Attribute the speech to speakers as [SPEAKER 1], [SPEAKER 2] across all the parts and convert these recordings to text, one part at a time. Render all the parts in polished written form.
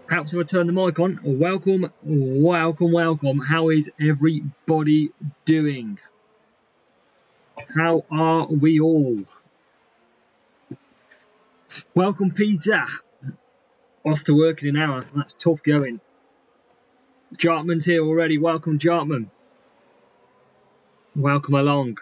[SPEAKER 1] Perhaps if I turn the mic on. Welcome, welcome, welcome. How is everybody doing? How are we all? Welcome, Peter. Off to work in an hour. That's tough going. Jartman's here already. Welcome, Jartman. Welcome along.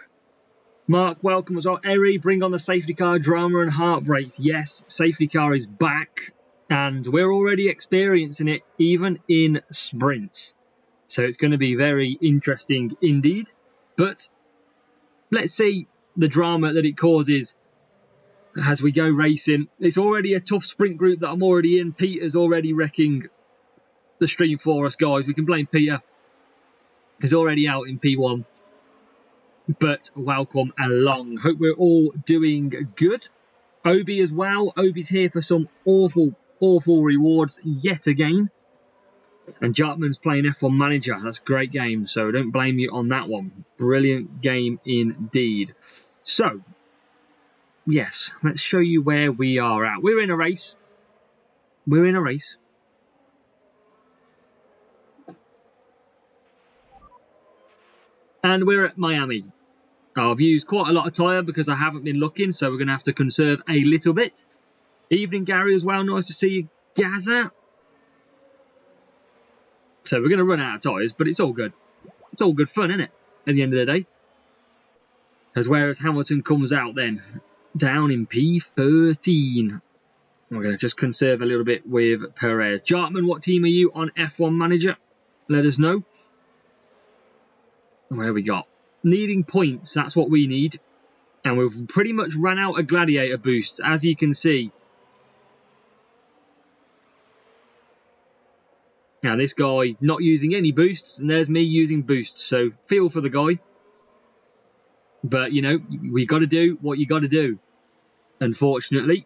[SPEAKER 1] Mark, welcome as well. Eri, bring on the safety car drama and heartbreak. Yes, safety car is back. And we're already experiencing it even in sprints. So it's going to be very interesting indeed. But let's see the drama that it causes as we go racing. It's already a tough sprint group that I'm already in. Peter's already wrecking the stream for us, guys. We can blame Peter. He's already out in P1. But welcome along. Hope we're all doing good. Obi as well. Obi's here for some awful rewards yet again. And Jartman's playing F1 Manager. That's a great game, so don't blame you on that one. Brilliant game indeed. So, yes, let's show you where we are at. We're in a race. We're in a race. And we're at Miami. I've used quite a lot of tyre because I haven't been looking, so we're going to have to conserve a little bit. Evening, Gary, as well. Nice to see you, Gaza. So we're going to run out of tyres, but it's all good. It's all good fun, isn't it? At the end of the day. As whereas Hamilton comes out then, down in P13. We're going to just conserve a little bit with Perez. Jartman, what team are you on F1 Manager? Let us know. Where we got? Needing points, that's what we need. And we've pretty much run out of gladiator boosts, as you can see. Now this guy not using any boosts, and there's me using boosts. So feel for the guy. But, you know, we got to do what you got to do, unfortunately.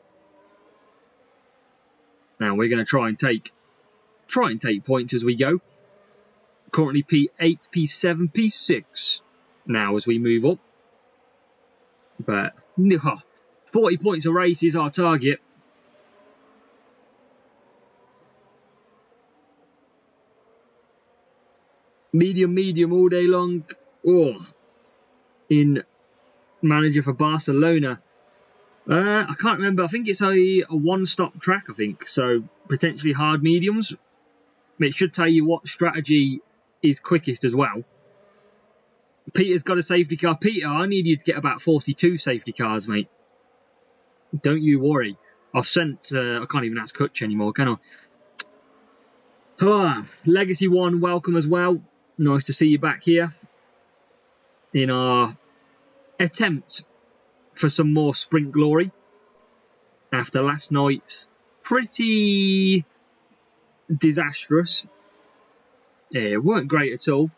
[SPEAKER 1] Now we're going to try and take points as we go. Currently P8, P7, P6 now as we move up. But 40 points a race is our target. Medium all day long. Oh, in manager for Barcelona. I can't remember. I think it's a one-stop track, I think. So potentially hard mediums. It should tell you what strategy is quickest as well. Peter's got a safety car. Peter, I need you to get about 42 safety cars, mate. Don't you worry. I've sent... I can't even ask Hutch anymore, can I? Legacy 1, welcome as well. Nice to see you back here in our attempt for some more sprint glory after last night's pretty disastrous. Yeah, it weren't great at all.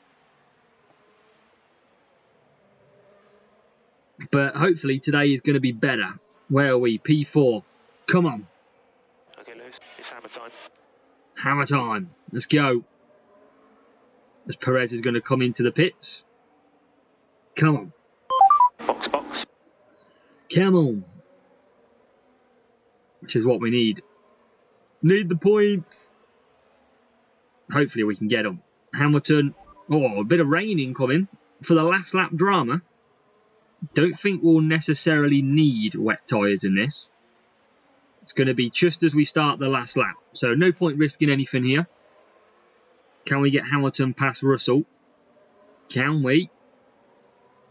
[SPEAKER 1] But hopefully today is going to be better. Where are we? P4. Come on.
[SPEAKER 2] Okay, Lewis, it's hammer time.
[SPEAKER 1] Hammer time. Let's go. As Perez is going to come into the pits. Come on.
[SPEAKER 2] Box.
[SPEAKER 1] Come on. Which is what we need. Need the points. Hopefully we can get them. Hamilton. Oh, a bit of rain incoming for the last lap drama. Don't think we'll necessarily need wet tyres in this. It's going to be just as we start the last lap. So no point risking anything here. Can we get Hamilton past Russell? Can we?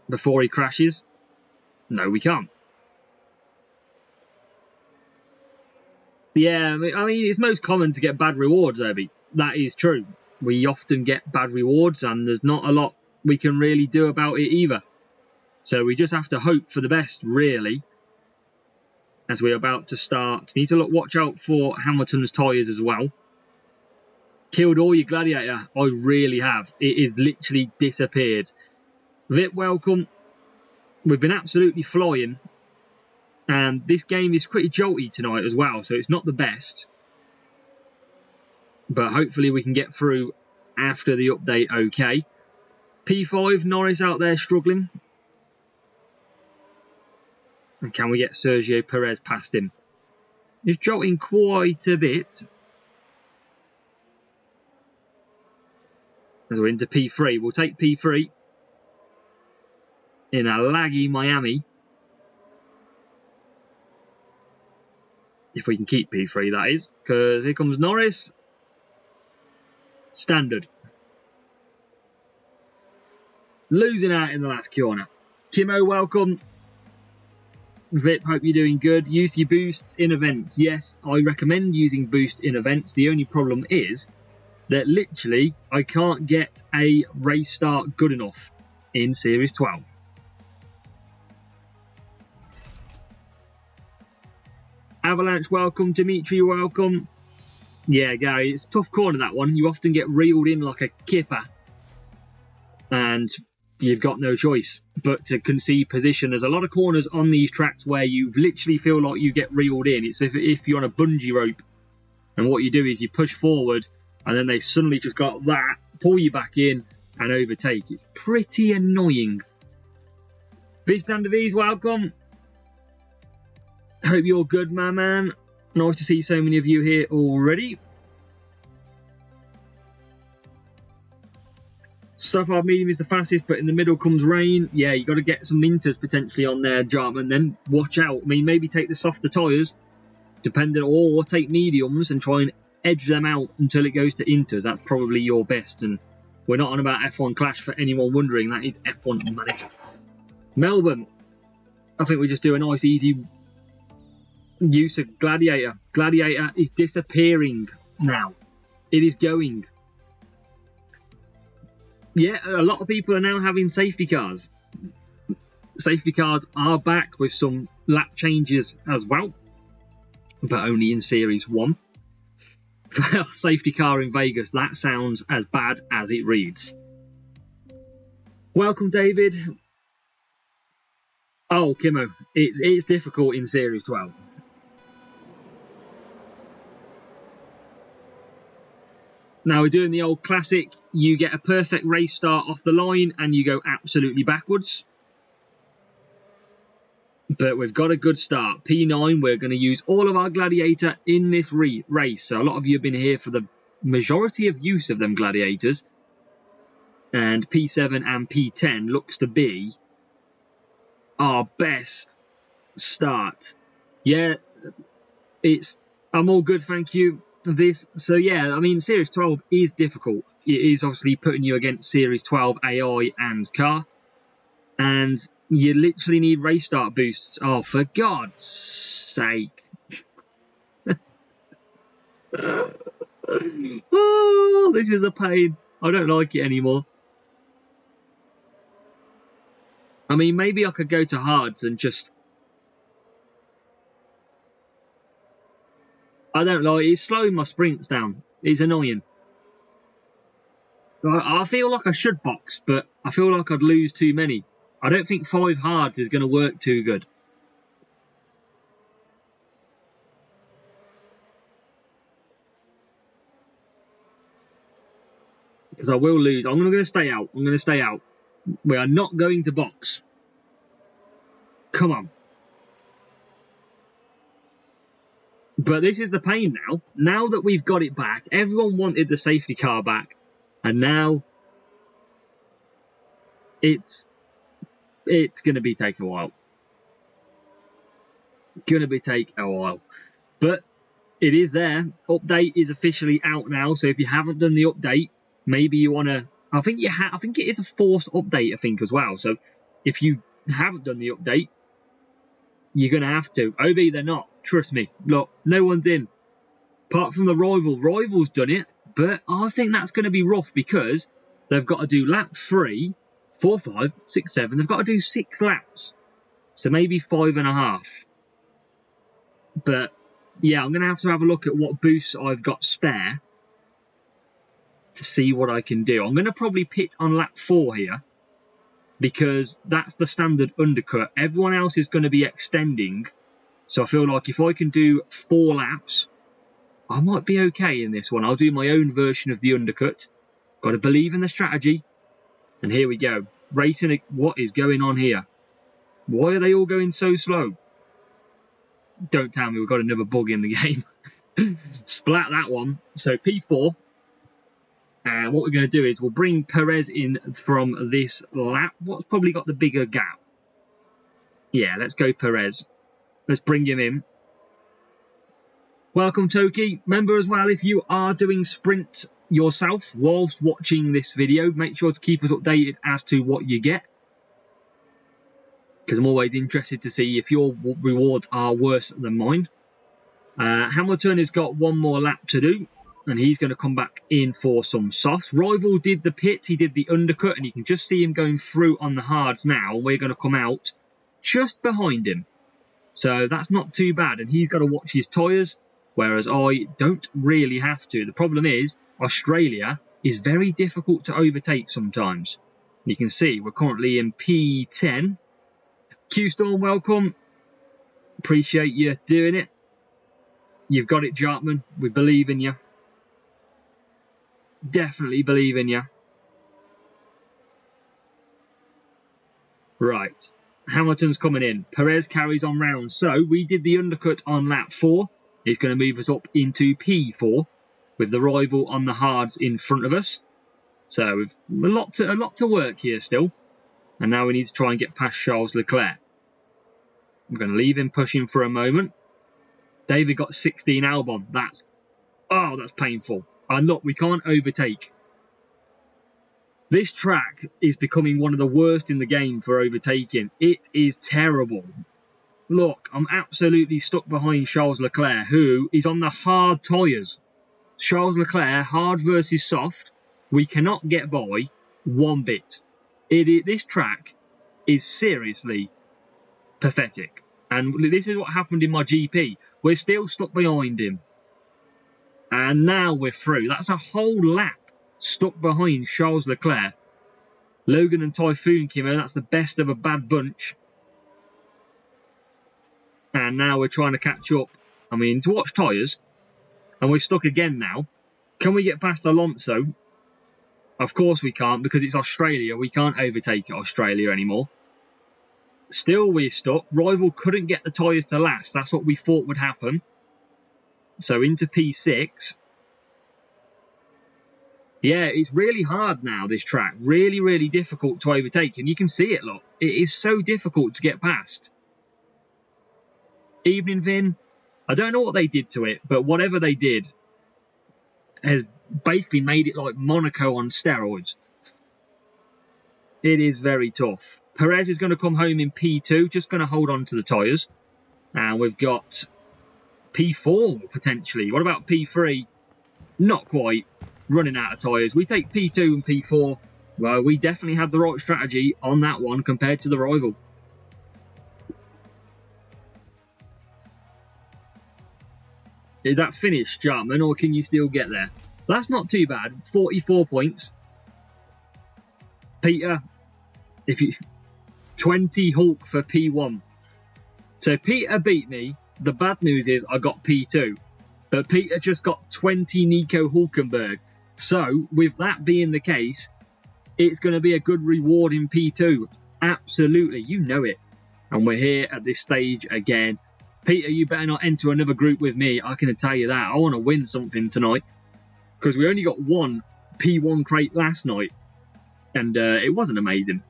[SPEAKER 1] Before he crashes? No, we can't. Yeah, I mean, it's most common to get bad rewards, Obi. That is true. We often get bad rewards and there's not a lot we can really do about it either. So we just have to hope for the best, really, as we're about to start. Need to watch out for Hamilton's tyres as well. Killed all your gladiator. I really have. It is literally disappeared. Vip, welcome. We've been absolutely flying. And this game is pretty jolty tonight as well, so it's not the best. But hopefully we can get through after the update okay. P5, Norris out there struggling. And can we get Sergio Perez past him? He's jolting quite a bit. as we're into P3. We'll take P3 in a laggy Miami. If we can keep P3, that is. Because here comes Norris. Standard. Losing out in the last corner. Kimo, welcome. Vip, hope you're doing good. Use your boosts in events. Yes, I recommend using boost in events. The only problem is that literally I can't get a race start good enough in Series 12. Avalanche, welcome. Dimitri, welcome. Yeah, Gary, it's a tough corner, that one. You often get reeled in like a kipper. And you've got no choice but to concede position. There's a lot of corners on these tracks where you literally feel like you get reeled in. It's if you're on a bungee rope, and what you do is you push forward, and then they suddenly just got that, pull you back in, and overtake. It's pretty annoying. Big Standard V's, welcome. Hope you're good, my man. Nice to see so many of you here already. Suffolk medium is the fastest, but in the middle comes rain. Yeah, you got to get some inters potentially on there, Jarman. Then watch out. I mean, maybe take the softer tyres, depending, or take mediums and try and edge them out until it goes to inters. That's probably your best. And we're not on about F1 Clash for anyone wondering. That is F1 Manager. Melbourne. I think we just do a nice, easy use of Gladiator. Gladiator is disappearing now. It is going. Yeah, a lot of people are now having safety cars. Safety cars are back with some lap changes as well, but only in Series 1. Safety car in Vegas, that sounds as bad as it reads. Welcome, David. Oh, Kimo, it's difficult in Series 12. Now we're doing the old classic. You get a perfect race start off the line and you go absolutely backwards. But we've got a good start. P9, we're going to use all of our Gladiator in this race. So a lot of you have been here for the majority of use of them Gladiators. And P7 and P10 looks to be our best start. Yeah, I'm all good, thank you. So yeah, I mean, Series 12 is difficult. It is obviously putting you against Series 12 AI and car, and you literally need race start boosts. Oh, for God's sake. Oh, this is a pain. I don't like it anymore. I mean, maybe I could go to hards and just... I don't like it. It's slowing my sprints down. It's annoying. I feel like I should box, but I feel like I'd lose too many. I don't think 5 hards is going to work too good. Because I will lose. I'm going to stay out. I'm going to stay out. We are not going to box. Come on. But this is the pain now. Now that we've got it back, everyone wanted the safety car back. And now it's going to be take a while. Take a while. But it is there. Update is officially out now. So if you haven't done the update, maybe you want to... I think it is a forced update, I think, as well. So if you haven't done the update, you're going to have to. OB, they're not. Trust me. Look, no one's in. Apart from the rival. Rival's done it. But I think that's going to be rough because they've got to do lap 3, 4, 5, 6, 7. They've got to do 6 laps. So maybe 5.5. But yeah, I'm going to have a look at what boosts I've got spare to see what I can do. I'm going to probably pit on lap 4 here because that's the standard undercut. Everyone else is going to be extending. So I feel like if I can do 4 laps, I might be okay in this one. I'll do my own version of the undercut. Got to believe in the strategy. And here we go. Racing. What is going on here? Why are they all going so slow? Don't tell me we've got another bug in the game. Splat that one. So P4. And what we're going to do is we'll bring Perez in from this lap. What's probably got the bigger gap? Yeah, let's go Perez. Let's bring him in. Welcome, Toki. Remember as well, if you are doing sprint yourself whilst watching this video, make sure to keep us updated as to what you get. Because I'm always interested to see if your rewards are worse than mine. Hamilton has got one more lap to do. And he's going to come back in for some softs. Rival did the pit. He did the undercut. And you can just see him going through on the hards now. We're going to come out just behind him. So that's not too bad. And he's got to watch his tyres. Whereas I don't really have to. The problem is Australia is very difficult to overtake sometimes. You can see we're currently in P10. Q-Storm, welcome. Appreciate you doing it. You've got it, Jartman. We believe in you. Definitely believe in you. Right. Hamilton's coming in. Perez carries on round. So we did the undercut on lap 4. He's going to move us up into P4 with the rival on the hards in front of us. So we've a lot to work here still. And now we need to try and get past Charles Leclerc. I'm going to leave him pushing for a moment. David got 16 Albon. That's painful. And look, we can't overtake. This track is becoming one of the worst in the game for overtaking. It is terrible. Look, I'm absolutely stuck behind Charles Leclerc, who is on the hard tyres. Charles Leclerc, hard versus soft. We cannot get by one bit. This track is seriously pathetic. And this is what happened in my GP. We're still stuck behind him. And now we're through. That's a whole lap stuck behind Charles Leclerc. Logan and Typhoon came in. That's the best of a bad bunch. And now we're trying to catch up. I mean, to watch tyres. And we're stuck again now. Can we get past Alonso? Of course we can't, because it's Australia. We can't overtake Australia anymore. Still we're stuck. Rival couldn't get the tyres to last. That's what we thought would happen. So into P6. Yeah, it's really hard now, this track. Really, really difficult to overtake. And you can see it, look. It is so difficult to get past. Evening, Vin. I don't know what they did to it, but whatever they did has basically made it like Monaco on steroids. It is very tough. Perez is going to come home in P2, just going to hold on to the tyres. And we've got P4 potentially. What about P3? Not quite. Running out of tyres. We take P2 and P4. Well, we definitely had the right strategy on that one compared to the rival. Is that finished, Jartman, or can you still get there? That's not too bad. 44 points. Peter, 20 Hulk for P1. So Peter beat me. The bad news is I got P2. But Peter just got 20 Nico Hulkenberg. So, with that being the case, it's going to be a good reward in P2. Absolutely, you know it. And we're here at this stage again. Peter, you better not enter another group with me. I can tell you that. I want to win something tonight. Because we only got one P1 crate last night. And it wasn't amazing.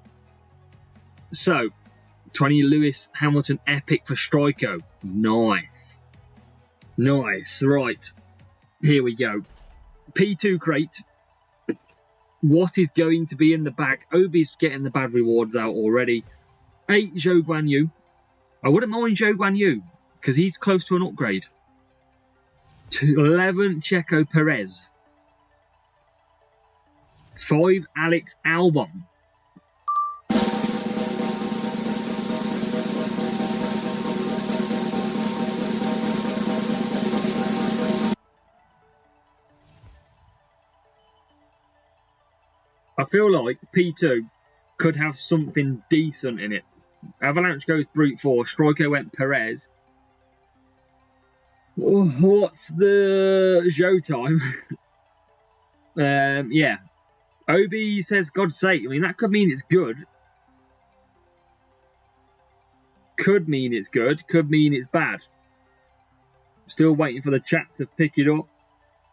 [SPEAKER 1] So, 20 Lewis Hamilton epic for Strico. Nice. Nice. Right. Here we go. P2 crate. What is going to be in the bag? Obi's getting the bad rewards out already. 8 Zhou Guan Yu. I wouldn't mind Zhou Guan Yu because he's close to an upgrade. 11 Checo Perez. 5 Alex Albon. I feel like P2 could have something decent in it. Avalanche goes brute force. Striker went Perez. What's the Zhou time? Yeah. Obi says, God's sake. I mean, that could mean it's good. Could mean it's good. Could mean it's bad. Still waiting for the chat to pick it up.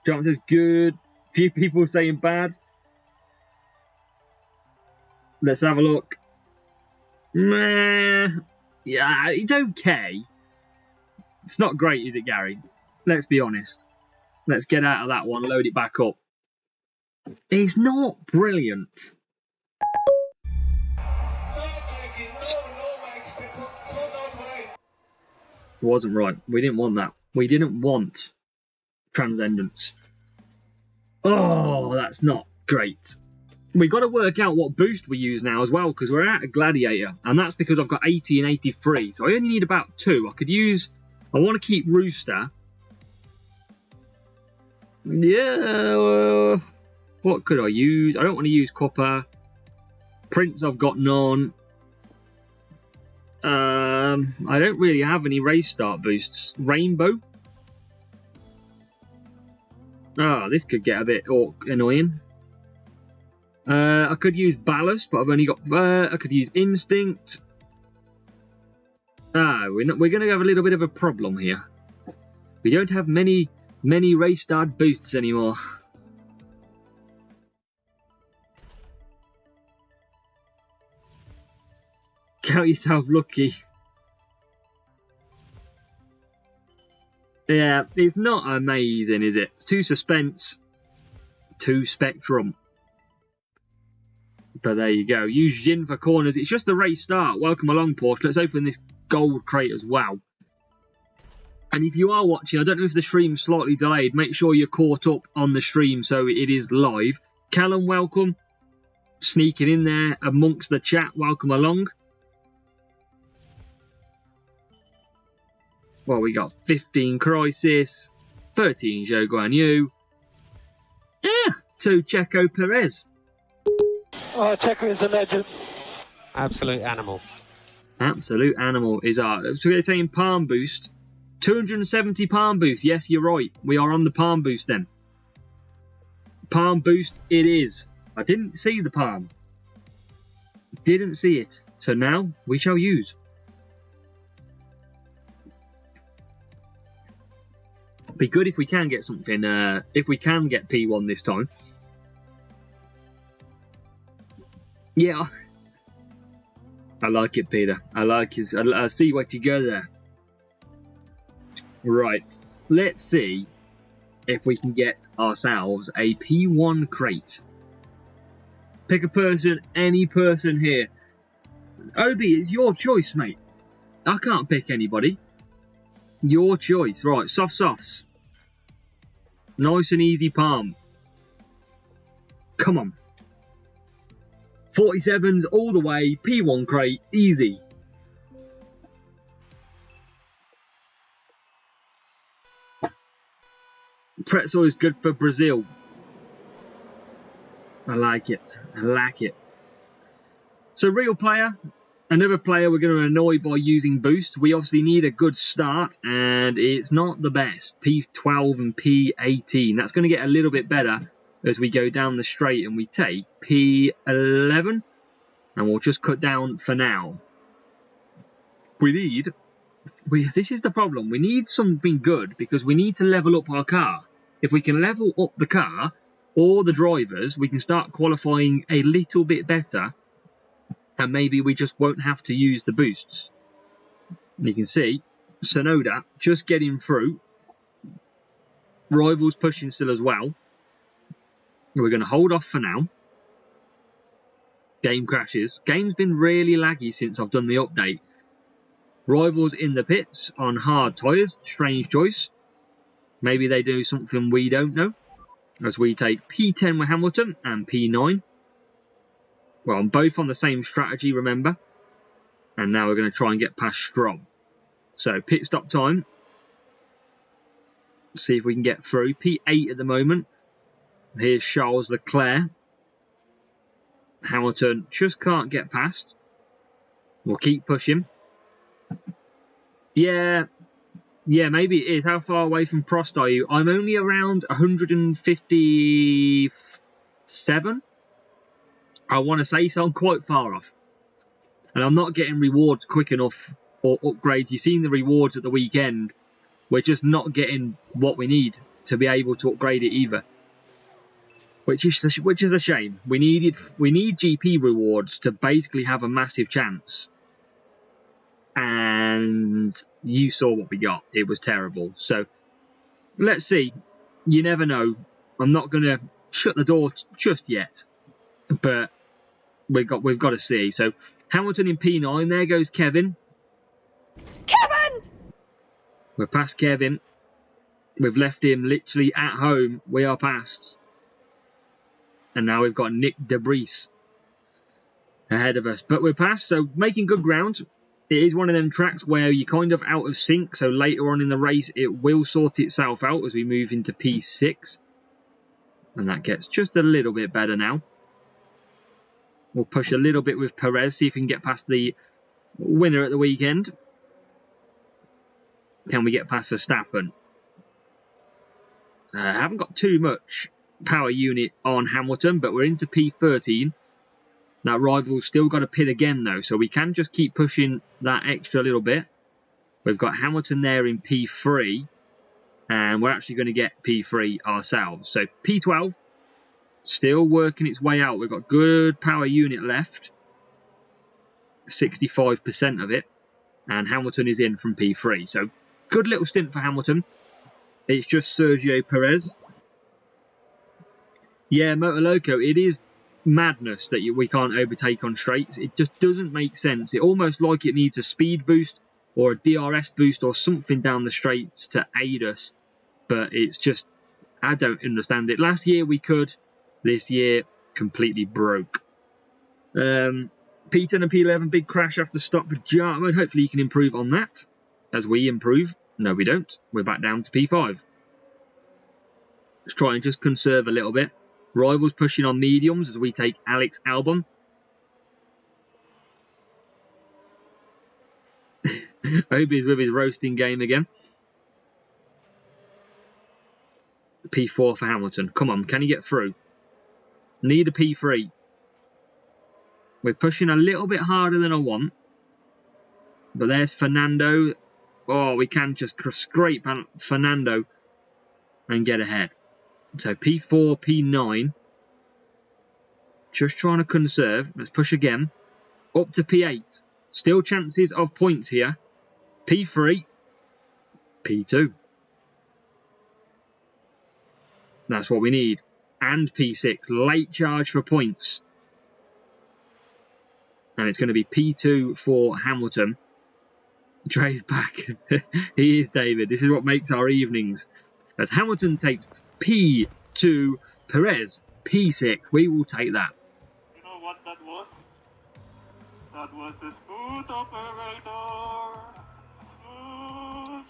[SPEAKER 1] John says, good. Few people saying bad. Let's have a look. Meh. Yeah, it's okay. It's not great, is it, Gary? Let's be honest. Let's get out of that one, load it back up. It's not brilliant. It wasn't right. We didn't want that. We didn't want transcendence. Oh, that's not great. We've got to work out what boost we use now as well, because we're out of Gladiator, and that's because I've got 80 and 83, so I only need about 2. I could use... I want to keep Rooster. Yeah, what could I use? I don't want to use Copper. Prince, I've got none. I don't really have any race start boosts. Rainbow. Ah, this could get a bit annoying. I could use Ballast, but I've only got... I could use Instinct. Ah, we're going to have a little bit of a problem here. We don't have many race start boosts anymore. Count yourself lucky. Yeah, it's not amazing, is it? 2 Suspense, 2 Spectrum. But there you go. Use Jin for corners. It's just the race start. Welcome along, Porsche. Let's open this gold crate as well. And if you are watching, I don't know if the stream's slightly delayed. Make sure you're caught up on the stream so it is live. Callum, welcome. Sneaking in there amongst the chat. Welcome along. Well, we got 15 Crisis, 13 Zhou Guan Yu. Yeah, 2 Checo Perez.
[SPEAKER 3] Oh, Checo is a legend.
[SPEAKER 2] Absolute animal.
[SPEAKER 1] Absolute animal is our... So we're saying Palm Boost. 270 Palm Boost. Yes, you're right. We are on the Palm Boost then. Palm Boost it is. I didn't see the Palm. Didn't see it. So now we shall use. Be good if we can get something, if we can get P1 this time. Yeah. I like it, Peter. I like his... I see what you go there. Right. Let's see if we can get ourselves a P1 crate. Pick a person, any person here. Obi, it's your choice, mate. I can't pick anybody. Your choice. Right, softs. Nice and easy palm. Come on. 47s all the way. P1 crate. Easy. Pretzel is good for Brazil. I like it. I like it. So real player. Another player we're going to annoy by using boost. We obviously need a good start, and it's not the best. P12 and P18. That's going to get a little bit better as we go down the straight and we take P11. And we'll just cut down for now. This is the problem. We need something good because we need to level up our car. If we can level up the car or the drivers, we can start qualifying a little bit better. And maybe we just won't have to use the boosts. And you can see Sonoda just getting through. Rivals pushing still as well. We're going to hold off for now. Game crashes. Game's been really laggy since I've done the update. Rivals in the pits on hard tyres. Strange choice. Maybe they do something we don't know. As we take P10 with Hamilton and P9. Well, both on the same strategy, remember. And now we're going to try and get past Stroll. So, pit stop time. See if we can get through. P8 at the moment. Here's Charles Leclerc. Hamilton just can't get past. We'll keep pushing. Yeah, maybe it is. How far away from Prost are you? I'm only around 157. I want to say so. I'm quite far off. And I'm not getting rewards quick enough or upgrades. You've seen the rewards at the weekend. We're just not getting what we need to be able to upgrade it either. which is a shame. We need GP rewards to basically have a massive chance. And you saw what we got. It was terrible. So let's see. You never know. I'm not going to shut the door just yet, but we've got to see. So Hamilton in P9. There goes Kevin.
[SPEAKER 4] Kevin!
[SPEAKER 1] We're past Kevin. We've left him literally at home. We are past. And now we've got Nick DeBris ahead of us. But we're past, so making good ground. It is one of them tracks where you're kind of out of sync. So later on in the race, it will sort itself out as we move into P6. And that gets just a little bit better now. We'll push a little bit with Perez, see if we can get past the winner at the weekend. Can we get past Verstappen? I haven't got too much power unit on Hamilton, but we're into P13. That rival's still got to pit again, though, so we can just keep pushing that extra little bit. We've got Hamilton there in P3, and we're actually going to get P3 ourselves. So P12, still working its way out. We've got good power unit left, 65% of it, and Hamilton is in from P3. So good little stint for Hamilton. It's just Sergio Perez. Yeah, Motor Loco, it is madness that we can't overtake on straights. It just doesn't make sense. It almost like it needs a speed boost or a DRS boost or something down the straights to aid us. But it's just, I don't understand it. Last year we could. This year, completely broke. P10 and P11, big crash after stop with Jarman. Hopefully you can improve on that as we improve. No, we don't. We're back down to P5. Let's try and just conserve a little bit. Rivals pushing on mediums as we take Alex Albon. Obi's with his roasting game again. P4 for Hamilton. Come on, can he get through? Need a P3. We're pushing a little bit harder than I want. But there's Fernando. Oh, we can just scrape Fernando and get ahead. So P4, P9. Just trying to conserve. Let's push again. Up to P8. Still chances of points here. P3. P2. That's what we need. And P6. Late charge for points. And it's going to be P2 for Hamilton. Dre's back. He is David. This is what makes our evenings. As Hamilton takes P2, Perez P6. We will take that.
[SPEAKER 5] You know what that was? That was a smooth operator.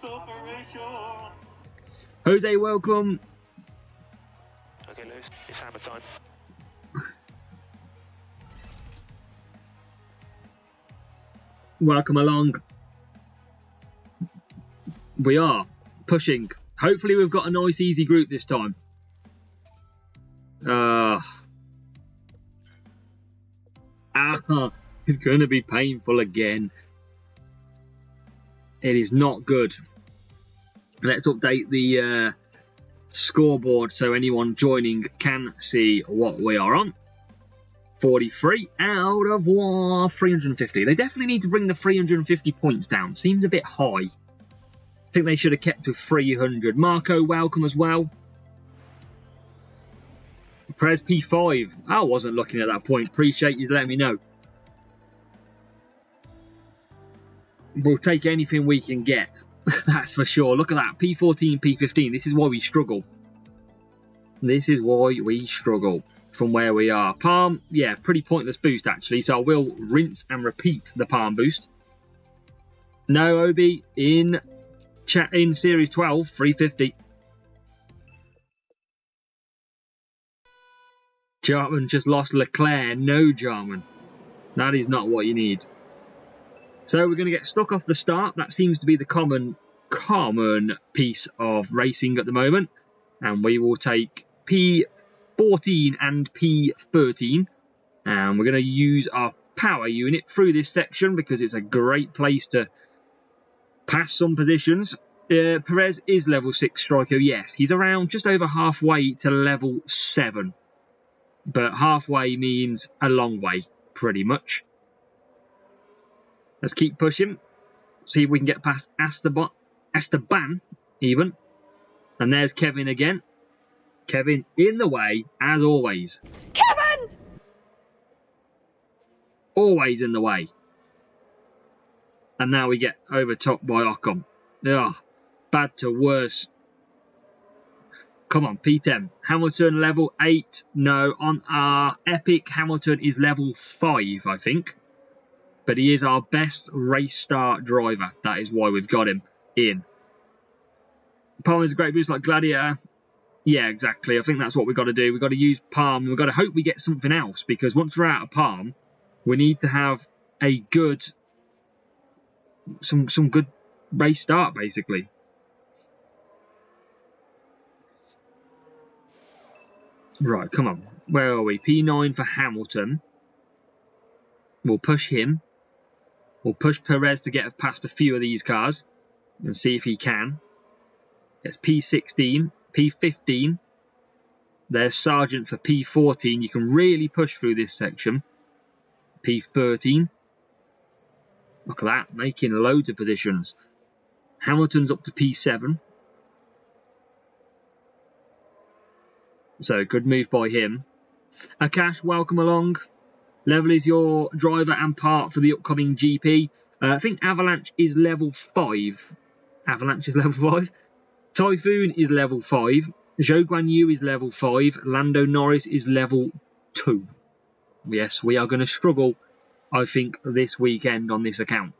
[SPEAKER 5] Smooth operation.
[SPEAKER 1] Jose, welcome.
[SPEAKER 2] Okay, Lewis, it's hammer time.
[SPEAKER 1] Welcome along. We are pushing. Hopefully we've got a nice easy group this time. It's going to be painful again. It is not good. Let's update the scoreboard so anyone joining can see what we are on. 43 out of 350. They definitely need to bring the 350 points down. Seems a bit high. I think they should have kept with 300. Marco, welcome as well. Perez P5. I wasn't looking at that point. Appreciate you letting me know. We'll take anything we can get. That's for sure. Look at that. P14, P15. This is why we struggle. This is why we struggle from where we are. Palm, yeah, pretty pointless boost actually. So I will rinse and repeat the palm boost. No, Obi, in Series 12, 350. Jarman just lost Leclerc. No, Jarman. That is not what you need. So we're going to get stuck off the start. That seems to be the common piece of racing at the moment. And we will take P14 and P13. And we're going to use our power unit through this section because it's a great place to pass some positions. Perez is level 6 striker. Yes, he's around just over halfway to level 7. but halfway means a long way, pretty much. Let's keep pushing. See if we can get past Esteban, even. And there's Kevin again. Kevin in the way, as always.
[SPEAKER 4] Kevin!
[SPEAKER 1] Always in the way. And now we get overtopped by Ocon. Ugh, bad to worse. Come on, P10. Hamilton level 8. No, on our Epic, Hamilton is level 5, I think. But he is our best race start driver. That is why we've got him in. Palm is a great boost like Gladiator. Yeah, exactly. I think that's what we've got to do. We've got to use Palm. We've got to hope we get something else. Because once we're out of Palm, we need to have a good... Some good race start, basically. Right, come on. Where are we? P9 for Hamilton. We'll push him. We'll push Perez to get past a few of these cars and see if he can. It's P16, P15. There's Sargent for P14. You can really push through this section. P13. Look at that, making loads of positions. Hamilton's up to P7. So, good move by him. Akash, welcome along. Level is your driver and part for the upcoming GP. I think Avalanche is level 5. Avalanche is level 5. Typhoon is level 5. Zhou Guan Yu is level 5. Lando Norris is level 2. Yes, we are going to struggle, I think, this weekend on this account.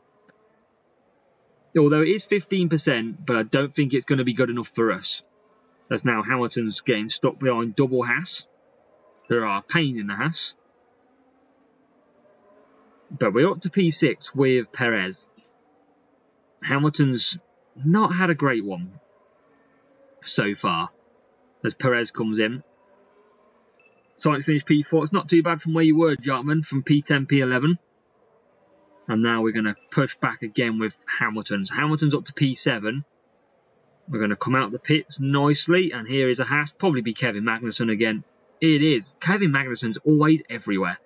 [SPEAKER 1] Although it is 15%, but I don't think it's going to be good enough for us. As now Hamilton's getting stuck behind double Haas. There are a pain in the Haas. But we're up to P6 with Perez. Hamilton's not had a great one so far as Perez comes in. Science finished P4. It's not too bad from where you were, Jartman, from P10, P11. And now we're going to push back again with Hamilton's. Hamilton's up to P7. We're going to come out the pits nicely. And here is a Haas. Probably be Kevin Magnussen again. It is. Kevin Magnussen's always everywhere.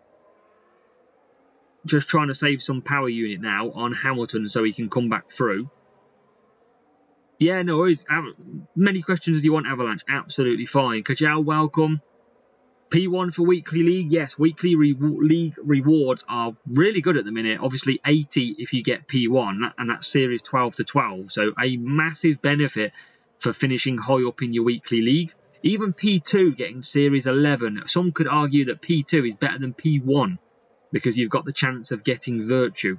[SPEAKER 1] Just trying to save some power unit now on Hamilton so he can come back through. Yeah, no worries. Many questions as you want, Avalanche. Absolutely fine. Kajal, welcome. P1 for weekly league. Yes, weekly league rewards are really good at the minute. Obviously 80 if you get P1, and that's series 12 to 12. So a massive benefit for finishing high up in your weekly league. Even P2 getting series 11. Some could argue that P2 is better than P1 because you've got the chance of getting virtue.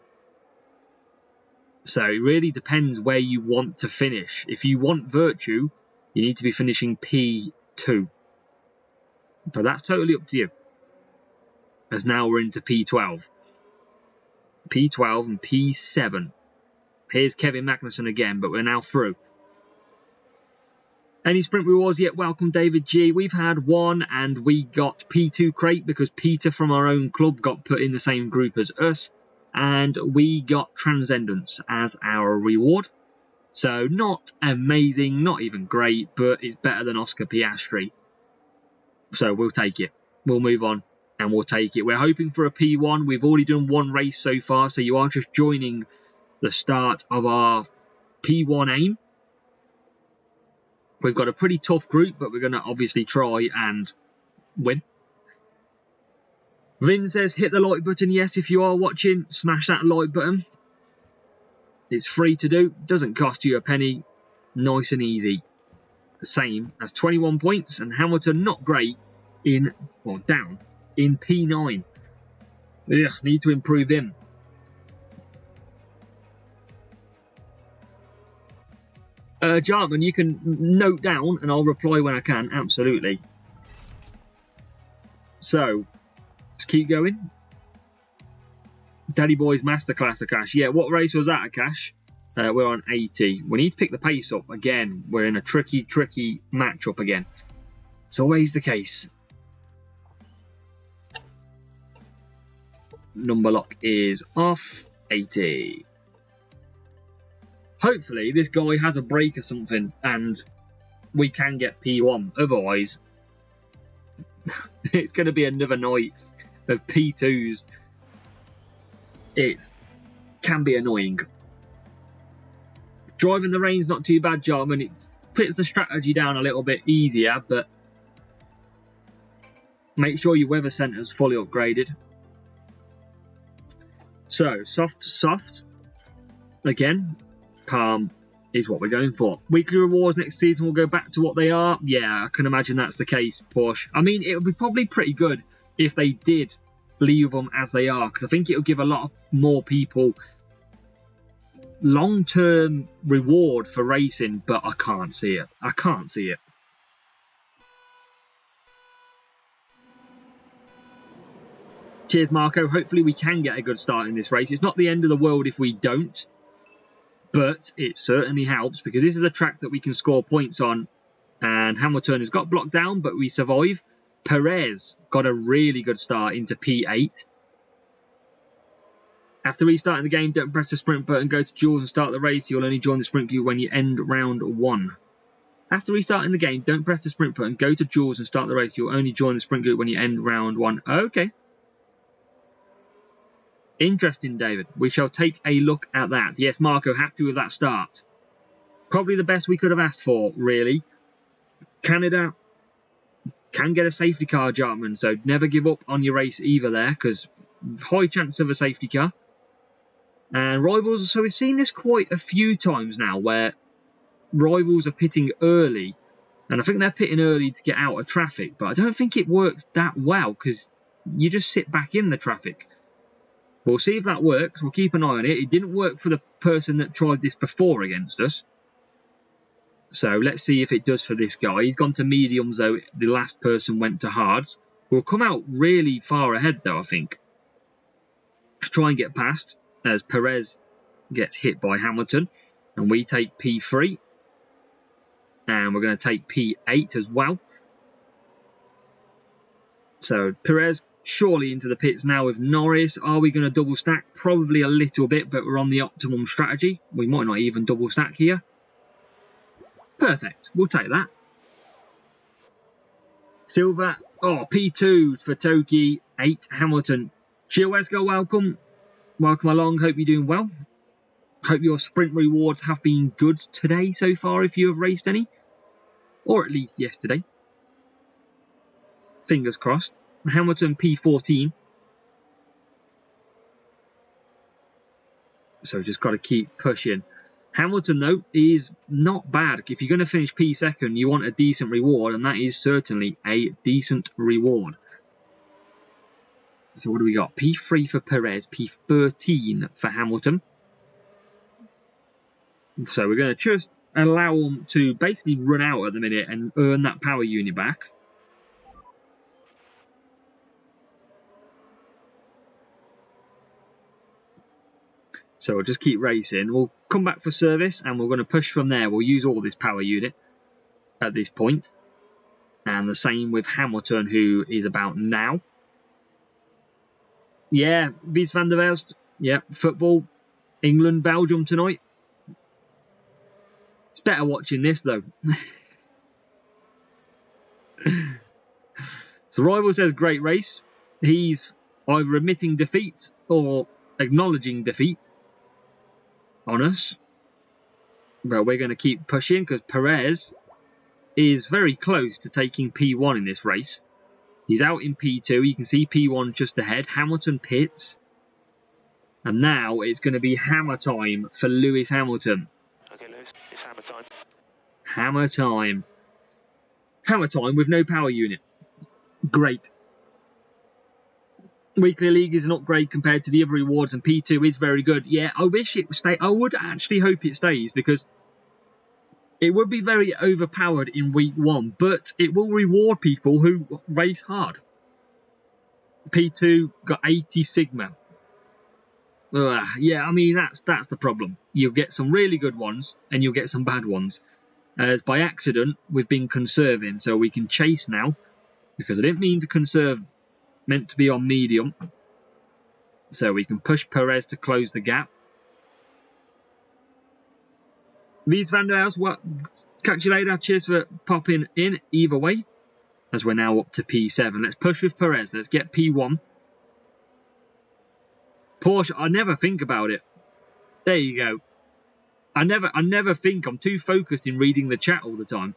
[SPEAKER 1] So it really depends where you want to finish. If you want virtue, you need to be finishing P2. But that's totally up to you. As now we're into P12. P12 and P7. Here's Kevin Magnussen again, but we're now through. Any sprint rewards yet? Welcome, David G. We've had one, and we got P2 crate because Peter from our own club got put in the same group as us. And we got Transcendence as our reward. So not amazing, not even great, but it's better than Oscar Piastri. So we'll take it. We'll move on and we'll take it. We're hoping for a P1. We've already done one race so far, so you are just joining the start of our P1 aim. We've got a pretty tough group, but we're going to obviously try and win. Vin says, hit the like button. Yes, if you are watching, smash that like button. It's free to do. Doesn't cost you a penny. Nice and easy. The same as 21 points. And Hamilton, not great in, or down, in P9. Yeah, need to improve him. Jarman, you can note down and I'll reply when I can. Absolutely. So, let's keep going. Daddy Boy's Masterclass, Akash. Yeah, what race was that, Akash? We're on 80. We need to pick the pace up again. We're in a tricky matchup again. It's always the case. Number lock is off. 80. Hopefully this guy has a break or something and we can get P1. Otherwise, It's going to be another night of P2s. It can be annoying. Driving the rain's not too bad, Jarman. It puts the strategy down a little bit easier, but make sure your weather centre's fully upgraded. So, soft to soft. Again, calm is what we're going for. Weekly rewards next season will go back to what they are. Yeah, I can imagine that's the case, Porsche. I mean, it would be probably pretty good if they did leave them as they are, because I think it would give a lot more people long-term reward for racing, but I can't see it. I can't see it. Cheers, Marco. Hopefully we can get a good start in this race. It's not the end of the world if we don't, but it certainly helps because this is a track that we can score points on. And Hamilton has got blocked down, but we survive. Perez got a really good start into P8. After restarting the game, don't press the sprint button, go to duels and start the race. You'll only join the sprint queue when you end round 1. After restarting the game, don't press the sprint button, go to duels and start the race. You'll only join the sprint queue when you end round 1. Okay. Interesting, David. We shall take a look at that. Yes, Marco, happy with that start. Probably the best we could have asked for, really. Canada can get a safety car, Jarman, so never give up on your race either there, because high chance of a safety car. And rivals, so we've seen this quite a few times now, where rivals are pitting early, and I think they're pitting early to get out of traffic, but I don't think it works that well, because you just sit back in the traffic. We'll see if that works. We'll keep an eye on it. It didn't work for the person that tried this before against us. So let's see if it does for this guy. He's gone to mediums, though. The last person went to hards. We'll come out really far ahead, though, I think. Let's try and get past as Perez gets hit by Hamilton. And we take P3. And we're going to take P8 as well. So Perez surely into the pits now with Norris. Are we going to double stack? Probably a little bit, but we're on the optimum strategy. We might not even double stack here. Perfect. We'll take that. Silver. Oh, P2 for Toki. 8 Hamilton. Chiweska, welcome. Welcome along. Hope you're doing well. Hope your sprint rewards have been good today so far if you have raced any. Or at least yesterday. Fingers crossed. Hamilton P14. So just got to keep pushing. Hamilton, though, is not bad. If you're going to finish P2, you want a decent reward, and that is certainly a decent reward. So what do we got? P3 for Perez, P13 for Hamilton. So we're going to just allow them to basically run out at the minute and earn that power unit back. So we'll just keep racing. We'll come back for service and we're going to push from there. We'll use all this power unit at this point. And the same with Hamilton, who is about now. Yeah, Wies van der Welst. Yeah, football. England, Belgium tonight. It's better watching this, though. So Rival says, great race. He's either admitting defeat or acknowledging defeat on us. But we're going to keep pushing because Perez is very close to taking P1 in this race. He's out in P2. You can see P1 just ahead. Hamilton pits. And now it's going to be hammer time for Lewis Hamilton.
[SPEAKER 2] Okay, Lewis, it's hammer time.
[SPEAKER 1] Hammer time. Hammer time with no power unit. Great. Weekly League is an upgrade compared to the other rewards, and P2 is very good. Yeah, I wish it would stay. I would actually hope it stays because it would be very overpowered in week 1, but it will reward people who race hard. P2 got 80 Sigma. Yeah, I mean, that's the problem. You'll get some really good ones, and you'll get some bad ones. As by accident, we've been conserving, so we can chase now, because I didn't mean to conserve, meant to be on medium. So we can push Perez to close the gap. Wies van der Welst, well, catch you later. Cheers for popping in either way. as we're now up to P7. Let's push with Perez. Let's get P1. Porsche, I never think about it. There you go. I never think. I'm too focused in reading the chat all the time.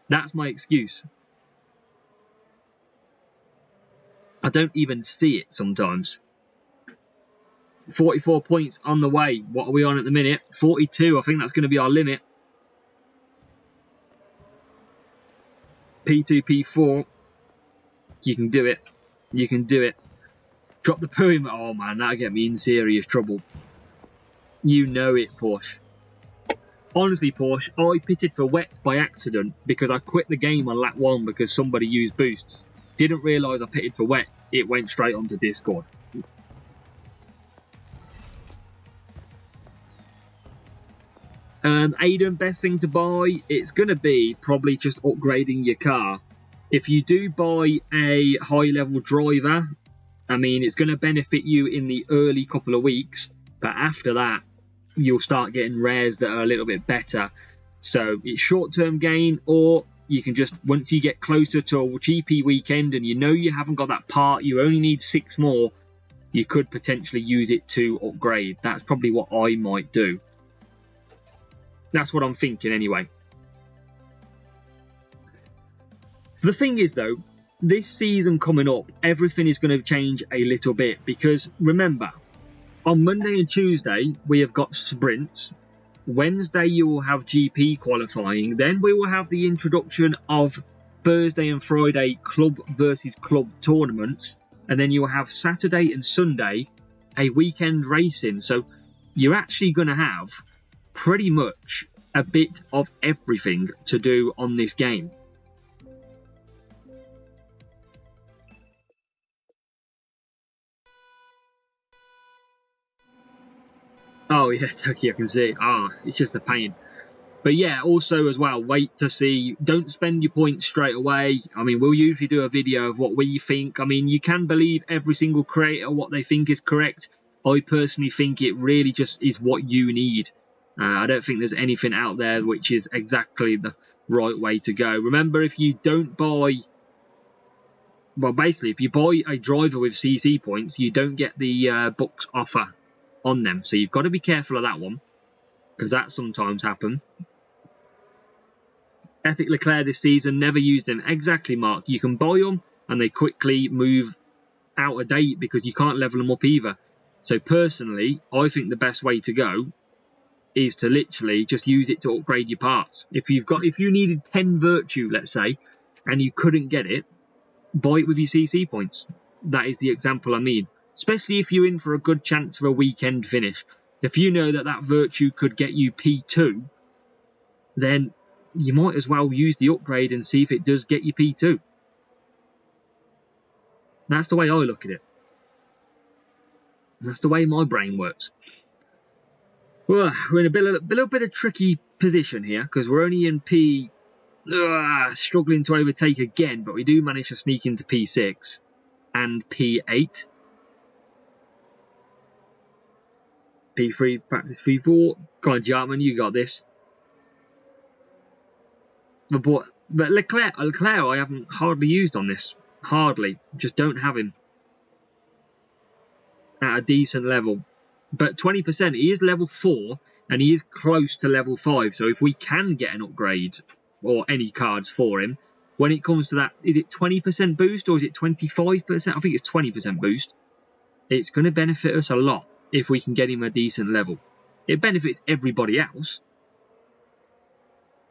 [SPEAKER 1] That's my excuse. I don't even see it sometimes. 44 points on the way. What are we on at the minute? 42. I think that's going to be our limit. P2, P4. You can do it. You can do it. Drop the poo. Oh man, that'll get me in serious trouble. You know it, Porsche. Honestly, Porsche, I pitted for wet by accident because I quit the game on lap 1 because somebody used boosts. Didn't realise I pitted for wet. It went straight onto Discord. Aiden, best thing to buy, it's going to be probably just upgrading your car. If you do buy a high-level driver, I mean, it's going to benefit you in the early couple of weeks, but after that, you'll start getting rares that are a little bit better. So it's short-term gain, or you can just, once you get closer to a GP weekend and you know you haven't got that part, you only need 6 more, you could potentially use it to upgrade. That's probably what I might do. That's what I'm thinking anyway. The thing is though, this season coming up, everything is going to change a little bit because remember, on Monday and Tuesday, we have got sprints. Wednesday, you will have GP qualifying. Then we will have the introduction of Thursday and Friday club versus club tournaments. And then you will have Saturday and Sunday, a weekend racing. So you're actually going to have pretty much a bit of everything to do on this game. Oh yeah, Tokyo, I can see. It's just a pain. But yeah, also as well, wait to see. Don't spend your points straight away. I mean, we'll usually do a video of what we think. I mean, you can believe every single creator what they think is correct. I personally think it really just is what you need. I don't think there's anything out there which is exactly the right way to go. Remember, if you don't buy... Well, basically, if you buy a driver with CC points, you don't get the Bucks offer on them. So you've got to be careful of that one, because that sometimes happens. Epic Leclerc this season, never used them. Exactly, Mark. You can buy them, and they quickly move out of date because you can't level them up either. So personally, I think the best way to go is to literally just use it to upgrade your parts. If you needed 10 virtue, let's say, and you couldn't get it, buy it with your CC points. That is the example I mean. Especially if you're in for a good chance for a weekend finish. If you know that that virtue could get you P2, then you might as well use the upgrade and see if it does get you P2. That's the way I look at it. That's the way my brain works. Well, we're in a little bit of tricky position here because we're only in P... struggling to overtake again, but we do manage to sneak into P6 and P8. P3, practice P4. Go on, Jarman, you got this. But Leclerc I haven't hardly used on this. Hardly. Just don't have him at a decent level. But 20%, he is level 4 and he is close to level 5. So if we can get an upgrade or any cards for him, when it comes to that, is it 20% boost or is it 25%? I think it's 20% boost. It's going to benefit us a lot if we can get him a decent level. It benefits everybody else.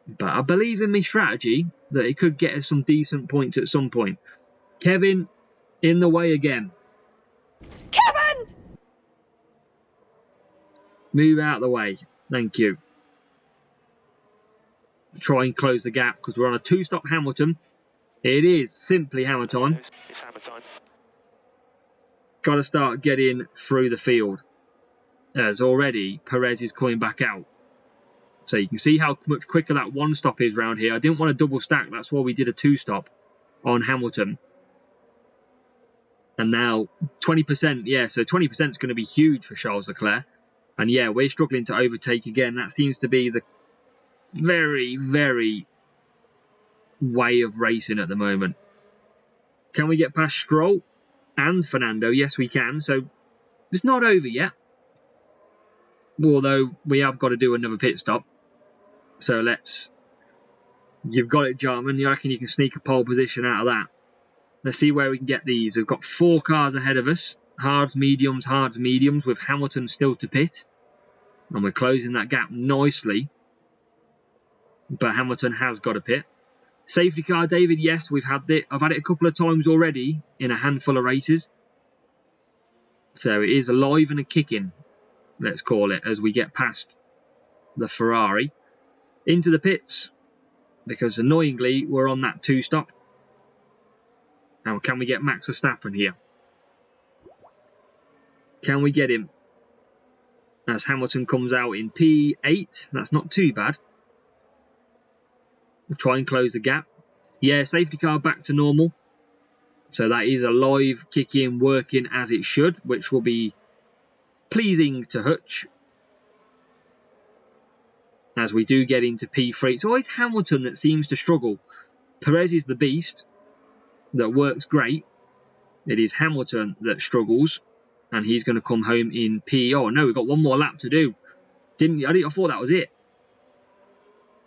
[SPEAKER 1] But I believe in my strategy that it could get us some decent points at some point. Kevin, in the way again.
[SPEAKER 4] Kevin!
[SPEAKER 1] Move out of the way. Thank you. Try and close the gap because we're on a 2-stop Hamilton. It is simply hammer time.
[SPEAKER 2] It's hammer time.
[SPEAKER 1] Got to start getting through the field. As already Perez is coming back out. So you can see how much quicker that 1-stop is round here. I didn't want to double stack. That's why we did a 2-stop on Hamilton. And now 20%. Yeah, so 20% is going to be huge for Charles Leclerc. And yeah, we're struggling to overtake again. That seems to be the very, very way of racing at the moment. Can we get past Stroll and Fernando? Yes, we can. So it's not over yet. Although we have got to do another pit stop. So let's... You've got it, Jarman. You reckon you can sneak a pole position out of that? Let's see where we can get these. We've got 4 cars ahead of us. Hards, mediums, with Hamilton still to pit. And we're closing that gap nicely. But Hamilton has got a pit. Safety car, David, yes, we've had it. I've had it a couple of times already in a handful of races. So it is alive and a kicking, let's call it, as we get past the Ferrari. Into the pits, because annoyingly, we're on that 2-stop. Now, can we get Max Verstappen here? Can we get him? As Hamilton comes out in P8. That's not too bad. We'll try and close the gap. Yeah, safety car back to normal. So that is alive, kicking, working as it should, which will be pleasing to Hutch. As we do get into P3. It's always Hamilton that seems to struggle. Perez is the beast that works great. It is Hamilton that struggles. And he's going to come home in P... Oh, no, we've got one more lap to do. I thought that was it.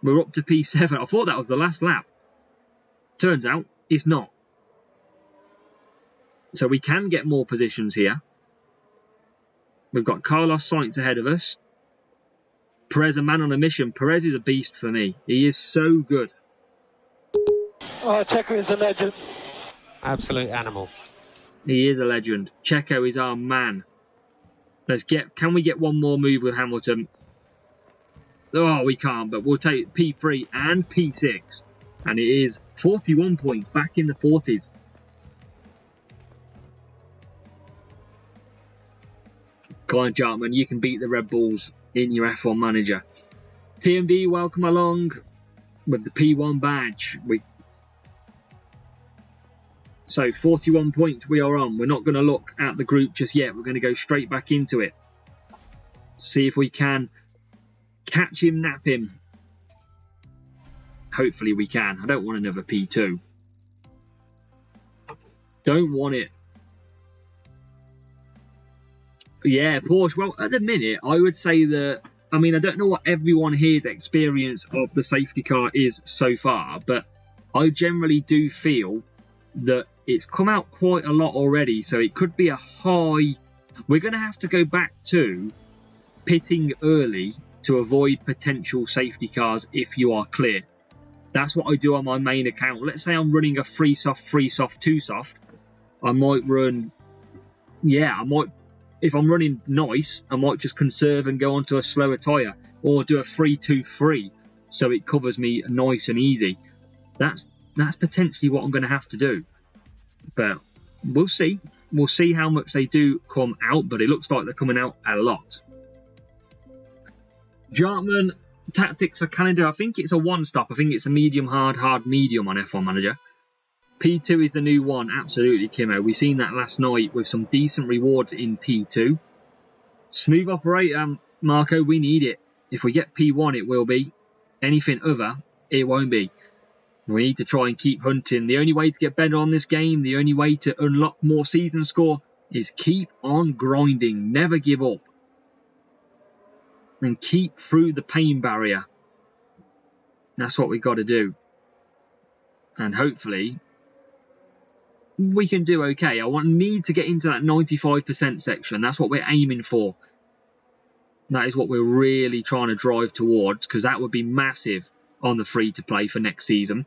[SPEAKER 1] We're up to P7. I thought that was the last lap. Turns out, it's not. So we can get more positions here. We've got Carlos Sainz ahead of us. Perez, a man on a mission. Perez is a beast for me. He is so good.
[SPEAKER 3] Oh, Checo is a legend.
[SPEAKER 2] Absolute animal.
[SPEAKER 1] He is a legend. Checo is our man. Can we get one more move with Hamilton? Oh, we can't, but we'll take P3 and P6. And it is 41 points, back in the 40s. Come on, Jartman, you can beat the Red Bulls in your F1 manager. TMB, welcome along with the P1 badge. So 41 points we are on. We're not going to look at the group just yet. We're going to go straight back into it. See if we can catch him, nap him. Hopefully we can. I don't want another P2. Don't want it. Yeah, Porsche. Well, at the minute, I would say that... I mean, I don't know what everyone here's experience of the safety car is so far, but I generally do feel that it's come out quite a lot already, so it could be a high... We're going to have to go back to pitting early to avoid potential safety cars if you are clear. That's what I do on my main account. Let's say I'm running a 3 soft, 2 soft. I might run... Yeah, I might... If I'm running nice, I might just conserve and go onto a slower tyre. Or do a 3-2-3 so it covers me nice and easy. That's potentially what I'm going to have to do. But we'll see. We'll see how much they do come out. But it looks like they're coming out a lot. Jartman, tactics for Canada. I think it's a 1-stop. I think it's a medium, hard, medium on F1 Manager. P2 is the new one. Absolutely, Kimmo. We've seen that last night with some decent rewards in P2. Smooth operator, Marco, we need it. If we get P1, it will be. Anything other, it won't be. We need to try and keep hunting. The only way to get better on this game, the only way to unlock more season score is keep on grinding. Never give up. And keep through the pain barrier. That's what we've got to do. And hopefully... we can do okay. Need to get into that 95% section. That's what we're aiming for. That is what we're really trying to drive towards, because that would be massive on the free-to-play for next season.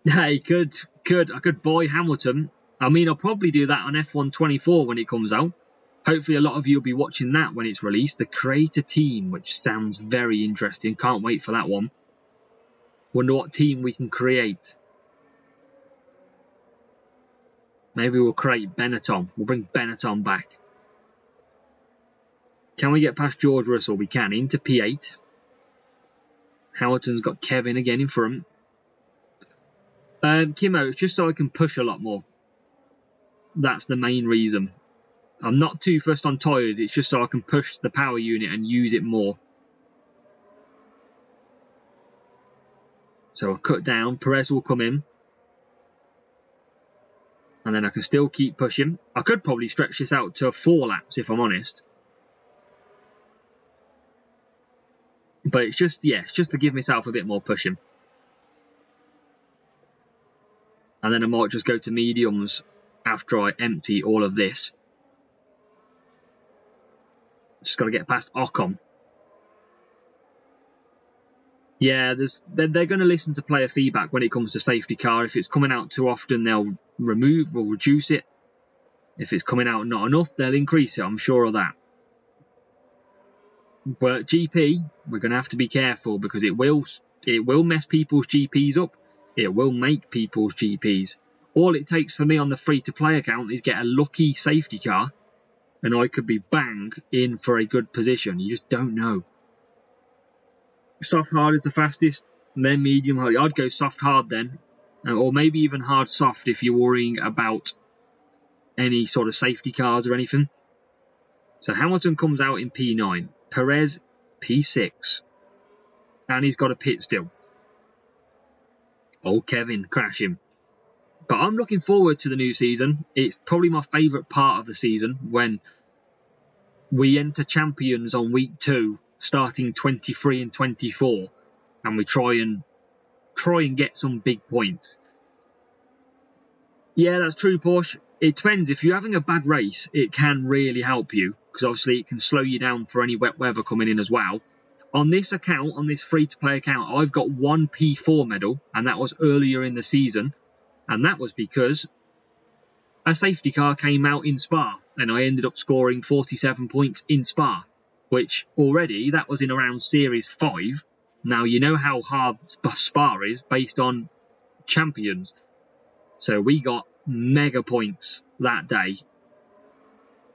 [SPEAKER 1] Hey, I could buy Hamilton. I mean, I'll probably do that on F1 24 when it comes out. Hopefully a lot of you will be watching that when it's released. The Creator Team, which sounds very interesting. Can't wait for that one. Wonder what team we can create. Maybe we'll create Benetton. We'll bring Benetton back. Can we get past George Russell? We can. Into P8. Hamilton's got Kevin again in front. Kimmo, it's just so I can push a lot more. That's the main reason. I'm not too fussed on tyres. It's just so I can push the power unit and use it more. So I'll cut down. Perez will come in. And then I can still keep pushing. I could probably stretch this out to 4 laps if I'm honest. But it's just, yeah, it's just to give myself a bit more pushing. And then I might just go to mediums after I empty all of this. Just got to get past Ocon. Yeah, they're going to listen to player feedback when it comes to safety car. If it's coming out too often, they'll remove or reduce it. If it's coming out not enough, they'll increase it. I'm sure of that. But GP, we're going to have to be careful because it will mess people's GPs up. It will make people's GPs. All it takes for me on the free-to-play account is get a lucky safety car and I could be bang in for a good position. You just don't know. Soft hard is the fastest, then medium hard. I'd go soft hard then, or maybe even hard soft if you're worrying about any sort of safety cars or anything. So Hamilton comes out in P9, Perez P6, and he's got a pit still. Old Kevin crashing. But I'm looking forward to the new season. It's probably my favourite part of the season when we enter champions on week 2, starting 23 and 24, and we try and get some big points. Yeah, that's true, Porsche. It depends. If you're having a bad race, it can really help you because obviously it can slow you down for any wet weather coming in as well. On this account, on this free-to-play account, I've got 1 P4 medal, and that was earlier in the season, and that was because a safety car came out in Spa, and I ended up scoring 47 points in Spa, which already, that was in around Series 5. Now, you know how hard Spa is based on champions. So we got mega points that day.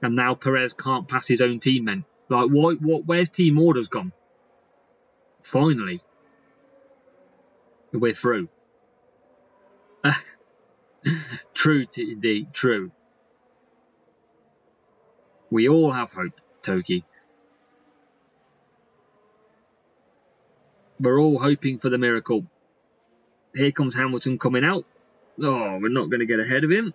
[SPEAKER 1] And now Perez can't pass his own teammate. Like, where's team orders gone? Finally. We're through. True, indeed, true. We all have hope, Toki. We're all hoping for the miracle. Here comes Hamilton coming out. Oh, we're not going to get ahead of him.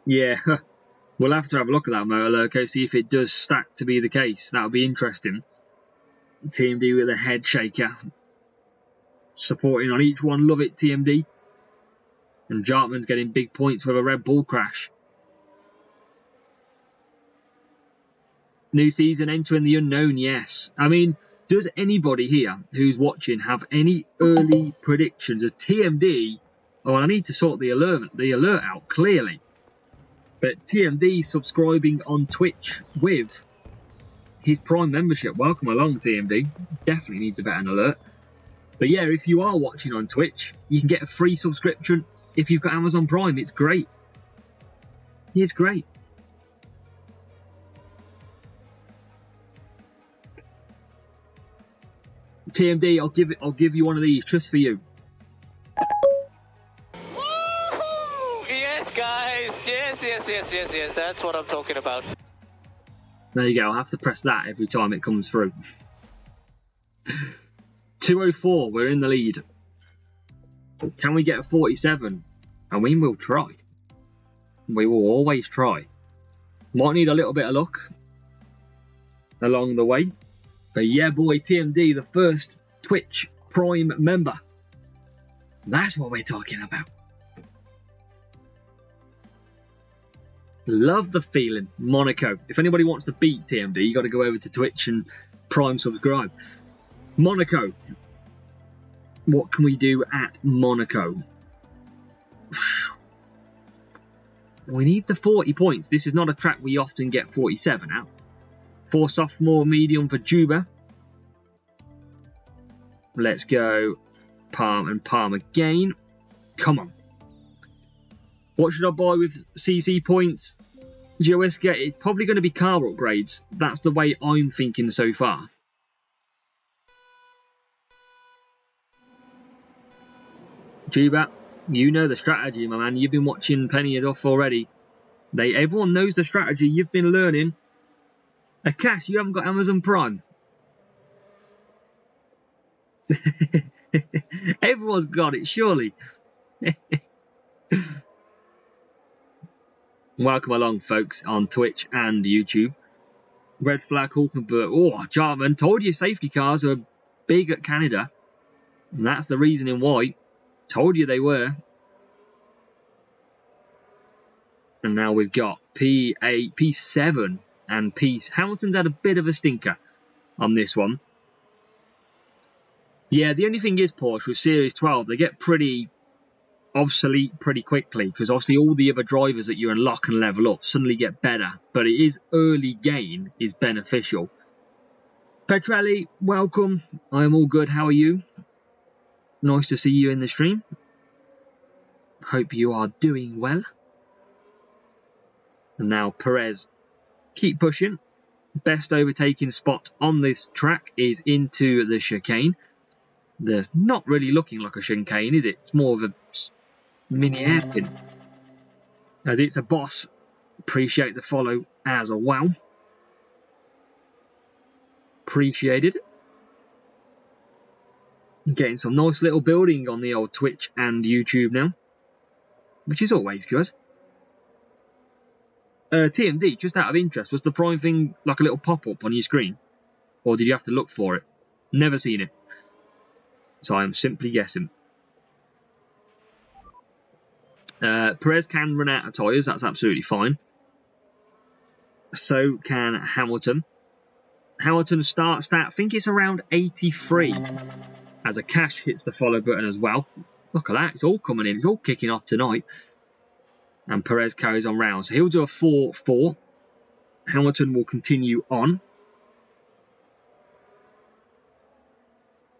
[SPEAKER 1] Yeah, we'll have to have a look at that motor loco, see if it does stack to be the case. That'll be interesting. TMD with a head shaker. Supporting on each one. Love it, TMD. And Jartman's getting big points with a Red Bull crash. New season, entering the unknown, yes. I mean, does anybody here who's watching have any early predictions of TMD? Oh, I need to sort the alert out, clearly. But TMD subscribing on Twitch with his Prime membership. Welcome along, TMD. Definitely needs a better alert. But yeah, if you are watching on Twitch, you can get a free subscription if you've got Amazon Prime. It's great. It's great. TMD, I'll give you one of these just for you.
[SPEAKER 3] Yes, guys. Yes. That's what I'm talking about.
[SPEAKER 1] There you go. I'll have to press that every time it comes through. 204. We're in the lead. Can we get a 47? I mean, we'll try. We will always try. Might need a little bit of luck along the way. But yeah, boy, TMD, the first Twitch Prime member. That's what we're talking about. Love the feeling. Monaco. If anybody wants to beat TMD, you got to go over to Twitch and Prime subscribe. Monaco. What can we do at Monaco? We need the 40 points. This is not a track we often get 47 at. 4 sophomore, medium for Juba. Let's go Palm and Palm again. Come on. What should I buy with CC points? Joeska, it's probably going to be car upgrades. That's the way I'm thinking so far. Juba, you know the strategy, my man. You've been watching plenty of stuff already. Everyone knows the strategy. You've been learning. Akash, you haven't got Amazon Prime. Everyone's got it, surely. Welcome along, folks, on Twitch and YouTube. Red flag Hulkenberg. Oh, Jarman, told you safety cars are big at Canada. And that's the reasoning why. Told you they were. And now we've got P8, P7 and P. Hamilton's had a bit of a stinker on this one. Yeah, the only thing is, Porsche, with Series 12, they get pretty obsolete pretty quickly because obviously all the other drivers that you unlock and level up suddenly get better. But it is early gain is beneficial. Petrelli, welcome. I'm all good. How are you? Nice to see you in the stream. Hope you are doing well. And now Perez, keep pushing. Best overtaking spot on this track is into the chicane. They're not really looking like a chicane, is it? It's more of a mini hairpin. As it's a boss, appreciate the follow as well. Appreciated. Getting some nice little building on the old Twitch and YouTube now, which is always good. TMD, just out of interest, was the Prime thing like a little pop-up on your screen? Or did you have to look for it? Never seen it. So I'm simply guessing. Perez can run out of tyres, that's absolutely fine. So can Hamilton. Hamilton's start stat, I think it's around 83. As a cash hits the follow button as well. Look at that, it's all coming in, it's all kicking off tonight. And Perez carries on round. So he'll do a 4-4. Hamilton will continue on.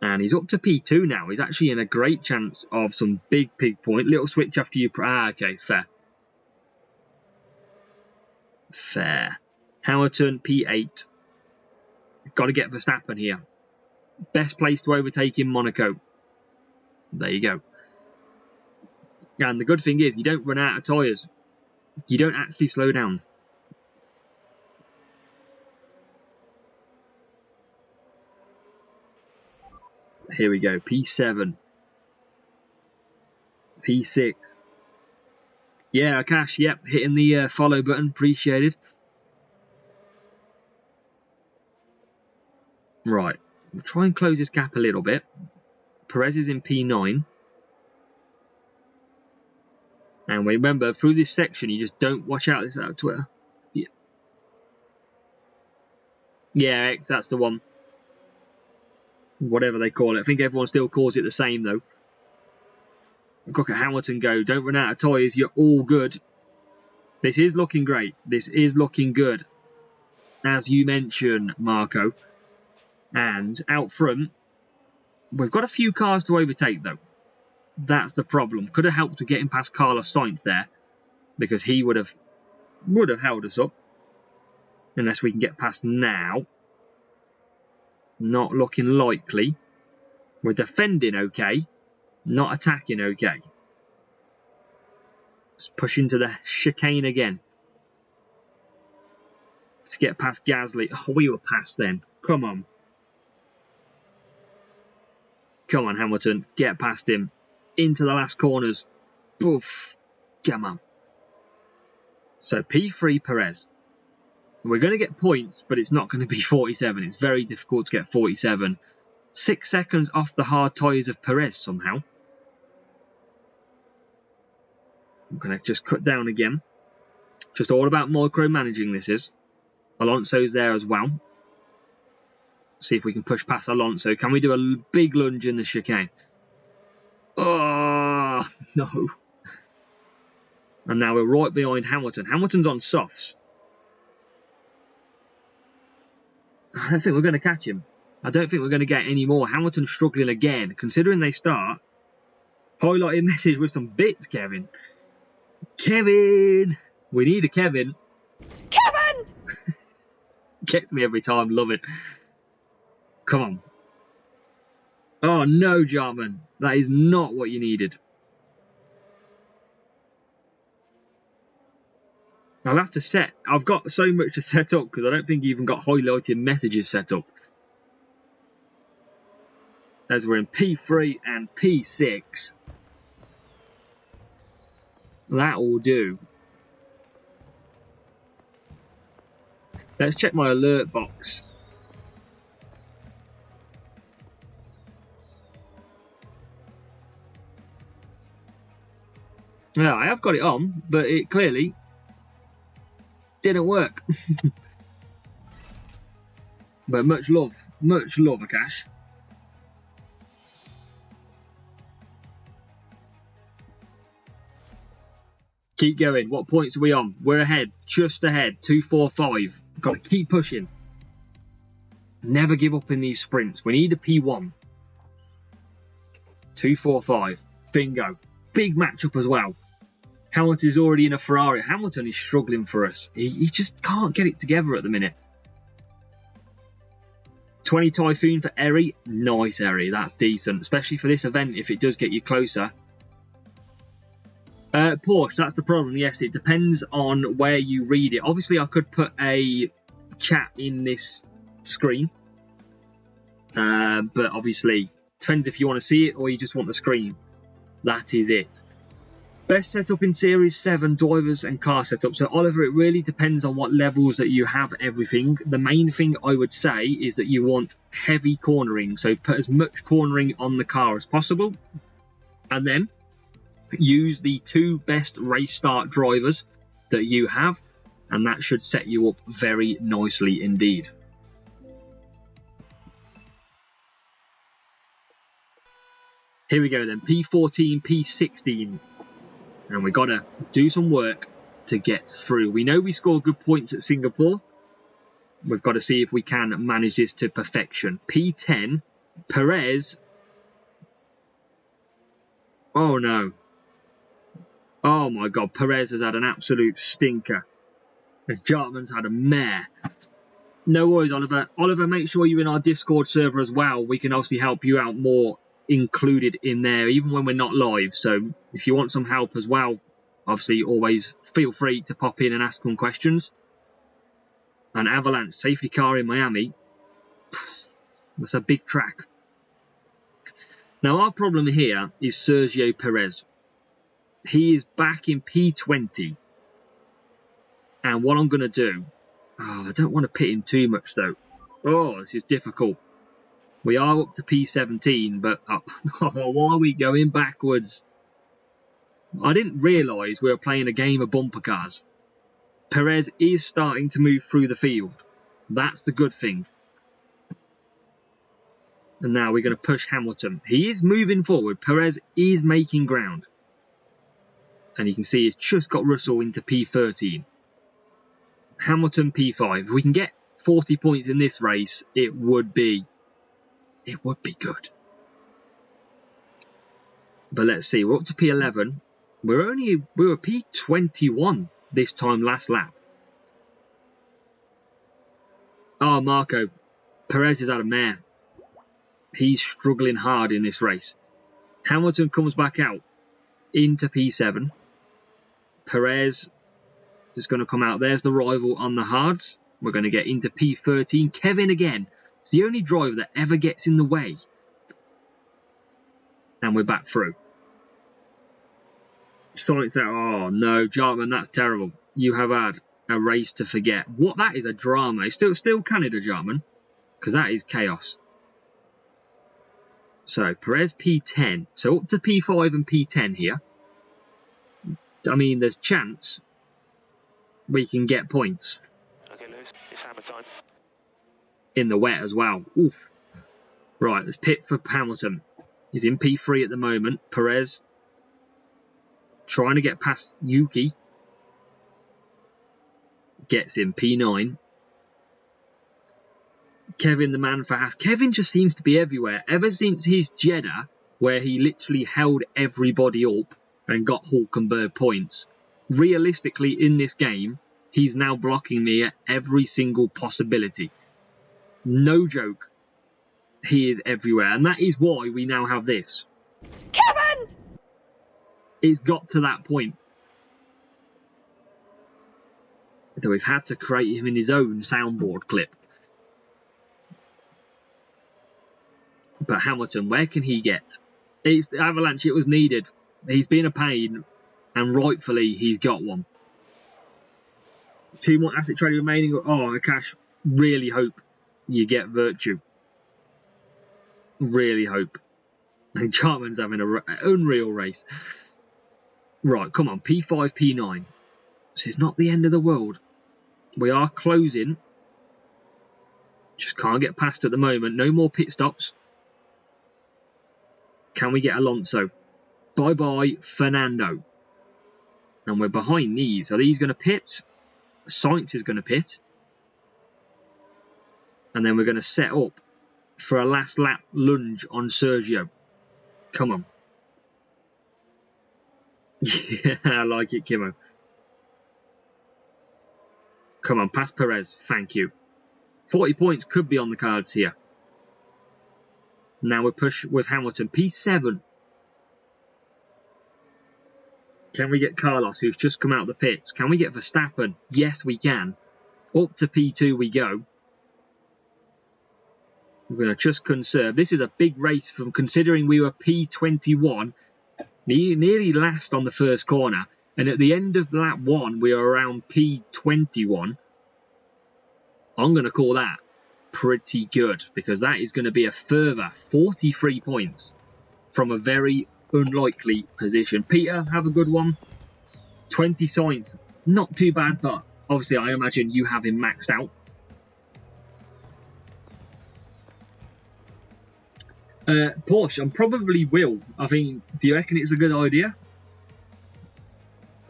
[SPEAKER 1] And he's up to P2 now. He's actually in a great chance of some big point. Little switch after you... okay, fair. Fair. Hamilton, P8. Got to get Verstappen here. Best place to overtake in Monaco. There you go. And the good thing is, you don't run out of tyres. You don't actually slow down. Here we go. P7. P6. Yeah, Akash, yep. Hitting the follow button. Appreciated. Right. We'll try and close this gap a little bit. Perez is in P9. And remember, through this section, you just don't watch out. This is out Twitter. Yeah, X, that's the one. Whatever they call it. I think everyone still calls it the same, though. Look at Hamilton go. Don't run out of tyres. You're all good. This is looking great. This is looking good. As you mentioned, Marco. And out front, we've got a few cars to overtake, though. That's the problem. Could have helped with getting past Carlos Sainz there, because he would have held us up. Unless we can get past now. Not looking likely. We're defending okay. Not attacking okay. Let's push into the chicane again. To get past Gasly. Oh, we were past then. Come on. Come on, Hamilton. Get past him. Into the last corners. Boof. Come on. So P3 Perez. We're going to get points, but it's not going to be 47. It's very difficult to get 47. 6 seconds off the hard tyres of Perez somehow. I'm going to just cut down again. Just all about micromanaging this is. Alonso's there as well. See if we can push past Alonso. Can we do a big lunge in the chicane? Oh, no. And now we're right behind Hamilton. Hamilton's on softs. I don't think we're going to catch him. I don't think we're going to get any more. Hamilton's struggling again. Considering they start. Highlighted message with some bits, Kevin. Kevin! We need a Kevin.
[SPEAKER 4] Kevin!
[SPEAKER 1] Gets me every time. Love it. Come on. Oh, no, Jarman. That is not what you needed. I'll have to set... I've got so much to set up because I don't think you even got highlighted messages set up. as we're in P3 and P6. That will do. Let's check my alert box. Yeah, I have got it on, but it clearly didn't work. But much love, Akash. Keep going. What points are we on? We're ahead, just ahead. 2, 4, 5. Got to keep pushing. Never give up in these sprints. We need a P1. 2, 4, 5. Bingo. Big matchup as well. Hamilton is already in a Ferrari. Hamilton is struggling for us. He just can't get it together at the minute. 20 Typhoon for Eri. Nice, Eri. That's decent, especially for this event if it does get you closer. Porsche, that's the problem. Yes, it depends on where you read it. Obviously, I could put a chat in this screen. But obviously, depends if you want to see it or you just want the screen. That is it. Best setup in Series 7, drivers and car setup. So, Oliver, it really depends on what levels that you have everything. The main thing I would say is that you want heavy cornering. So, put as much cornering on the car as possible. And then use the 2 best race start drivers that you have. And that should set you up very nicely indeed. Here we go then. P14, P16. And we've got to do some work to get through. We know we scored good points at Singapore. We've got to see if we can manage this to perfection. P10, Perez. Oh, no. Oh, my God. Perez has had an absolute stinker. As Jartman's had a mare. No worries, Oliver. Oliver, make sure you're in our Discord server as well. We can obviously help you out more included in there, even when we're not live. So if you want some help as well, obviously always feel free to pop in and ask some questions. An Avalanche safety car in Miami, that's a big track. Now our problem here is Sergio Perez. He is back in P20, and what I'm going to do, I don't want to pit him too much though. Oh, this is difficult. We are up to P17, but why are we going backwards? I didn't realise we were playing a game of bumper cars. Perez is starting to move through the field. That's the good thing. And now we're going to push Hamilton. He is moving forward. Perez is making ground. And you can see it's just got Russell into P13. Hamilton P5. If we can get 40 points in this race, it would be good. But let's see, we're up to P11. We were P21 this time last lap. Oh, Marco. Perez is out of mare. He's struggling hard in this race. Hamilton comes back out into P7. Perez is going to come out. There's the rival on the hards. We're going to get into P13. Kevin again. It's the only driver that ever gets in the way. And we're back through. Sonic's out. Oh no, Jartman, that's terrible. You have had a race to forget. What? That is a drama. It's still Canada, Jartman, because that is chaos. So Perez P10. So up to P5 and P10 here. I mean, there's chance we can get points.
[SPEAKER 2] Okay, Lewis, it's hammer time.
[SPEAKER 1] In the wet as well. Oof. Right, let's pit for Hamilton. He's in P3 at the moment. Perez trying to get past Yuki. Gets in P9. Kevin, the man for Haas. Kevin just seems to be everywhere. Ever since his Jeddah, where he literally held everybody up and got Hulkenberg points. Realistically, in this game, he's now blocking me at every single possibility. No joke. He is everywhere. And that is why we now have this.
[SPEAKER 4] Kevin!
[SPEAKER 1] It's got to that point. That we've had to create him in his own soundboard clip. But Hamilton, where can he get? It's the avalanche, it was needed. He's been a pain, and rightfully he's got one. 2 more asset trading remaining. Oh, Akash, really hope you get Virtue. Really hope. And Chartman's having an unreal race. Right, come on, P5, P9. So it's not the end of the world. We are closing. Just can't get past at the moment. No more pit stops. Can we get Alonso? Bye-bye, Fernando. And we're behind these. Are these going to pit? Sainz is going to pit. And then we're going to set up for a last lap lunge on Sergio. Come on. Yeah, I like it, Kimmo. Come on, past Perez. Thank you. 40 points could be on the cards here. Now we push with Hamilton. P7. Can we get Carlos, who's just come out of the pits? Can we get Verstappen? Yes, we can. Up to P2 we go. We're going to just conserve. This is a big race from considering we were P21, nearly last on the first corner. And at the end of lap 1, we are around P21. I'm going to call that pretty good because that is going to be a further 43 points from a very unlikely position. Peter, have a good one. 20 Sainz, not too bad, but obviously I imagine you have him maxed out. Porsche, I probably will. I think, do you reckon it's a good idea?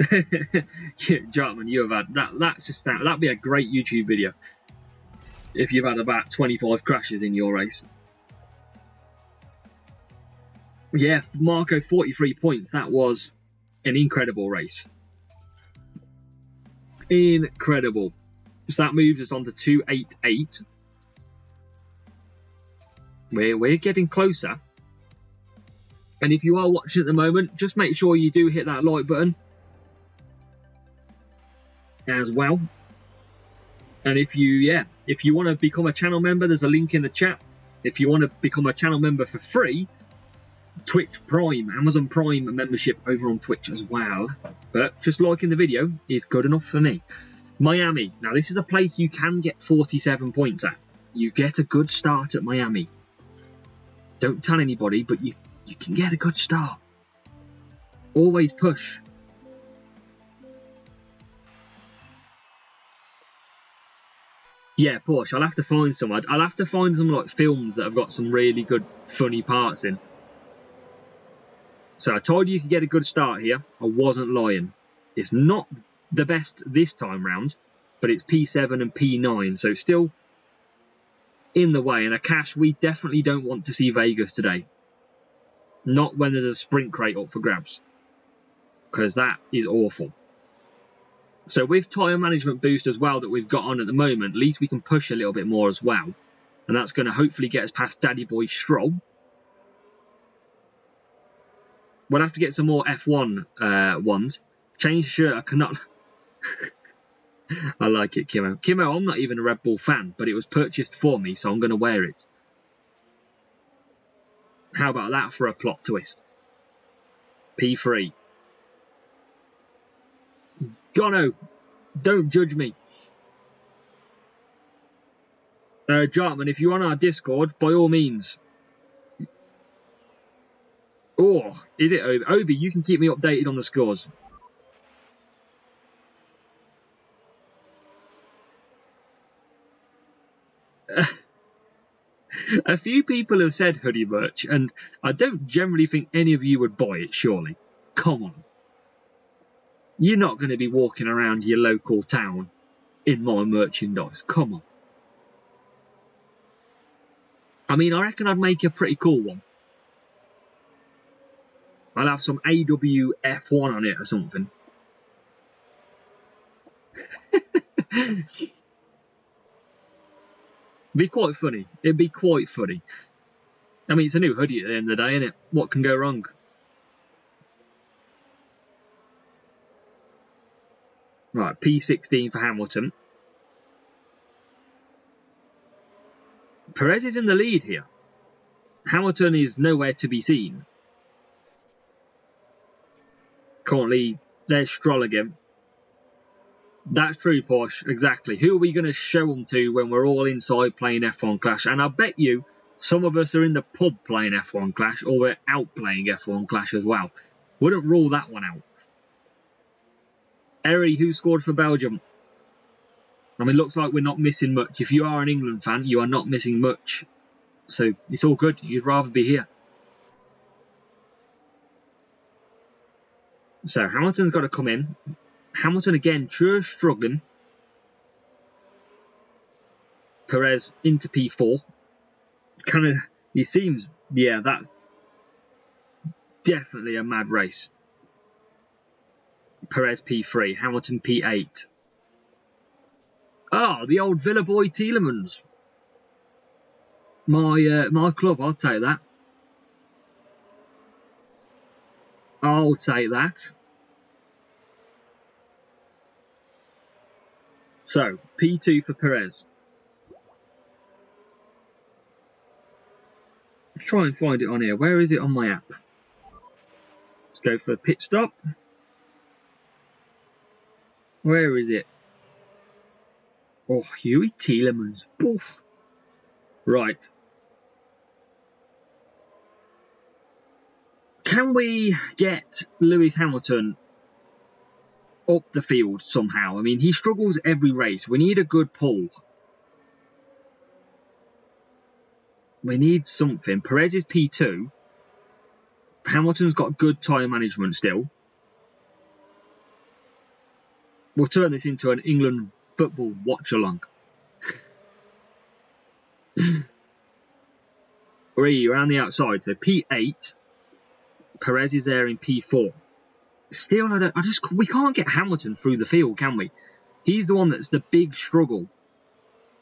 [SPEAKER 1] Yeah, Jartman, you have had that'd be a great YouTube video if you've had about 25 crashes in your race. Yeah, Marco, 43 points. That was an incredible race. Incredible. So that moves us on to 288. We're getting closer. And if you are watching at the moment, just make sure you do hit that like button as well. And if you want to become a channel member, there's a link in the chat. If you want to become a channel member for free, Twitch Prime, Amazon Prime membership over on Twitch as well. But just liking the video is good enough for me. Miami. Now, this is a place you can get 47 points at. You get a good start at Miami. Don't tell anybody, but you can get a good start. Always push. Yeah, Porsche, I'll have to find some. I'll have to find some like films that have got some really good, funny parts in. So I told you you could get a good start here. I wasn't lying. It's not the best this time round, but it's P7 and P9, so still in the way. And Akash, we definitely don't want to see Vegas today. Not when there's a sprint crate up for grabs, because that is awful. So with tyre management boost as well that we've got on at the moment, at least we can push a little bit more as well. And that's going to hopefully get us past Daddy Boy Stroll. We'll have to get some more F1 ones. Change the shirt, I cannot... I like it, Kimmo. Kimmo, I'm not even a Red Bull fan, but it was purchased for me, so I'm going to wear it. How about that for a plot twist? P3. Gono, don't judge me. Jartman, if you're on our Discord, by all means. Oh, is it Obi? Obi, you can keep me updated on the scores. A few people have said hoodie merch, and I don't generally think any of you would buy it, surely. Come on. You're not going to be walking around your local town in my merchandise. Come on. I mean, I reckon I'd make a pretty cool one. I'll have some AWF1 on it or something. Be quite funny. It'd be quite funny. I mean, it's a new hoodie at the end of the day, isn't it? What can go wrong? Right, P16 for Hamilton. Perez is in the lead here. Hamilton is nowhere to be seen. Currently, there's Stroll again. That's true, Porsche. Exactly. Who are we going to show them to when we're all inside playing F1 Clash? And I bet you some of us are in the pub playing F1 Clash, or we're out playing F1 Clash as well. Wouldn't rule that one out. Eri, who scored for Belgium? I mean, looks like we're not missing much. If you are an England fan, you are not missing much. So it's all good. You'd rather be here. So Hamilton's got to come in. Hamilton again, sure struggling. Perez into P4. Kind of, he seems, yeah, that's definitely a mad race. Perez P3, Hamilton P8. Ah, the old Villa boy Tielemans. My club, I'll take that. I'll take that. So, P2 for Perez. Let's try and find it on here. Where is it on my app? Let's go for a pit stop. Where is it? Oh, Huey Tielemans. Poof. Right. Can we get Lewis Hamilton up the field somehow? I mean, he struggles every race. We need a good pull. We need something. Perez is P2. Hamilton's got good tyre management still. We'll turn this into an England football watch-along. We're around the outside. So P8. Perez is there in P4. Still, we can't get Hamilton through the field, can we? He's the one that's the big struggle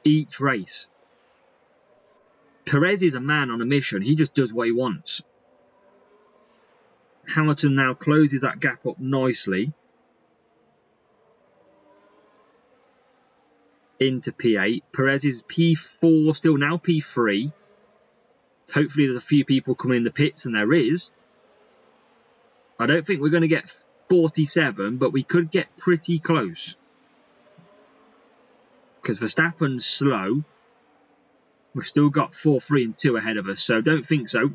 [SPEAKER 1] each race. Perez is a man on a mission. He just does what he wants. Hamilton now closes that gap up nicely. Into P8. Perez is P4, still now P3. Hopefully there's a few people coming in the pits, and there is. I don't think we're going to get 47, but we could get pretty close. Because Verstappen's slow. We've still got 4, 3 and 2 ahead of us, so don't think so.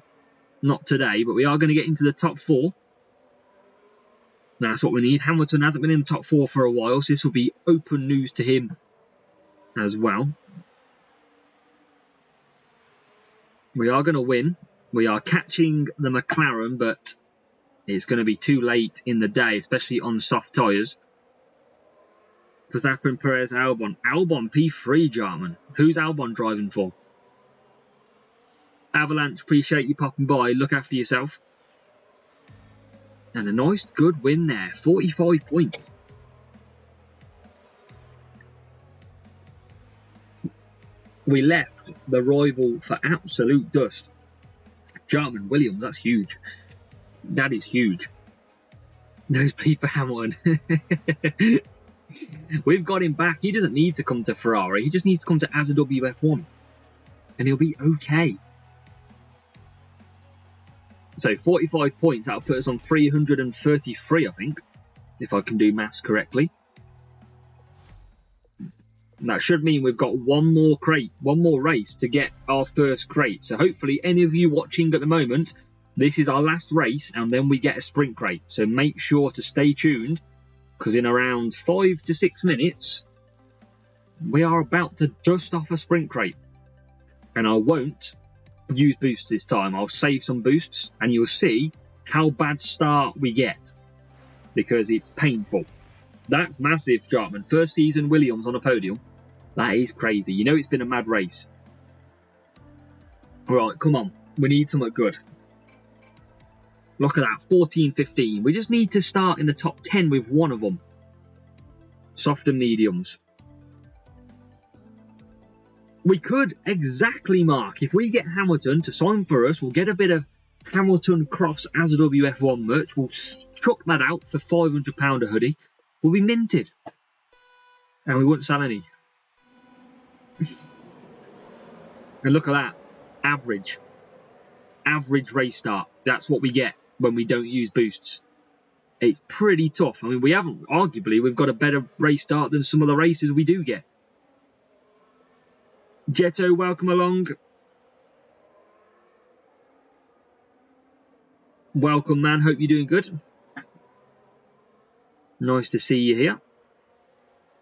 [SPEAKER 1] Not today, but we are going to get into the top 4. That's what we need. Hamilton hasn't been in the top 4 for a while, so this will be open news to him as well. We are going to win. We are catching the McLaren, but it's going to be too late in the day, especially on soft tyres. Verstappen, Perez, Albon. Albon P3, Jarman. Who's Albon driving for? Avalanche, appreciate you popping by. Look after yourself. And a nice, good win there. 45 points. We left the rival for absolute dust. Jarman, Williams, that's huge. That is huge. Nosebleed for Hamilton. We've got him back. He doesn't need to come to Ferrari. He just needs to come to Asa WF1. And he'll be okay. So 45 points. That'll put us on 333, I think. If I can do maths correctly. And that should mean we've got one more race to get our first crate. So hopefully any of you watching at the moment, this is our last race and then we get a sprint crate. So make sure to stay tuned because in around 5 to 6 minutes, we are about to dust off a sprint crate. And I won't use boosts this time. I'll save some boosts and you'll see how bad start we get because it's painful. That's massive, Jartman. First season Williams on a podium. That is crazy. You know it's been a mad race. Right, come on. We need something good. Look at that, 14-15. We just need to start in the top 10 with one of them. Soft and mediums. We could exactly mark. If we get Hamilton to sign for us, we'll get a bit of Hamilton Cross as a WF1 merch. We'll chuck that out for £500 a hoodie. We'll be minted. And we won't sell any. And look at that. Average. average race start. That's what we get when we don't use boosts. It's pretty tough. I mean, arguably, we've got a better race start than some of the races we do get. Jetto, welcome along. Welcome, man. Hope you're doing good. Nice to see you here.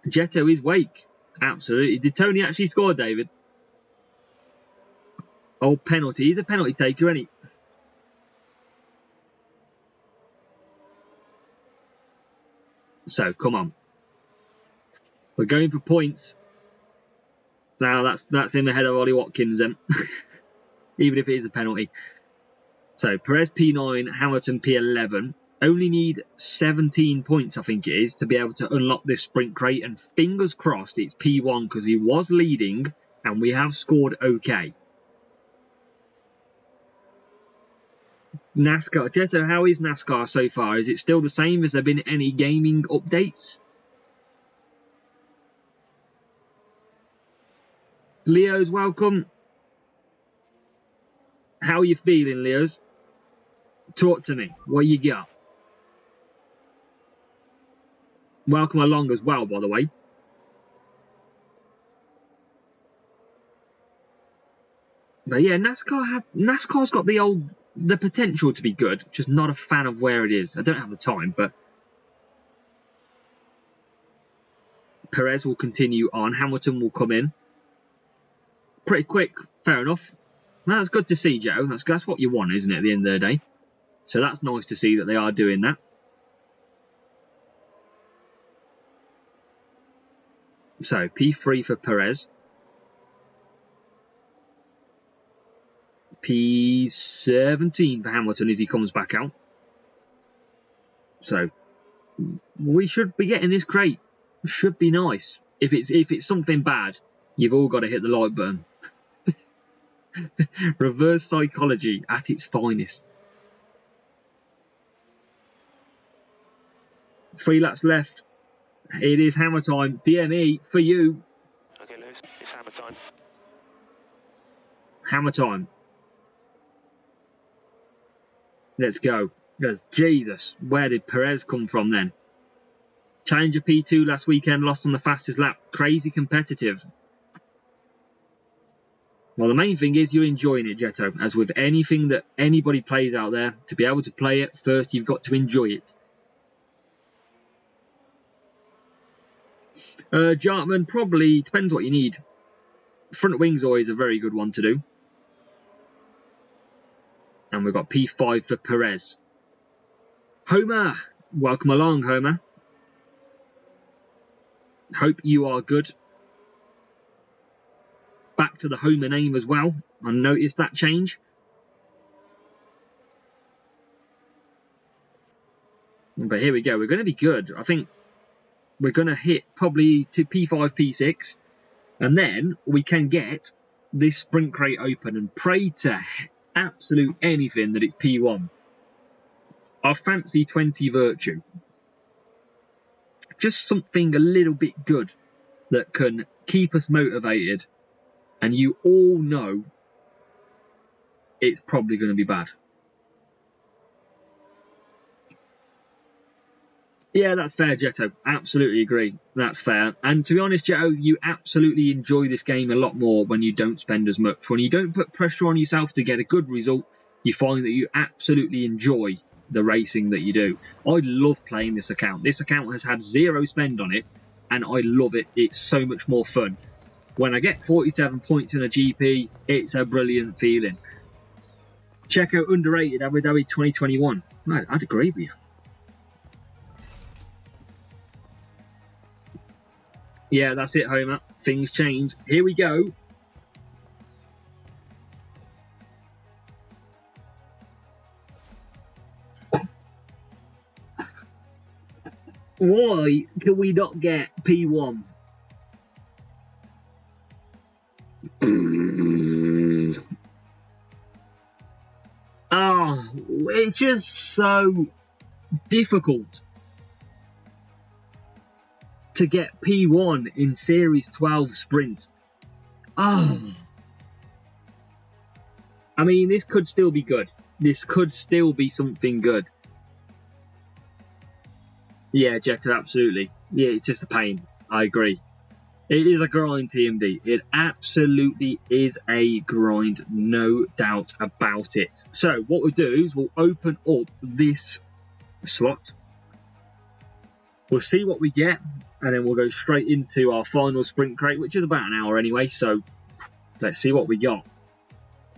[SPEAKER 1] Jetto is Wake. Absolutely. Did Tony actually score, David? Oh, penalty. He's a penalty taker, isn't he? So, come on. We're going for points. Now, that's him ahead of Ollie Watkins, then. Even if it is a penalty. So, Perez P9, Hamilton P11. Only need 17 points, I think it is, to be able to unlock this sprint crate. And fingers crossed it's P1 because he was leading and we have scored okay. NASCAR. Jetto, how is NASCAR so far? Is it still the same? Has there been any gaming updates? Leo's welcome. How are you feeling, Leo's? Talk to me. What you got? Welcome along as well, by the way. But yeah, NASCAR's got the potential to be good, just not a fan of where it is. I don't have the time, but Perez will continue on. Hamilton will come in. Pretty quick, fair enough. That's good to see, Joe. That's what you want, isn't it, at the end of the day? So that's nice to see that they are doing that. So, P3 for Perez. P17 for Hamilton as he comes back out. So, we should be getting this crate. Should be nice. If it's something bad, you've all got to hit the like button. Reverse psychology at its finest. 3 laps left. It is hammer time. DME for you.
[SPEAKER 2] Okay, Lewis, it's hammer time.
[SPEAKER 1] Hammer time. Let's go. Because Jesus, where did Perez come from then? Challenger P2 last weekend, lost on the fastest lap. Crazy competitive. Well, the main thing is you're enjoying it, Jetto. As with anything that anybody plays out there, to be able to play it, first you've got to enjoy it. Jartman, probably depends what you need. Front wing's always a very good one to do. And we've got P5 for Perez. Homer, welcome along, Homer. Hope you are good. Back to the Homer name as well. I noticed that change. But here we go. We're going to be good. I think we're going to hit probably to P5, P6. And then we can get this sprint crate open and pray to absolute anything that it's P1. I fancy 20 Virtue. Just something a little bit good that can keep us motivated. And you all know it's probably going to be bad. Yeah, that's fair, Jetto. Absolutely agree. That's fair. And to be honest, Jetto, you absolutely enjoy this game a lot more when you don't spend as much. When you don't put pressure on yourself to get a good result, you find that you absolutely enjoy the racing that you do. I love playing this account. This account has had 0 spend on it, and I love it. It's so much more fun. When I get 47 points in a GP, it's a brilliant feeling. Checo underrated Abu Dhabi 2021. I'd agree with you. Yeah, that's it, Homer. Things change. Here we go. Why can we not get P1? Oh, it's just so difficult to get P1 in Series 12 sprints. Oh. I mean, this could still be good. This could still be something good. Yeah, Jetta, absolutely. Yeah, it's just a pain. I agree. It is a grind, TMD. It absolutely is a grind, no doubt about it. So what we'll do is we'll open up this slot. We'll see what we get, and then we'll go straight into our final sprint crate, which is about an hour anyway. So let's see what we got.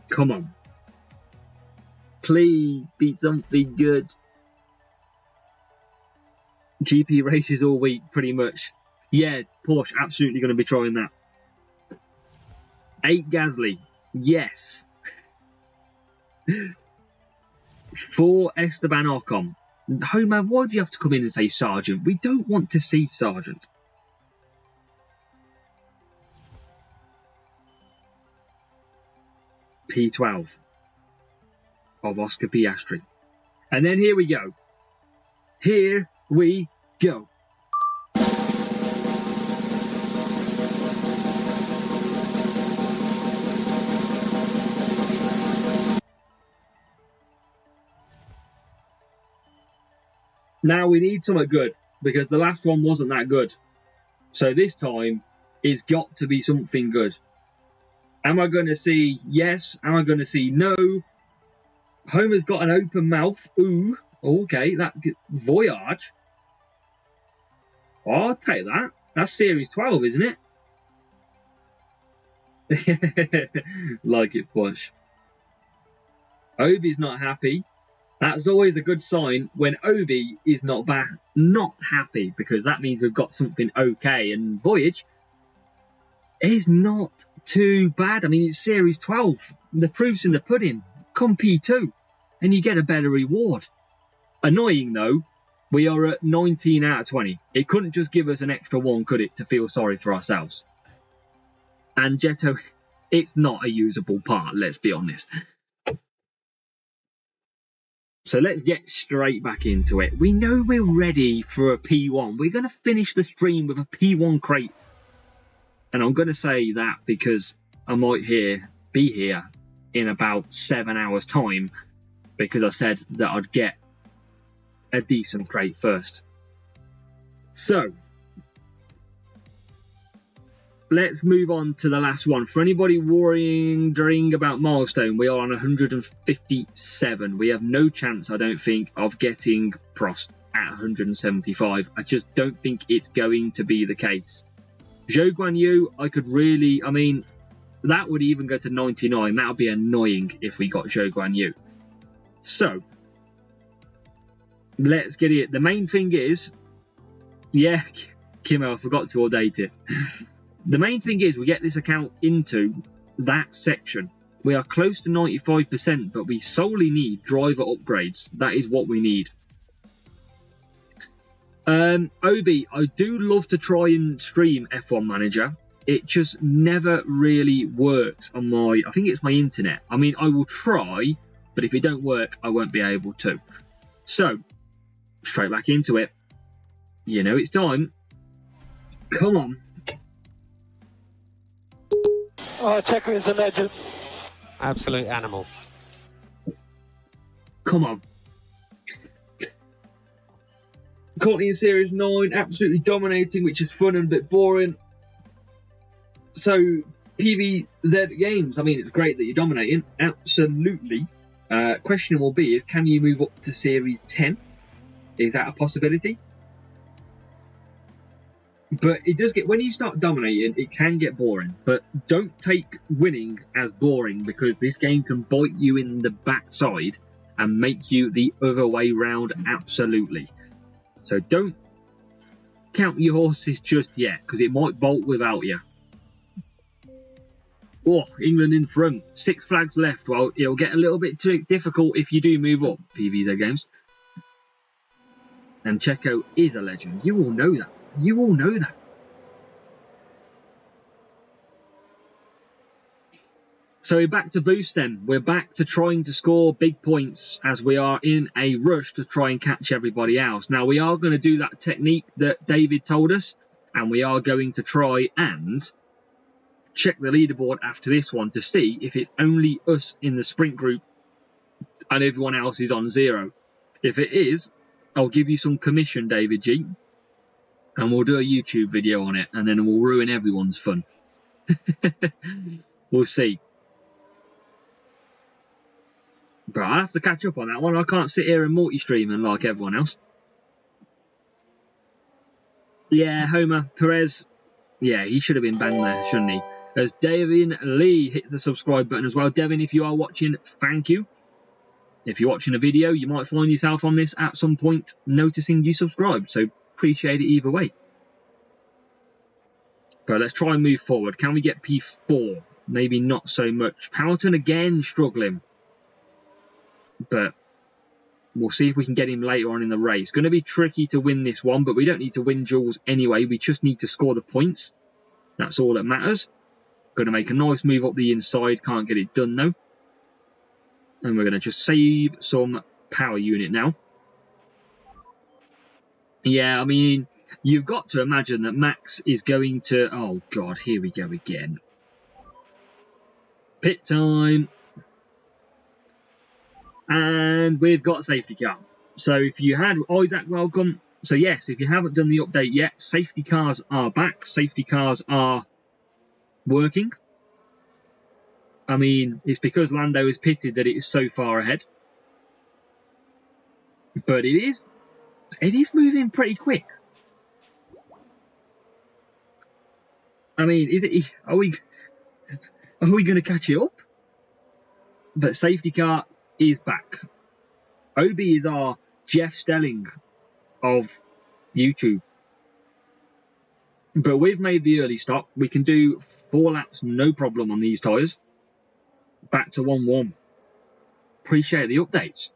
[SPEAKER 1] Come on. Please be something good. GP races all week, pretty much. Yeah, Porsche, absolutely going to be trying that. 8 Gasly, yes. 4 Esteban Ocon. Homer, why do you have to come in and say Sergeant? We don't want to see Sergeant. P12 of Oscar Piastri. And then here we go. Here we go. Now we need something good, because the last one wasn't that good. So this time, it's got to be something good. Am I going to see yes? Am I going to see no? Homer's got an open mouth. Ooh, okay, that Voyage. Oh, I'll take that. That's Series 12, isn't it? Like it, Push. Obi's not happy. That's always a good sign when Obi is not happy, because that means we've got something okay. And Voyage is not too bad. I mean, it's Series 12. The proof's in the pudding. Come P2, and you get a better reward. Annoying though, we are at 19 out of 20. It couldn't just give us an extra one, could it, to feel sorry for ourselves? And Jetto, it's not a usable part, let's be honest. So let's get straight back into it. We know we're ready for a P1. We're going to finish the stream with a P1 crate. And I'm going to say that because I might be here in about 7 hours' time, because I said that I'd get a decent crate first. So let's move on to the last one. For anybody worrying about milestone, we are on 157. We have no chance, I don't think, of getting Prost at 175. I just don't think it's going to be the case. Zhou Guanyu, I could really, I mean, that would even go to 99. That would be annoying if we got Zhou Guanyu. So let's get it. The main thing is, yeah, Kimo, I forgot to update it. The main thing is we get this account into that section. We are close to 95%, but we solely need driver upgrades. That is what we need. Obi, I do love to try and stream F1 Manager. It just never really works on my, I think it's my internet. I mean, I will try, but if it don't work, I won't be able to. So, straight back into it. You know it's time. Come on.
[SPEAKER 3] Oh, Checo is a legend.
[SPEAKER 2] Absolute animal.
[SPEAKER 1] Come on. Currently in Series 9, absolutely dominating, which is fun and a bit boring. So, PVZ Games, I mean, it's great that you're dominating. Absolutely. Question will be is, can you move up to Series 10? Is that a possibility? But it does get, when you start dominating, it can get boring. But don't take winning as boring, because this game can bite you in the backside and make you the other way round, absolutely. So don't count your horses just yet, because it might bolt without you. Oh, England in front. 6 flags left. Well, it'll get a little bit too difficult if you do move up, PVZ Games. And Checo is a legend. You all know that. You all know that. So we're back to boost then. We're back to trying to score big points, as we are in a rush to try and catch everybody else. Now, we are going to do that technique that David told us, and we are going to try and check the leaderboard after this one to see if it's only us in the sprint group and everyone else is on 0. If it is, I'll give you some commission, David G, and we'll do a YouTube video on it, and then we'll ruin everyone's fun. We'll see. But I have to catch up on that one. I can't sit here and multi-streaming like everyone else. Yeah, Homer Perez. Yeah, he should have been banned there, shouldn't he? As Devin Lee hits the subscribe button as well. Devin, if you are watching, thank you. If you're watching a video, you might find yourself on this at some point noticing you subscribed. So appreciate it either way. But let's try and move forward. Can we get P4? Maybe not so much. Hamilton again struggling. But we'll see if we can get him later on in the race. Going to be tricky to win this one, but we don't need to win duels anyway. We just need to score the points. That's all that matters. Going to make a nice move up the inside. Can't get it done though. And we're going to just save some power unit now. Yeah, I mean, you've got to imagine that Max is going to... Oh, God, here we go again. Pit time. And we've got safety car. So if you had Isaac, welcome. So yes, if you haven't done the update yet, safety cars are back. Safety cars are working. I mean, it's because Lando is pitted that it is so far ahead. But it is moving pretty quick. I mean, are we going to catch it up? But safety car is back. Obi is our Jeff Stelling of YouTube. But we've made the early stop. We can do 4 laps, no problem on these tyres. Back to 1-1. Appreciate the updates.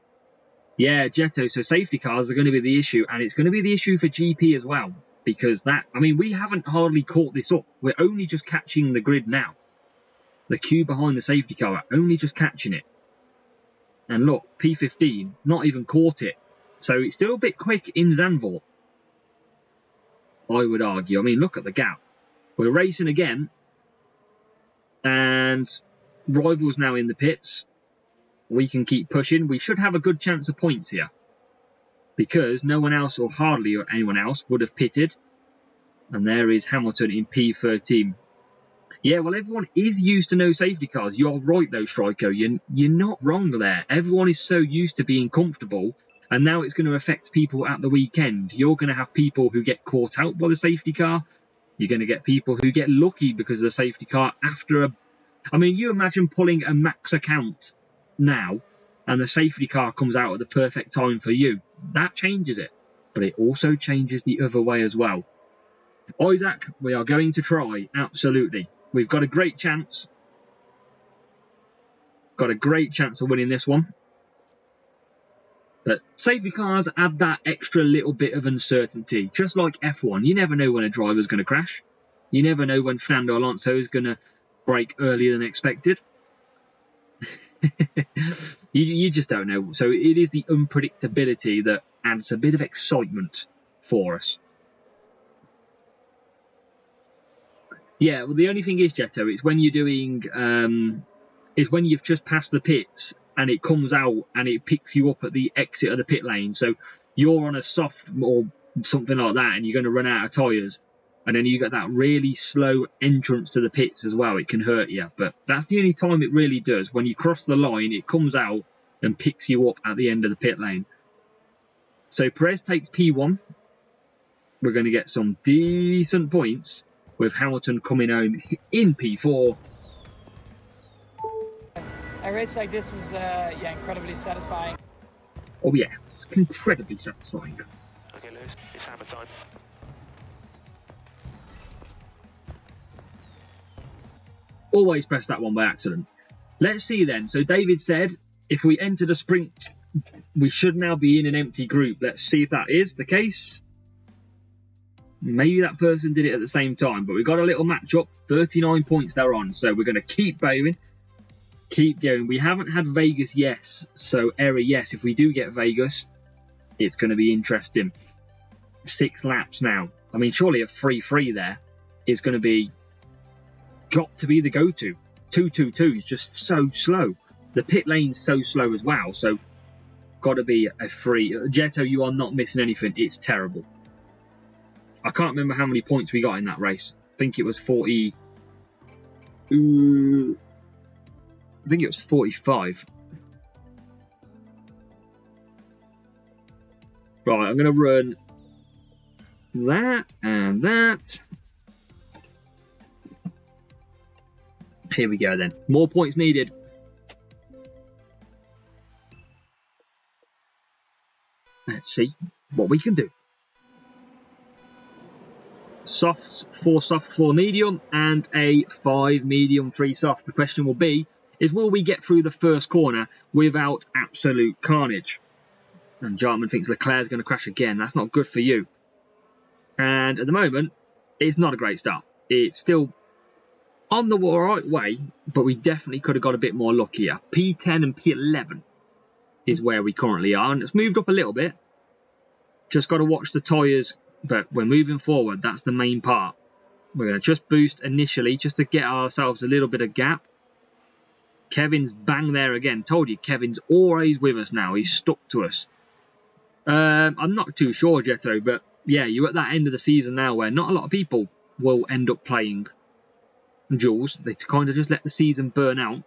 [SPEAKER 1] Yeah, Jetto, so safety cars are going to be the issue, and it's going to be the issue for GP as well. Because I mean, we haven't hardly caught this up. We're only just catching the grid now. The queue behind the safety car, we're only just catching it. And look, P15, not even caught it. So it's still a bit quick in Zandvoort, I would argue. I mean, look at the gap. We're racing again. And Rival's now in the pits. We can keep pushing. We should have a good chance of points here. Because no one else, or hardly anyone else, would have pitted. And there is Hamilton in P13. Yeah, well, everyone is used to no safety cars. You're right, though, Striker. You're not wrong there. Everyone is so used to being comfortable, and now it's going to affect people at the weekend. You're going to have people who get caught out by the safety car. You're going to get people who get lucky because of the safety car after a... I mean, you imagine pulling a max account now, and the safety car comes out at the perfect time for you. That changes it, but it also changes the other way as well. Isaac, we are going to try, absolutely. We've got a great chance. Got a great chance of winning this one. But safety cars add that extra little bit of uncertainty. Just like F1, you never know when a driver's going to crash. You never know when Fernando Alonso is going to brake earlier than expected. you just don't know. So it is the unpredictability that adds a bit of excitement for us. Yeah, well, the only thing is, Jetto, it's when you're doing, is when you've just passed the pits and it comes out and it picks you up at the exit of the pit lane. So you're on a soft or something like that and you're going to run out of tyres. And then you get that really slow entrance to the pits as well. It can hurt you. But that's the only time it really does. When you cross the line, it comes out and picks you up at the end of the pit lane. So Perez takes P1. We're going to get some decent points with Hamilton coming home in P4.
[SPEAKER 6] A race like this is incredibly satisfying.
[SPEAKER 1] Oh yeah, it's incredibly satisfying.
[SPEAKER 2] Okay, Lewis, it's hammer time.
[SPEAKER 1] Always press that one by accident. Let's see then. So David said, if we enter the sprint, we should now be in an empty group. Let's see if that is the case. Maybe that person did it at the same time, but we've got a little match up. 39 points they're on, so we're going to keep going. Keep going. We haven't had Vegas, yes. So, error, yes. If we do get Vegas, it's going to be interesting. 6 laps now. I mean, surely a 3-3 there is going to be got to be the go-to. 222 is just so slow. The pit lane's so slow as well, so got to be a free. Jetto, you are not missing anything. It's terrible. I can't remember how many points we got in that race. I think it was 40. I think it was 45. Right, I'm going to run that and that. Here we go then. More points needed. Let's see what we can do. Softs, 4 soft, 4 medium, and a 5 medium, 3 soft. The question will be, will we get through the first corner without absolute carnage? And Jarman thinks Leclerc's going to crash again. That's not good for you. And at the moment, it's not a great start. It's still on the right way, but we definitely could have got a bit more luck here. P10 and P11 is where we currently are, and it's moved up a little bit. Just got to watch the tyres, but we're moving forward. That's the main part. We're going to just boost initially just to get ourselves a little bit of gap. Kevin's bang there again. Told you, Kevin's always with us now. He's stuck to us. I'm not too sure, Jetto, but yeah, you're at that end of the season now where not a lot of people will end up playing duels. They kind of just let the season burn out.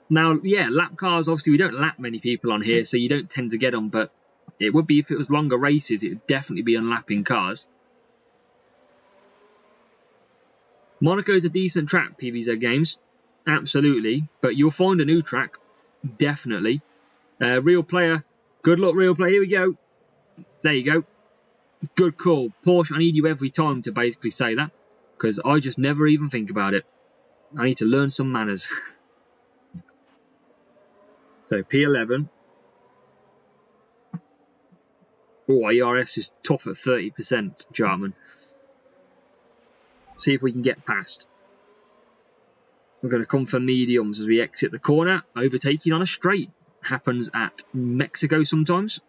[SPEAKER 1] Now, yeah, lap cars, obviously we don't lap many people on here, so you don't tend to get them, but it would be if it was longer races, it would definitely be on lapping cars. Monaco's a decent track, PVZ Games. Absolutely. But you'll find a new track. Definitely. Real player. Good luck, real player. Here we go. There you go. Good call. Porsche, I need you every time to basically say that, because I just never even think about it. I need to learn some manners. So, P11. Oh, IRS is tough at 30%, Jarman. See if we can get past. We're going to come for mediums as we exit the corner. Overtaking on a straight. Happens at Mexico sometimes.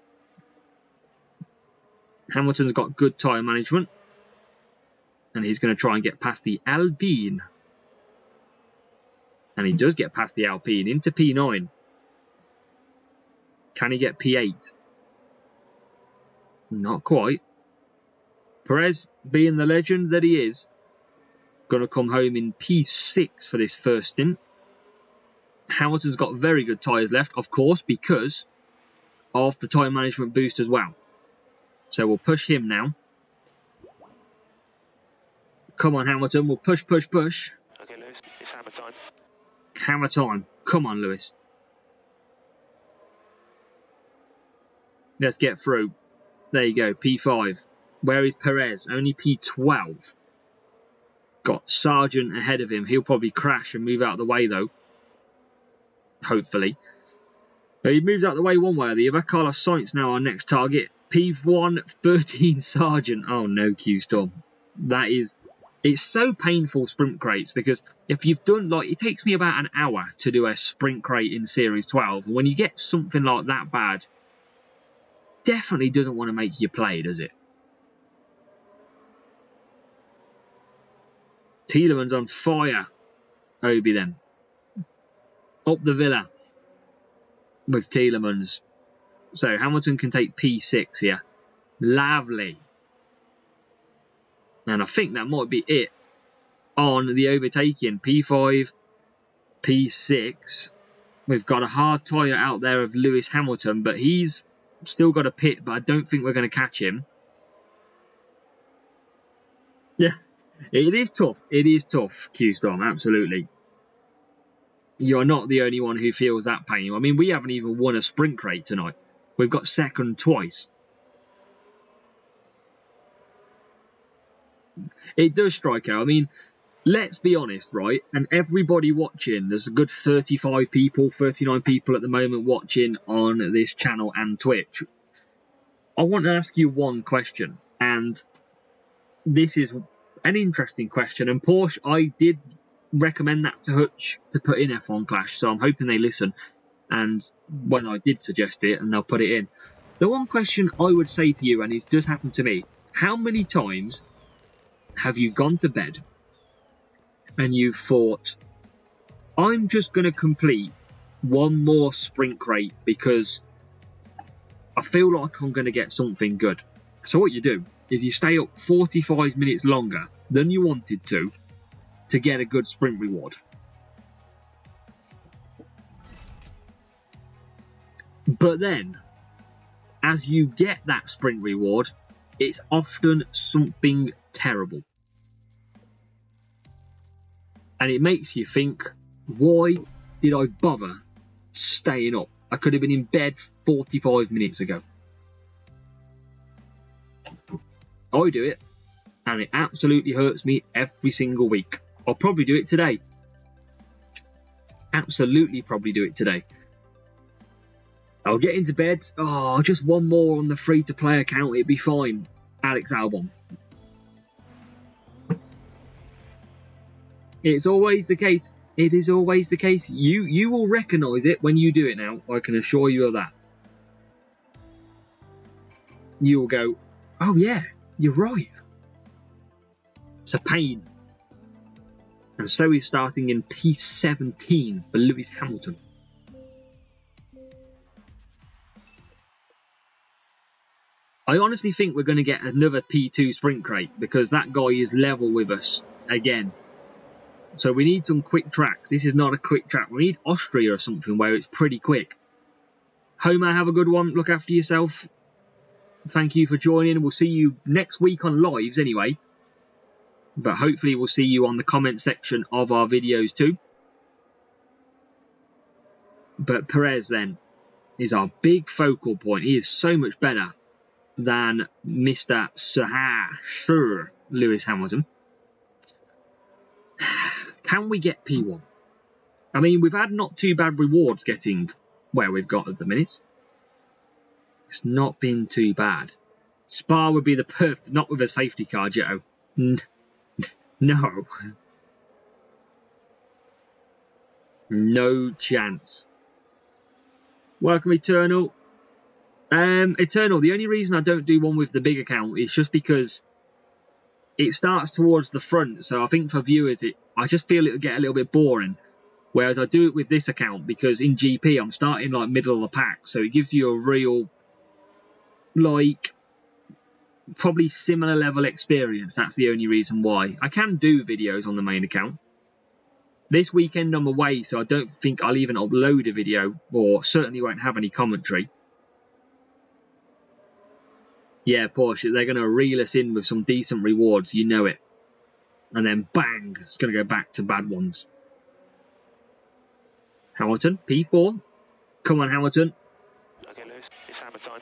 [SPEAKER 1] Hamilton's got good tyre management. And he's going to try and get past the Alpine. And he does get past the Alpine into P9. Can he get P8? Not quite. Perez, being the legend that he is, going to come home in P6 for this first stint. Hamilton's got very good tyres left, of course, because of the tyre management boost as well. So we'll push him now. Come on, Hamilton. We'll push, push, push.
[SPEAKER 2] Okay, Lewis, it's hammer time.
[SPEAKER 1] Hammer time. Come on, Lewis. Let's get through. There you go, P5. Where is Perez? Only P12. Got Sargent ahead of him. He'll probably crash and move out of the way, though. Hopefully. But he moves out of the way one way or the other. Carlos Sainz now our next target. P1, 13 Sargent. Oh, no, Q-Storm. That is... It's so painful, sprint crates, because if you've done, like, it takes me about an hour to do a sprint crate in Series 12. And when you get something like that bad, definitely doesn't want to make you play, does it? Tielemann's on fire. Obi then. Up the villa with Tielemann's. So Hamilton can take P6 here. Lovely. And I think that might be it on the overtaking. P5, P6. We've got a hard tyre out there of Lewis Hamilton, but he's still got a pit, but I don't think we're going to catch him. Yeah, it is tough. It is tough, Q-Storm, absolutely. You're not the only one who feels that pain. I mean, we haven't even won a sprint crate tonight. We've got second twice. It does strike out. I mean, let's be honest, right? And everybody watching, there's a good 35 people, 39 people at the moment watching on this channel and Twitch. I want to ask you one question, and this is an interesting question. And Porsche, I did recommend that to Hutch to put in F1 Clash, so I'm hoping they listen. And when I did suggest it, and they'll put it in. The one question I would say to you, and it does happen to me, how many times have you gone to bed and you've thought, I'm just going to complete one more sprint crate because I feel like I'm going to get something good. So what you do is you stay up 45 minutes longer than you wanted to get a good sprint reward. But then, as you get that sprint reward, it's often something terrible. And it makes you think, why did I bother staying up? I could have been in bed 45 minutes ago. I do it, and it absolutely hurts me every single week. I'll probably do it today. Absolutely probably do it today. I'll get into bed. Oh, just one more on the free-to-play account. It'd be fine. Alex Albon. It's always the case. It is always the case. You will recognise it when you do it now. I can assure you of that. You will go, oh yeah, you're right. It's a pain. And so he's starting in P17 for Lewis Hamilton. I honestly think we're going to get another P2 sprint crate because that guy is level with us again. So we need some quick tracks. This is not a quick track. We need Austria or something where it's pretty quick. Homer, have a good one. Look after yourself. Thank you for joining. We'll see you next week on lives anyway. But hopefully we'll see you on the comment section of our videos too. But Perez then is our big focal point. He is so much better than Mr. Sir Lewis Hamilton. Can we get P1? I mean, we've had not too bad rewards getting where we've got at the minute. It's not been too bad. Spa would be the perfect, not with a safety car, Jetto. No. No chance. Welcome, Eternal. Eternal, the only reason I don't do one with the big account is just because it starts towards the front. So I think for viewers, I just feel it'll get a little bit boring. Whereas I do it with this account because in GP, I'm starting like middle of the pack. So it gives you a real, like, probably similar level experience. That's the only reason why. I can do videos on the main account. This weekend I'm away, so I don't think I'll even upload a video, or certainly won't have any commentary. Yeah, Porsche, they're going to reel us in with some decent rewards, you know it. And then bang, it's going to go back to bad ones. Hamilton, P4. Come on, Hamilton.
[SPEAKER 2] Okay, Lewis, it's hammer time.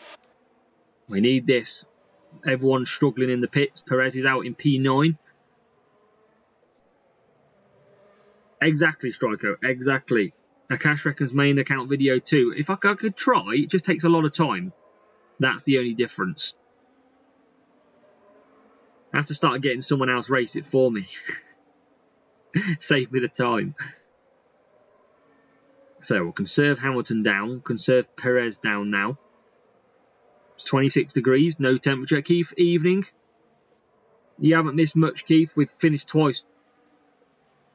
[SPEAKER 1] We need this. Everyone's struggling in the pits. Perez is out in P9. Exactly, Striker. Exactly. Akash reckons main account video too. If I could try, it just takes a lot of time. That's the only difference. I have to start getting someone else race it for me. Save me the time. So we'll conserve Hamilton down. Conserve Perez down now. It's 26 degrees. No temperature. Keith, evening. You haven't missed much, Keith. We've finished twice.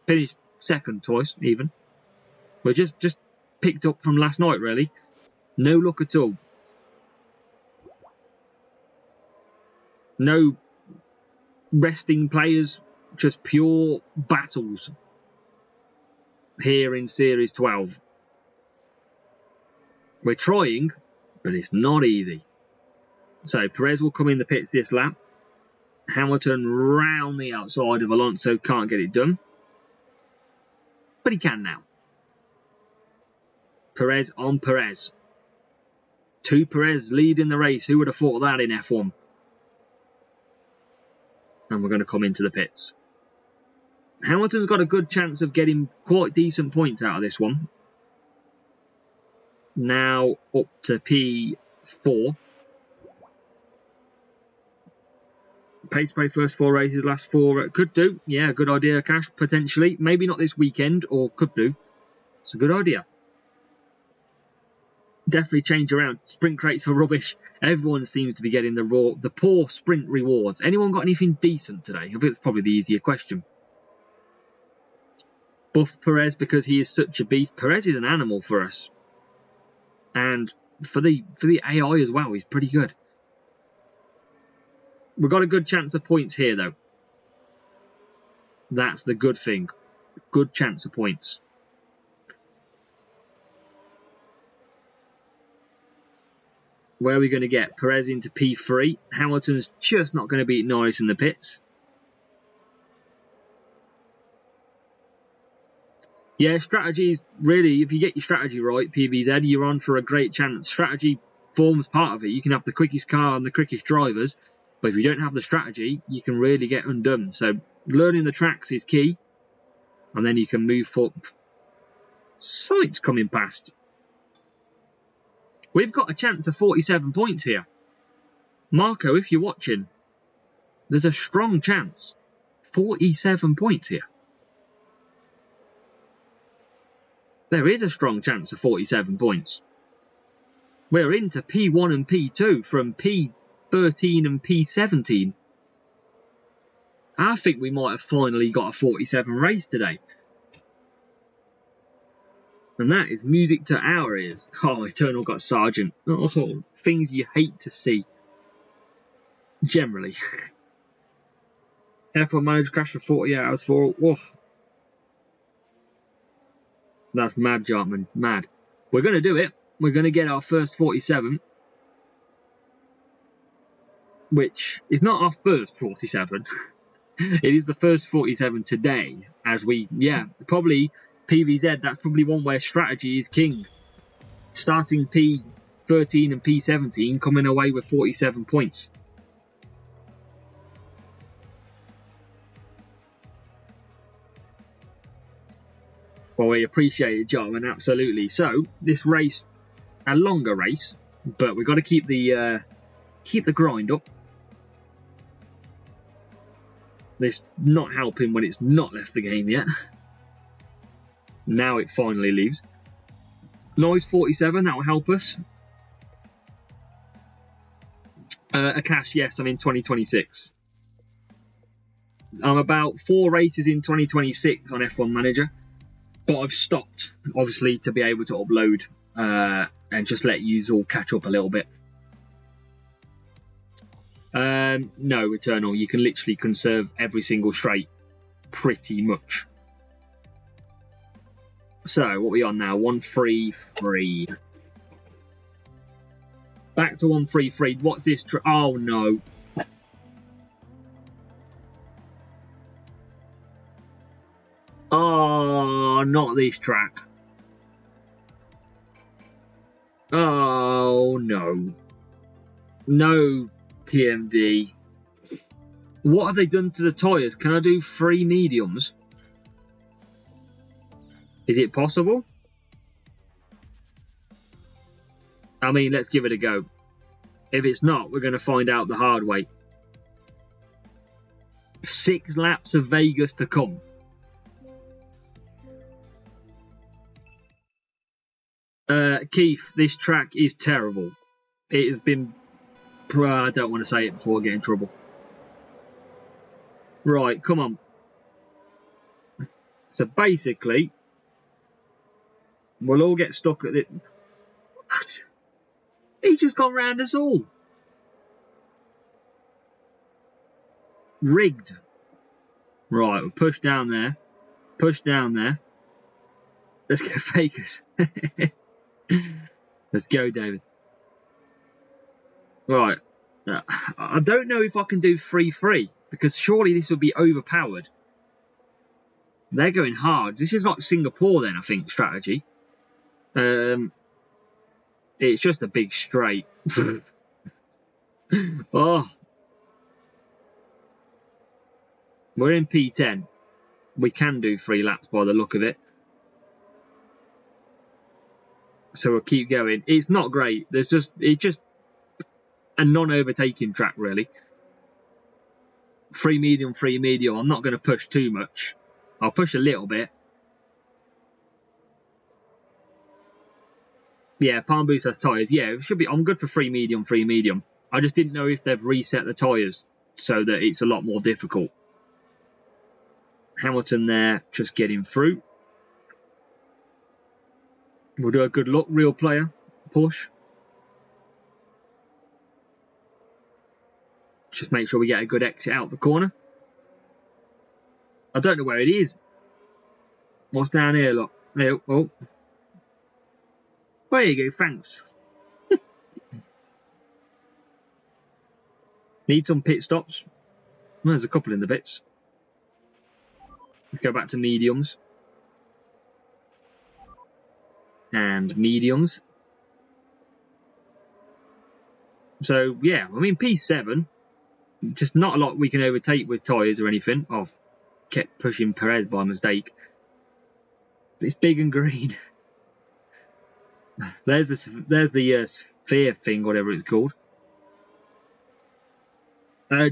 [SPEAKER 1] Finished second twice, even. We're just picked up from last night, really. No luck at all. No resting players, just pure battles here in Series 12. We're trying, but it's not easy. So Perez will come in the pits this lap. Hamilton round the outside of Alonso, can't get it done. But he can now. Perez on Perez. Two Perez leading the race. Who would have thought that in F1? And we're going to come into the pits. Hamilton's got a good chance of getting quite decent points out of this one. Now up to P4. Pace play first 4 races, last 4. Could do. Yeah, good idea, Cash, potentially. Maybe not this weekend, or could do. It's a good idea. Definitely change around. Sprint crates for rubbish. Everyone seems to be getting the poor sprint rewards. Anyone got anything decent today? I think it's probably the easier question. Buff Perez because he is such a beast. Perez is an animal for us. And for the AI as well, he's pretty good. We've got a good chance of points here, though. That's the good thing. Good chance of points. Where are we going to get? Perez into P3. Hamilton's just not going to beat Norris in the pits. Yeah, strategies, really, if you get your strategy right, PVZ, you're on for a great chance. Strategy forms part of it. You can have the quickest car and the quickest drivers, but if you don't have the strategy, you can really get undone. So learning the tracks is key, and then you can move forward. Sight's coming past. We've got a chance of 47 points here. Marco, if you're watching, there's a strong chance. 47 points here. There is a strong chance of 47 points. We're into P1 and P2 from P13 and P17. I think we might have finally got a 47 race today. And that is music to our ears. Oh, Eternal got Sergeant. Oh, things you hate to see. Generally. F1 manager crash for 48 hours for... Oh. That's mad, Jartman. Mad. We're going to do it. We're going to get our first 47. Which is not our first 47. It is the first 47 today. As we... Yeah, probably... PVZ, that's probably one where strategy is king. Starting P13 and P17, coming away with 47 points. Well, we appreciate it, Jarman, absolutely. So, this race, a longer race, but we've got to keep the grind up. This not helping when it's not left the game yet. Now it finally leaves. Noise 47, that will help us. A cash, yes, I'm in 2026. I'm about 4 races in 2026 on F1 Manager. But I've stopped, obviously, to be able to upload and just let you all catch up a little bit. No, Eternal, you can literally conserve every single straight, pretty much. So, what are we on now? 133. Back to 133. What's this? Oh, no. Oh, not this track. Oh, no. No, TMD. What have they done to the tyres? Can I do 3 mediums? Is it possible? I mean, let's give it a go. If it's not, we're going to find out the hard way. 6 laps of Vegas to come. Keith, this track is terrible. It has been... I don't want to say it before I get in trouble. Right, come on. So basically... we'll all get stuck at it. What? He's just gone round us all. Rigged. Right, we'll push down there. Push down there. Let's go Vegas. Let's go, David. Right. I don't know if I can do 3-3 because surely this would be overpowered. They're going hard. This is like Singapore then, I think, strategy. It's just a big straight. Oh. We're in P10. We can do 3 laps by the look of it. So we'll keep going. It's not great. It's just a non-overtaking track, really. 3 medium, 3 medium. I'm not going to push too much. I'll push a little bit. Yeah, Palm Boost has tyres. Yeah, it should be. I'm good for free medium. I just didn't know if they've reset the tyres so that it's a lot more difficult. Hamilton there, just getting through. We'll do a good look, real player, push. Just make sure we get a good exit out the corner. I don't know where it is. What's down here, look? There, oh. There you go, thanks. Need some pit stops. There's a couple in the bits. Let's go back to mediums. And mediums. So, yeah, I mean, P7, just not a lot we can overtake with tyres or anything. Oh, kept pushing Perez by mistake. But it's big and green. There's the sphere thing, whatever it's called.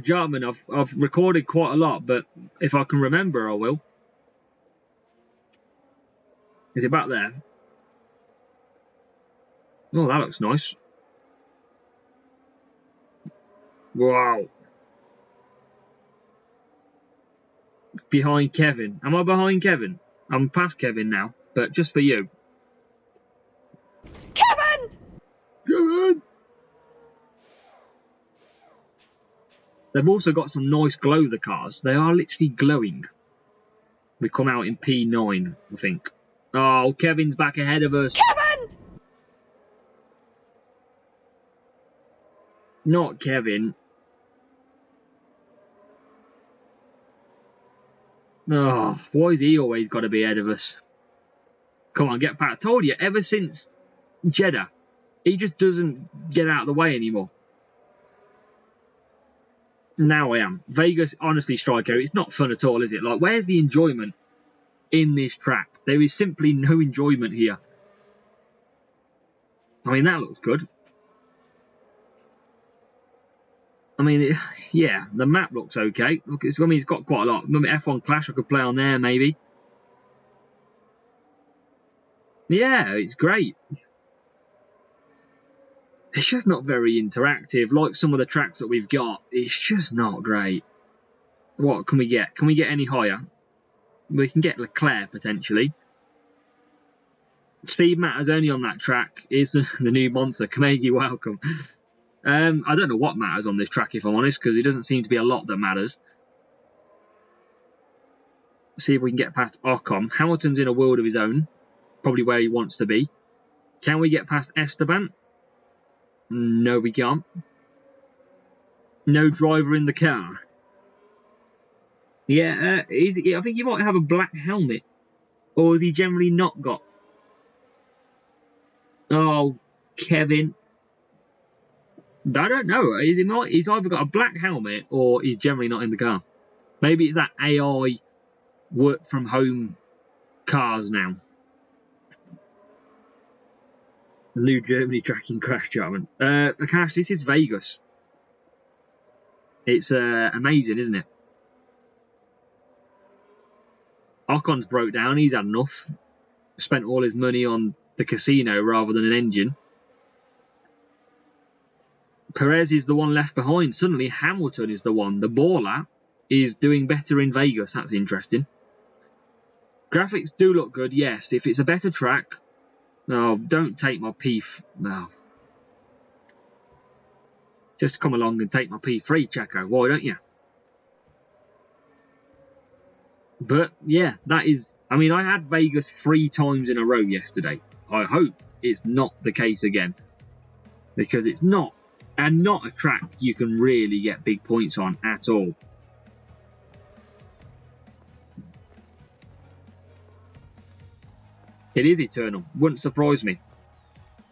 [SPEAKER 1] Jarman, I've recorded quite a lot, but if I can remember, I will. Is it back there? Oh, that looks nice. Wow. Behind Kevin. Am I behind Kevin? I'm past Kevin now, but just for you.
[SPEAKER 4] Kevin!
[SPEAKER 1] Kevin! They've also got some nice glow, the cars. They are literally glowing. We come out in P9, I think. Oh, Kevin's back ahead of us.
[SPEAKER 4] Kevin!
[SPEAKER 1] Not Kevin. Oh, why has he always got to be ahead of us? Come on, get back. I told you, ever since Jeddah, he just doesn't get out of the way anymore. Now I am. Vegas, honestly, Striker, it's not fun at all, is it? Like, where's the enjoyment in this track? There is simply no enjoyment here. I mean, that looks good. I mean, yeah, the map looks okay. Look, I mean, it's got quite a lot. Remember F1 Clash I could play on there, maybe. Yeah, it's great. It's just not very interactive. Like some of the tracks that we've got, it's just not great. What can we get? Can we get any higher? We can get Leclerc, potentially. Speed matters only on that track. Is the new monster. Kamegi, welcome. I don't know what matters on this track, if I'm honest, because it doesn't seem to be a lot that matters. See if we can get past Ocon. Hamilton's in a world of his own. Probably where he wants to be. Can we get past Esteban? No, we can't. No driver in the car. Yeah, I think he might have a black helmet. Or has he generally not got? Oh, Kevin. I don't know. He's either got a black helmet or he's generally not in the car. Maybe it's that AI work from home cars now. The new Germany tracking crash, Jarman. Akash, this is Vegas. It's amazing, isn't it? Ocon's broke down. He's had enough. Spent all his money on the casino rather than an engine. Perez is the one left behind. Suddenly Hamilton is the one. The baller is doing better in Vegas. That's interesting. Graphics do look good, yes. If it's a better track... Oh, don't take my P... No. Just come along and take my P3, Checo. Why don't you? But, yeah, that is... I mean, I had Vegas 3 times in a row yesterday. I hope it's not the case again. Because it's not. And not a track you can really get big points on at all. It is eternal. Wouldn't surprise me.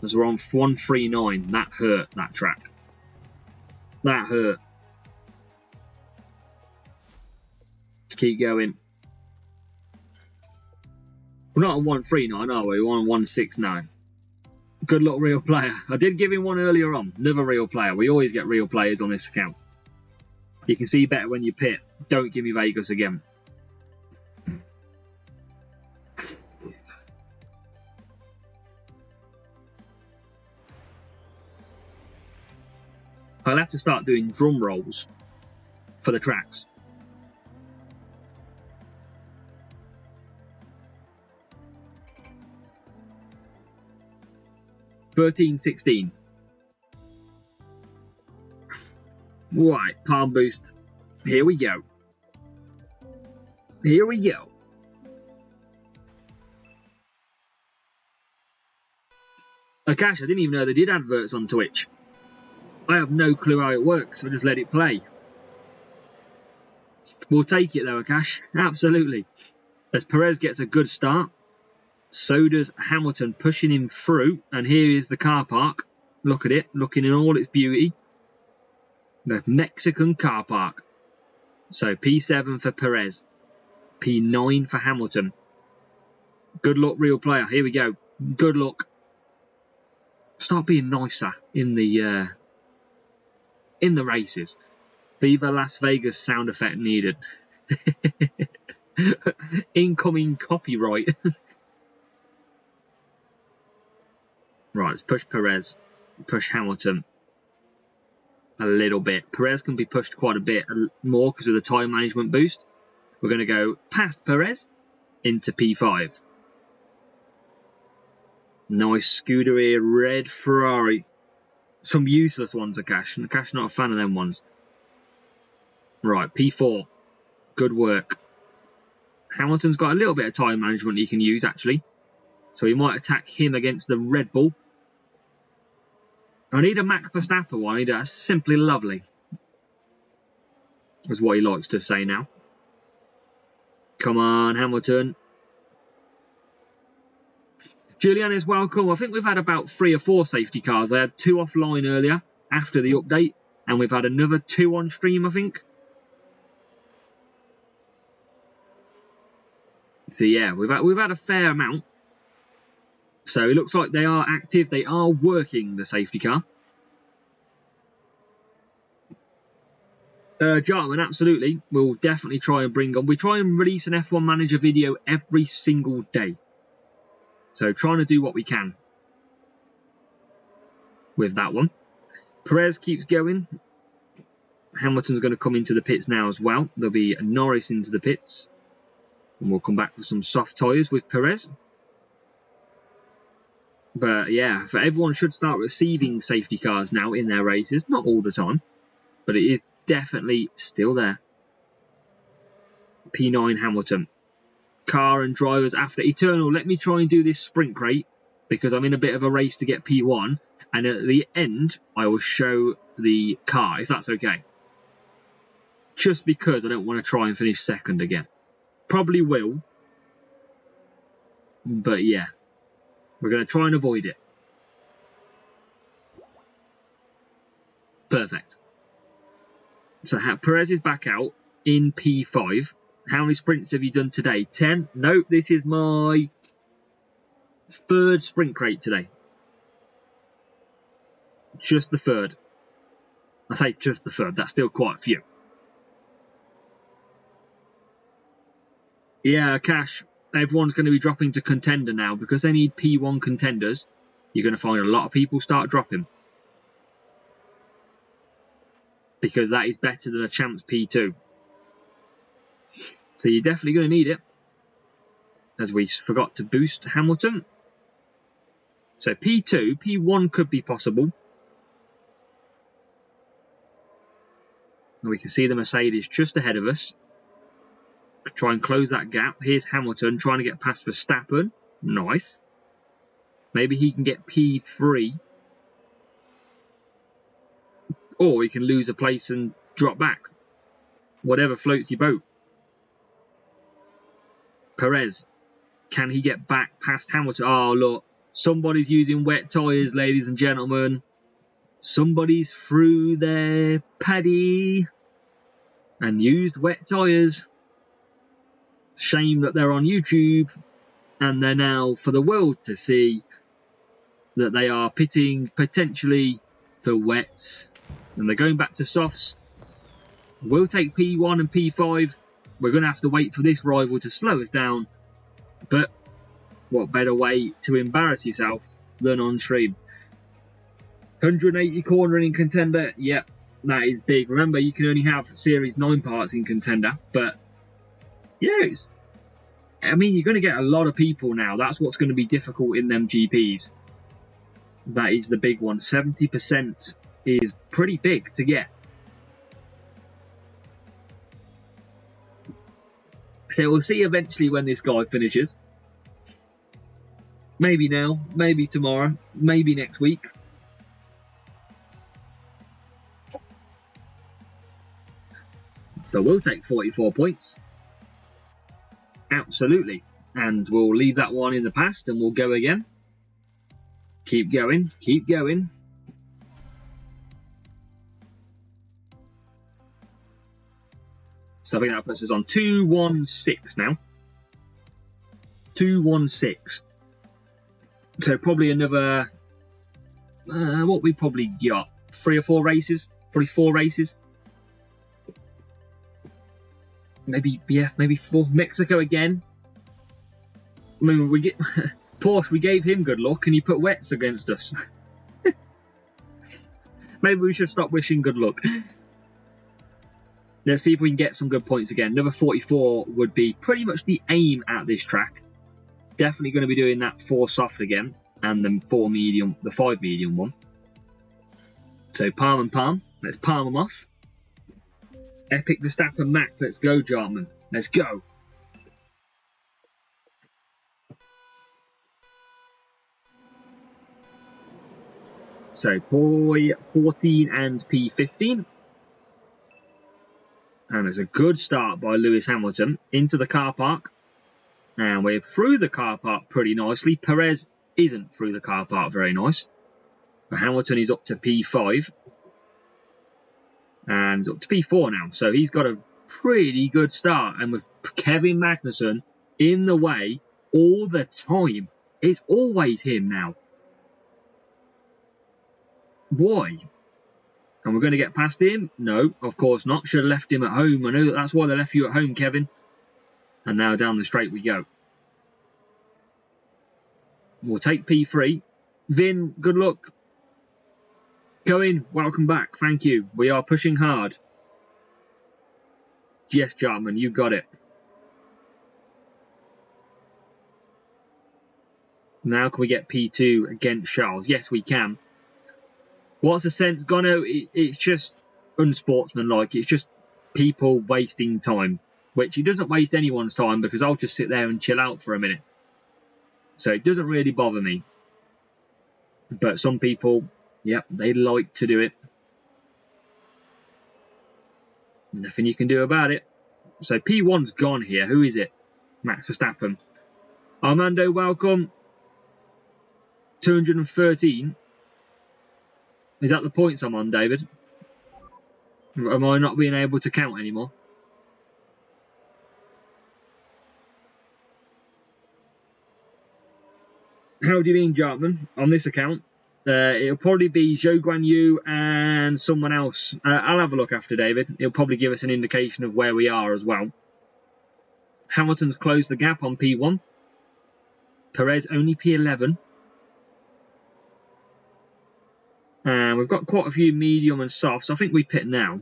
[SPEAKER 1] As we're on 139. That hurt, that track. That hurt. Let's keep going. We're not on 139, are we? We're on 169. Good luck, real player. I did give him one earlier on. Another real player. We always get real players on this account. You can see better when you pit. Don't give me Vegas again. I'll have to start doing drum rolls for the tracks. $13.16. Right, palm boost. Here we go. Here we go. Akash, I didn't even know they did adverts on Twitch. I have no clue how it works, so I just let it play. We'll take it though, Akash. Absolutely. As Perez gets a good start, so does Hamilton, pushing him through. And here is the car park. Look at it, looking in all its beauty. The Mexican car park. So P7 for Perez. P9 for Hamilton. Good luck, real player. Here we go. Good luck. Start being nicer in the races. Viva Las Vegas sound effect needed. Incoming copyright. Right, let's push Perez. Push Hamilton a little bit. Perez can be pushed quite a bit more because of the tyre management boost. We're going to go past Perez into P5. Nice Scuderia red Ferrari. Some useless ones, Akash. And Akash not a fan of them ones. Right, P4. Good work. Hamilton's got a little bit of tyre management he can use, actually. So he might attack him against the Red Bull. I need a Max Verstappen one. I need a Simply Lovely. That's what he likes to say now. Come on, Hamilton. Julian is welcome. I think we've had about 3 or 4 safety cars. They had 2 offline earlier after the update. And we've had another 2 on stream, I think. So yeah, we've had a fair amount. So it looks like they are active. They are working the safety car. Jarman, absolutely. We'll definitely try and bring on. We try and release an F1 Manager video every single day. So trying to do what we can with that one. Perez keeps going. Hamilton's going to come into the pits now as well. There'll be Norris into the pits. And we'll come back with some soft tyres with Perez. But yeah, everyone should start receiving safety cars now in their races. Not all the time, but it is definitely still there. P9 Hamilton. Car and drivers after Eternal. Let me try and do this sprint crate because I'm in a bit of a race to get P1. And at the end, I will show the car, if that's okay. Just because I don't want to try and finish second again. Probably will. But yeah. We're going to try and avoid it. Perfect. So Perez is back out in P5. How many sprints have you done today? 10? Nope, this is my 3rd sprint crate today. Just the 3rd. I say just the 3rd. That's still quite a few. Yeah, Cash. Everyone's going to be dropping to contender now because they need P1 contenders. You're going to find a lot of people start dropping. Because that is better than a Champs P2. So you're definitely going to need it. As we forgot to boost Hamilton. So P2, P1 could be possible. And we can see the Mercedes just ahead of us. Try and close that gap. Here's Hamilton trying to get past Verstappen. Nice. Maybe he can get P3. Or he can lose a place and drop back. Whatever floats your boat. Perez. Can he get back past Hamilton? Oh, look. Somebody's using wet tyres, ladies and gentlemen. Somebody's through their paddy and used wet tyres. Shame that they're on YouTube and they're now for the world to see that they are pitting potentially for wets and they're going back to softs. We'll take P1 and P5. We're going to have to wait for this rival to slow us down, but what better way to embarrass yourself than on stream? 180 cornering contender, yep, That is big. Remember, you can only have Series 9 parts in Contender, but yeah, I mean, you're going to get a lot of people now. That's what's going to be difficult in them GPs. That is the big one. 70% is pretty big to get. So we'll see eventually when this guy finishes. Maybe now, maybe tomorrow, maybe next week. But we'll take 44 points. Absolutely. And we'll leave that one in the past and we'll go again. Keep going, keep going. So I think that puts us on 216 now. 216. So probably another, what we probably got? 3 or 4 races? Probably 4 races. Maybe, yeah, maybe 4. Mexico again. I mean, we get Porsche, we gave him good luck and he put wets against us. Maybe we should stop wishing good luck. Let's see if we can get some good points again. Another 44 would be pretty much the aim at this track. Definitely going to be doing that 4 soft again. And the 4 medium, the 5 medium one. So palm and palm. Let's palm them off. Epic Verstappen Max. Let's go, Jarman. Let's go. So P14 and P15. And it's a good start by Lewis Hamilton into the car park. And we're through the car park pretty nicely. Perez isn't through the car park very nice. But Hamilton is up to P5. And up to P4 now. So he's got a pretty good start. And with Kevin Magnussen in the way all the time. It's always him now. Why? And we're going to get past him? No, of course not. Should have left him at home. I know that's why they left you at home, Kevin. And now down the straight we go. We'll take P3. Vin, good luck. Go in. Welcome back. Thank you. We are pushing hard. Yes, Jarman, you got it. Now can we get P2 against Charles? Yes, we can. What's the sense? Gono, it's just unsportsmanlike. It's just people wasting time. Which it doesn't waste anyone's time because I'll just sit there and chill out for a minute. So it doesn't really bother me. But some people, yep, they like to do it. Nothing you can do about it. So P1's gone here. Who is it? Max Verstappen. Armando, welcome. 213. Is that the points I'm on, David? Am I not being able to count anymore? How do you mean, Jartman? On this account? It'll probably be Zhou Guan Yu and someone else. I'll have a look after, David. It'll probably give us an indication of where we are as well. Hamilton's closed the gap on P1. Perez only P11. And we've got quite a few medium and softs. I think we pit now.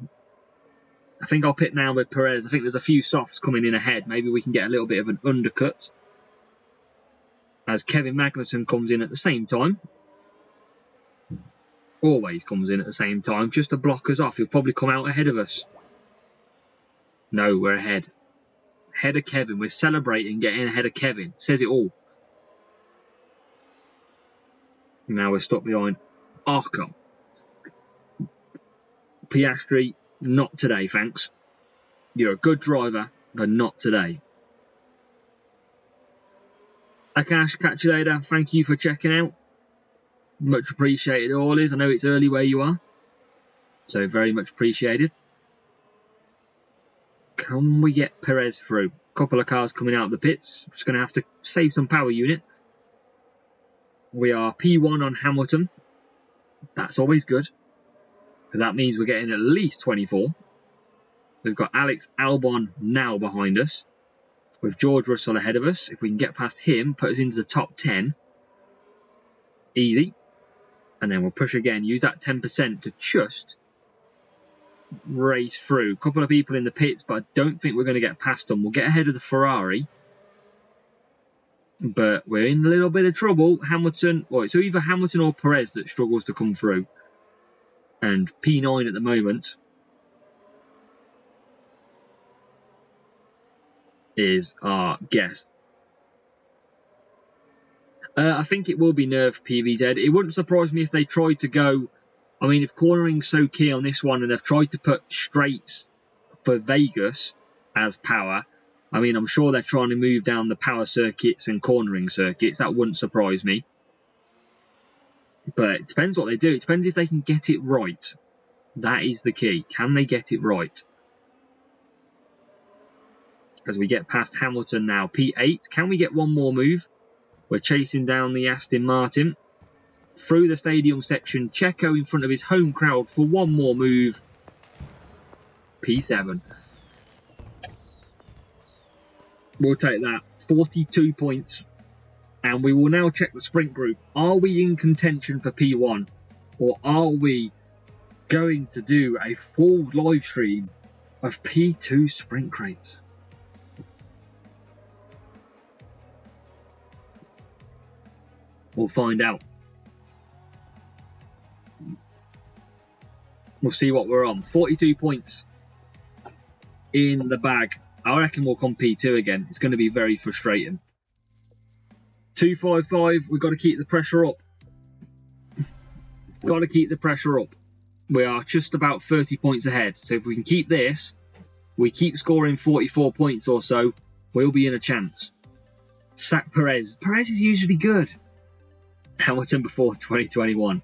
[SPEAKER 1] I think I'll pit now with Perez. I think there's a few softs coming in ahead. Maybe we can get a little bit of an undercut. As Kevin Magnussen comes in at the same time. Always comes in at the same time. Just to block us off. He'll probably come out ahead of us. No, we're ahead. Ahead of Kevin. We're celebrating getting ahead of Kevin. Says it all. Now we're stuck behind Arca. Piastri, not today, thanks. You're a good driver, but not today. Akash, catch you later. Thank you for checking out. Much appreciated, all is. I know it's early where you are, so very much appreciated. Can we get Perez through? A couple of cars coming out of the pits. Just going to have to save some power unit. We are P1 on Hamilton. That's always good. So that means we're getting at least 24. We've got Alex Albon now behind us. With George Russell ahead of us. If we can get past him, put us into the top 10. Easy. And then we'll push again. Use that 10% to just race through. A couple of people in the pits, but I don't think we're going to get past them. We'll get ahead of the Ferrari, but we're in a little bit of trouble. Hamilton, well, it's either Hamilton or Perez that struggles to come through, and P9 at the moment is our guess. I think it will be nerfed, PVZ. It wouldn't surprise me if they tried to go... I mean, if cornering's so key on this one and they've tried to put straights for Vegas as power, I mean, I'm sure they're trying to move down the power circuits and cornering circuits. That wouldn't surprise me. But it depends what they do. It depends if they can get it right. That is the key. Can they get it right? As we get past Hamilton now, P8. Can we get one more move? We're chasing down the Aston Martin. Through the stadium section, Checo in front of his home crowd for one more move. P7. We'll take that. 42 points. And we will now check the sprint group. Are we in contention for P1? Or are we going to do a full live stream of P2 sprint crates? We'll find out. We'll see what we're on. 42 points in the bag. I reckon we'll come P2 again. It's going to be very frustrating. 255. We've got to keep the pressure up. Got to keep the pressure up. We are just about 30 points ahead. So if we can keep this, we keep scoring 44 points or so, we'll be in a chance. Sack Perez. Perez is usually good. Hamilton before 2021.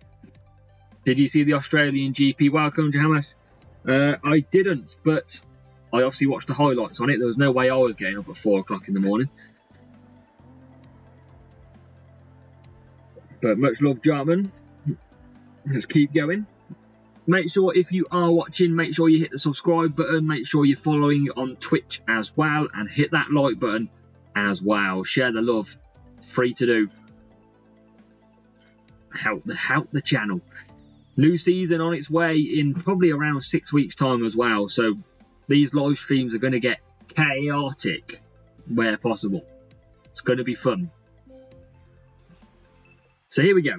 [SPEAKER 1] Did you see the Australian GP? Welcome, Jamas. I didn't, but I obviously watched the highlights on it. There was no way I was getting up at 4 o'clock in the morning. But much love, Jarman. Let's keep going. Make sure if you are watching, make sure you hit the subscribe button. Make sure you're following on Twitch as well. And hit that like button as well. Share the love. Free to do. Help the channel. New season on its way in probably around 6 weeks time as well, so these live streams are going to get chaotic where possible. It's going to be fun. So here we go.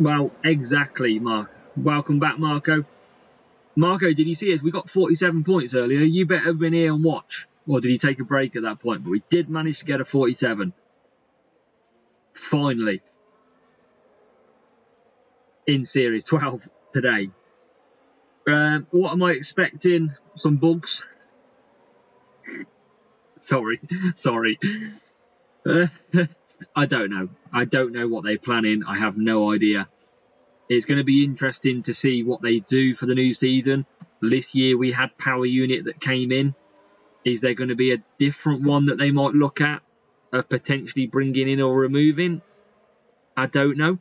[SPEAKER 1] Well, exactly, Mark. Welcome back, Marco. Marco, did you see us? We got 47 points earlier. You better have been here and watch. Or did he take a break at that point? But we did manage to get a 47. Finally. In Series 12 today. What am I expecting? Some bugs? Sorry. I don't know. I don't know what they're planning. I have no idea. It's going to be interesting to see what they do for the new season. This year we had Power Unit that came in. Is there going to be a different one that they might look at of potentially bringing in or removing? I don't know.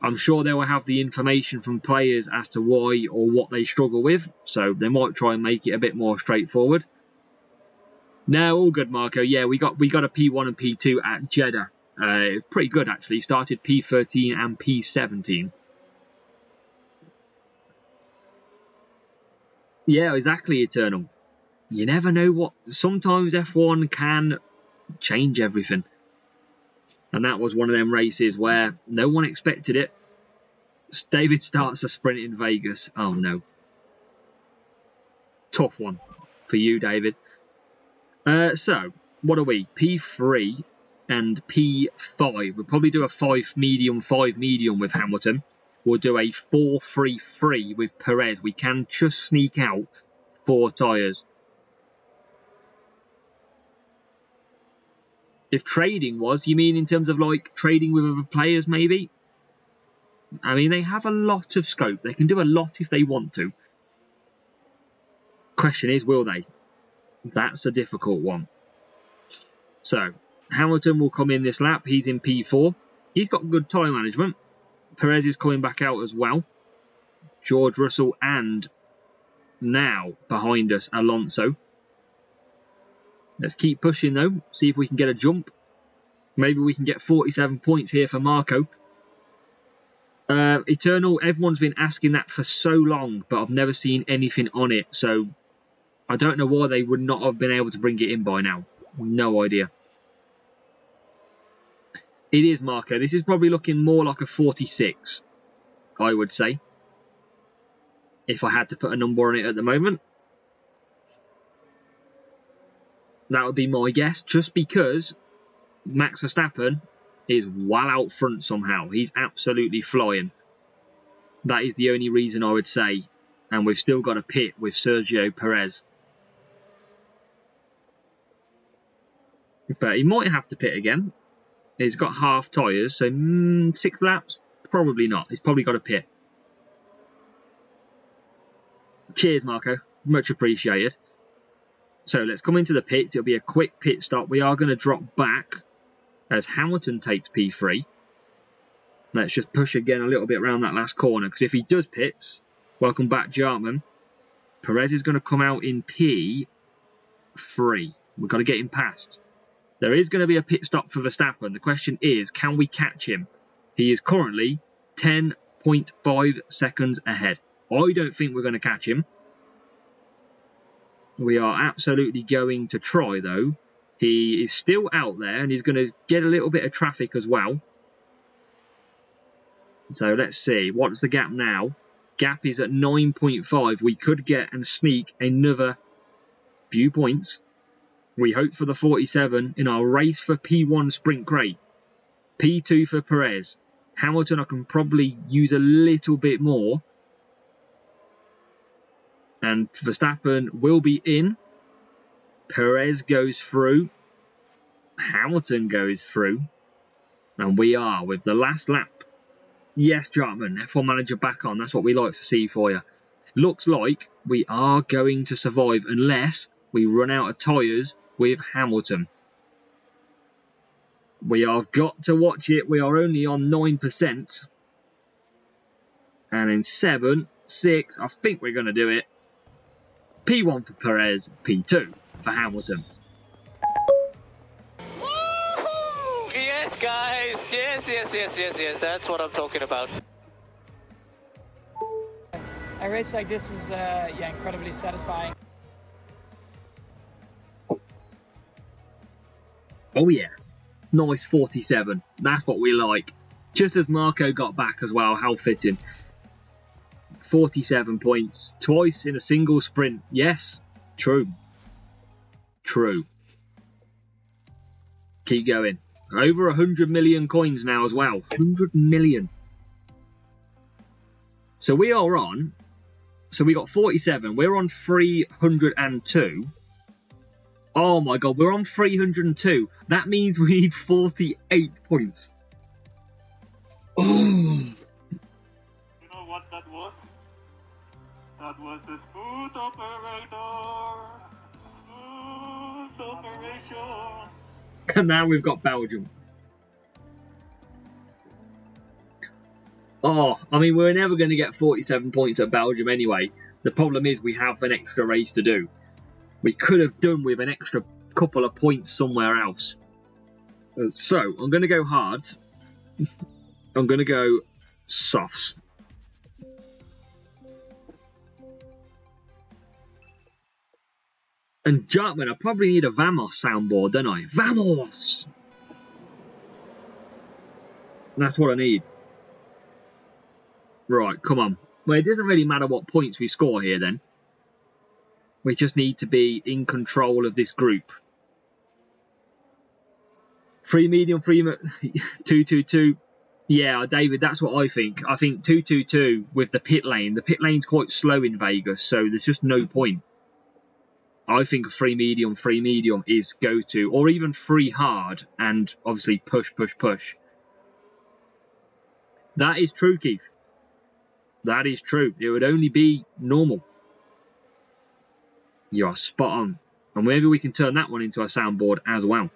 [SPEAKER 1] I'm sure they will have the information from players as to why or what they struggle with. So they might try and make it a bit more straightforward. No, all good, Marco. Yeah, we got a P1 and P2 at Jeddah. Pretty good, actually. Started P13 and P17. Yeah, exactly, Eternal. You never know what... Sometimes F1 can change everything. And that was one of them races where no one expected it. David starts a sprint in Vegas. Oh, no. Tough one for you, David. So, what are we? P3 and P5. We'll probably do a 5 medium with Hamilton. We'll do a 4-3-3 with Perez. We can just sneak out 4 tyres. If trading was, you mean in terms of like trading with other players maybe? I mean, they have a lot of scope. They can do a lot if they want to. Question is, will they? That's a difficult one. So, Hamilton will come in this lap. He's in P4. He's got good time management. Perez is coming back out as well. George Russell and now behind us, Alonso. Let's keep pushing though. See if we can get a jump. Maybe we can get 47 points here for Marco. Eternal, everyone's been asking that for so long, but I've never seen anything on it. So I don't know why they would not have been able to bring it in by now. No idea. It is, Marco. This is probably looking more like a 46, I would say. If I had to put a number on it at the moment. That would be my guess, just because Max Verstappen is well out front somehow. He's absolutely flying. That is the only reason I would say. And we've still got a pit with Sergio Perez. But he might have to pit again. He's got half tyres, so 6 laps? Probably not. He's probably got a pit. Cheers, Marco. Much appreciated. So let's come into the pits. It'll be a quick pit stop. We are going to drop back as Hamilton takes P3. Let's just push again a little bit around that last corner, because if he does pits, welcome back, Jartman. Perez is going to come out in P3. We've got to get him past. There is going to be a pit stop for Verstappen. The question is, can we catch him? He is currently 10.5 seconds ahead. I don't think we're going to catch him. We are absolutely going to try, though. He is still out there, and he's going to get a little bit of traffic as well. So let's see. What's the gap now? Gap is at 9.5. We could get and sneak another few points. We hope for the 47 in our race for P1 sprint crate. P2 for Perez. Hamilton, I can probably use a little bit more. And Verstappen will be in. Perez goes through. Hamilton goes through. And we are with the last lap. Yes, Jartman, F1 manager back on. That's what we like to see for you. Looks like we are going to survive unless we run out of tyres with Hamilton. We have got to watch it. We are only on 9%. And in 7, 6, I think we're going to do it. P1 for Perez, P2 for Hamilton.
[SPEAKER 3] Woohoo! Yes, guys. Yes. That's what I'm talking about.
[SPEAKER 6] A race like this is incredibly satisfying.
[SPEAKER 1] Oh yeah, nice 47. That's what we like. Just as Marco got back as well, how fitting. 47 points, twice in a single sprint. Yes, true. True. Keep going. Over 100 million coins now as well. 100 million. So we are on. So we got 47. We're on 302. Oh my god, we're on 302. That means we need 48 points. Oh.
[SPEAKER 5] You know what that was? That was a smooth operator. Smooth operation.
[SPEAKER 1] And now we've got Belgium. Oh, I mean, we're never going to get 47 points at Belgium anyway. The problem is we have an extra race to do. We could have done with an extra couple of points somewhere else. So, I'm going to go hard. I'm going to go softs. And Jartman, I probably need a Vamos soundboard, don't I? Vamos! That's what I need. Right, come on. Well, it doesn't really matter what points we score here then. We just need to be in control of this group. Free medium, 222. Yeah, David, that's what I think. I think 222 with the pit lane. The pit lane's quite slow in Vegas, so there's just no point. I think a free medium is go-to. Or even free hard and obviously push. That is true, Keith. That is true. It would only be normal. You are spot on. And maybe we can turn that one into a soundboard as well.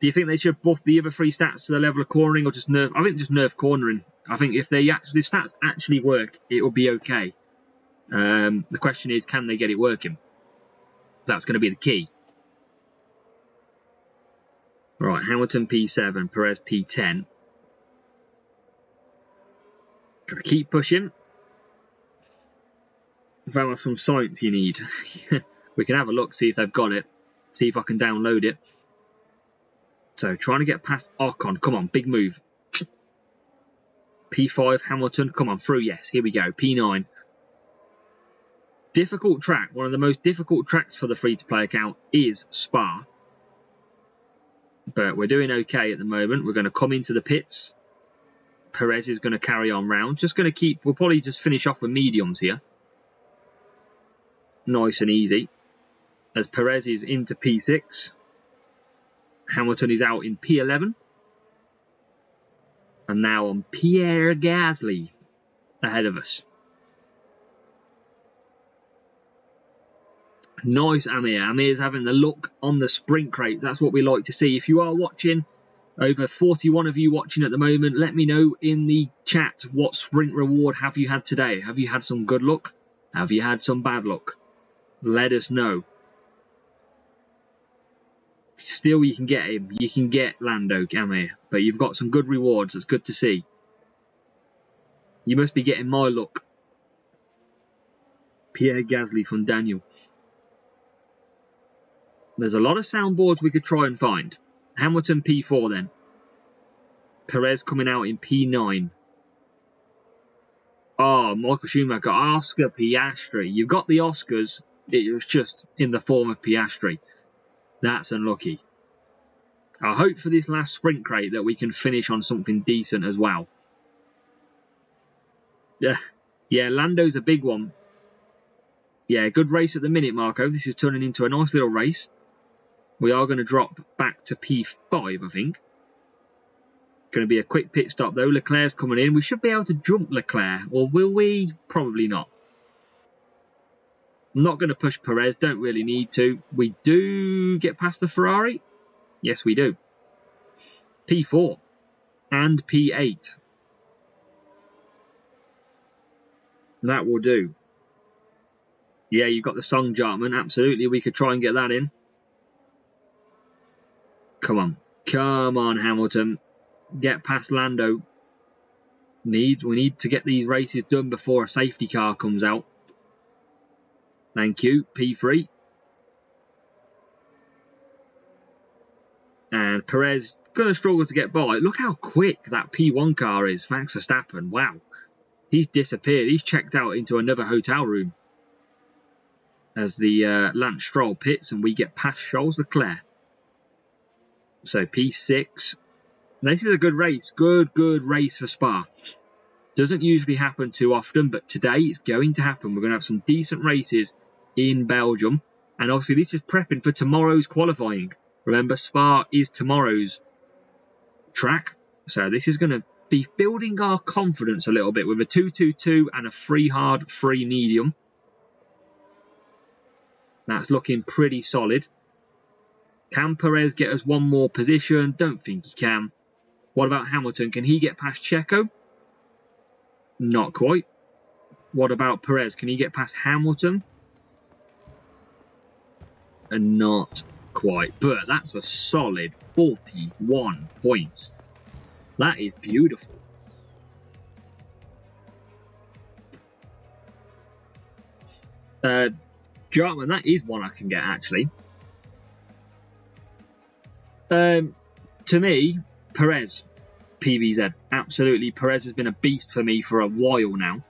[SPEAKER 1] Do you think they should buff the other 3 stats to the level of cornering or just nerf? I think just nerf cornering. I think if the stats actually work, it will be okay. The question is, can they get it working? That's going to be the key. Right, Hamilton P7, Perez P10. Gotta keep pushing. If there was some science you need, we can have a look, see if they've got it. See if I can download it. So, trying to get past Ocon. Come on, big move. P5, Hamilton. Come on, through. Yes, here we go. P9. Difficult track. One of the most difficult tracks for the free-to-play account is Spa. But we're doing okay at the moment. We're going to come into the pits. Perez is going to carry on round. Just going to keep... We'll probably just finish off with mediums here. Nice and easy. As Perez is into P6. Hamilton is out in P11. And now on Pierre Gasly ahead of us. Nice Amir. Amir's having the look on the sprint crates. That's what we like to see. If you are watching, over 41 of you watching at the moment, let me know in the chat what sprint reward have you had today. Have you had some good luck? Have you had some bad luck? Let us know. Still, you can get him. You can get Lando, Amir. But you've got some good rewards. That's good to see. You must be getting my luck. Pierre Gasly from Daniel. There's a lot of soundboards we could try and find. Hamilton P4 then. Perez coming out in P9. Oh, Michael Schumacher, Oscar Piastri. You've got the Oscars. It was just in the form of Piastri. That's unlucky. I hope for this last sprint crate that we can finish on something decent as well. Yeah, Lando's a big one. Yeah, good race at the minute, Marco. This is turning into a nice little race. We are going to drop back to P5, I think. Going to be a quick pit stop, though. Leclerc's coming in. We should be able to jump Leclerc, or will we? Probably not. I'm not going to push Perez. Don't really need to. We do get past the Ferrari. Yes, we do. P4 and P8. That will do. Yeah, you've got the song, Jartman. Absolutely, we could try and get that in. Come on. Come on, Hamilton. Get past Lando. We need to get these races done before a safety car comes out. Thank you. P3. And Perez going to struggle to get by. Look how quick that P1 car is. Thanks for Verstappen. Wow. He's disappeared. He's checked out into another hotel room. As the Lance Stroll pits and we get past Charles Leclerc. So P6. This is a good race. Good race for Spa. Doesn't usually happen too often, but today it's going to happen. We're going to have some decent races in Belgium. And obviously this is prepping for tomorrow's qualifying. Remember, Spa is tomorrow's track. So this is going to be building our confidence a little bit with a 2-2-2 and a 3 hard, 3 medium. That's looking pretty solid. Can Perez get us one more position? Don't think he can. What about Hamilton? Can he get past Checo? Not quite. What about Perez? Can he get past Hamilton? And not quite. But that's a solid 41 points. That is beautiful. Jartman, that is one I can get, actually. To me, Perez, PVZ. Absolutely, Perez has been a beast for me for a while now.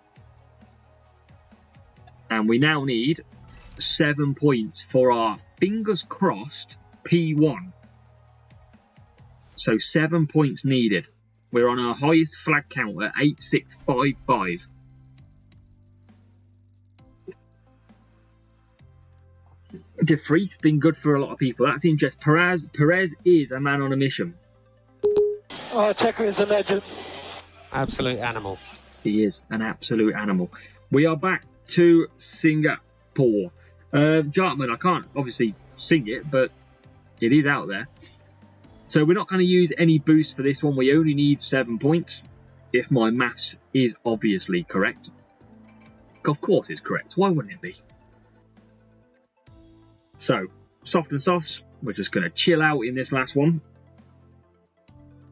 [SPEAKER 1] And we now need 7 points for our, fingers crossed, P1. So 7 points needed. We're on our highest flag count at 8655. De Vries been good for a lot of people. That's interesting. Perez is a man on a mission.
[SPEAKER 6] Oh, Checo is a legend.
[SPEAKER 2] Absolute animal.
[SPEAKER 1] He is an absolute animal. We are back to Singapore. Jartman, I can't obviously sing it, but it is out there. So we're not going to use any boost for this one. We only need 7 points. If my maths is obviously correct. Of course it's correct. Why wouldn't it be? So, soft and softs. We're just going to chill out in this last one.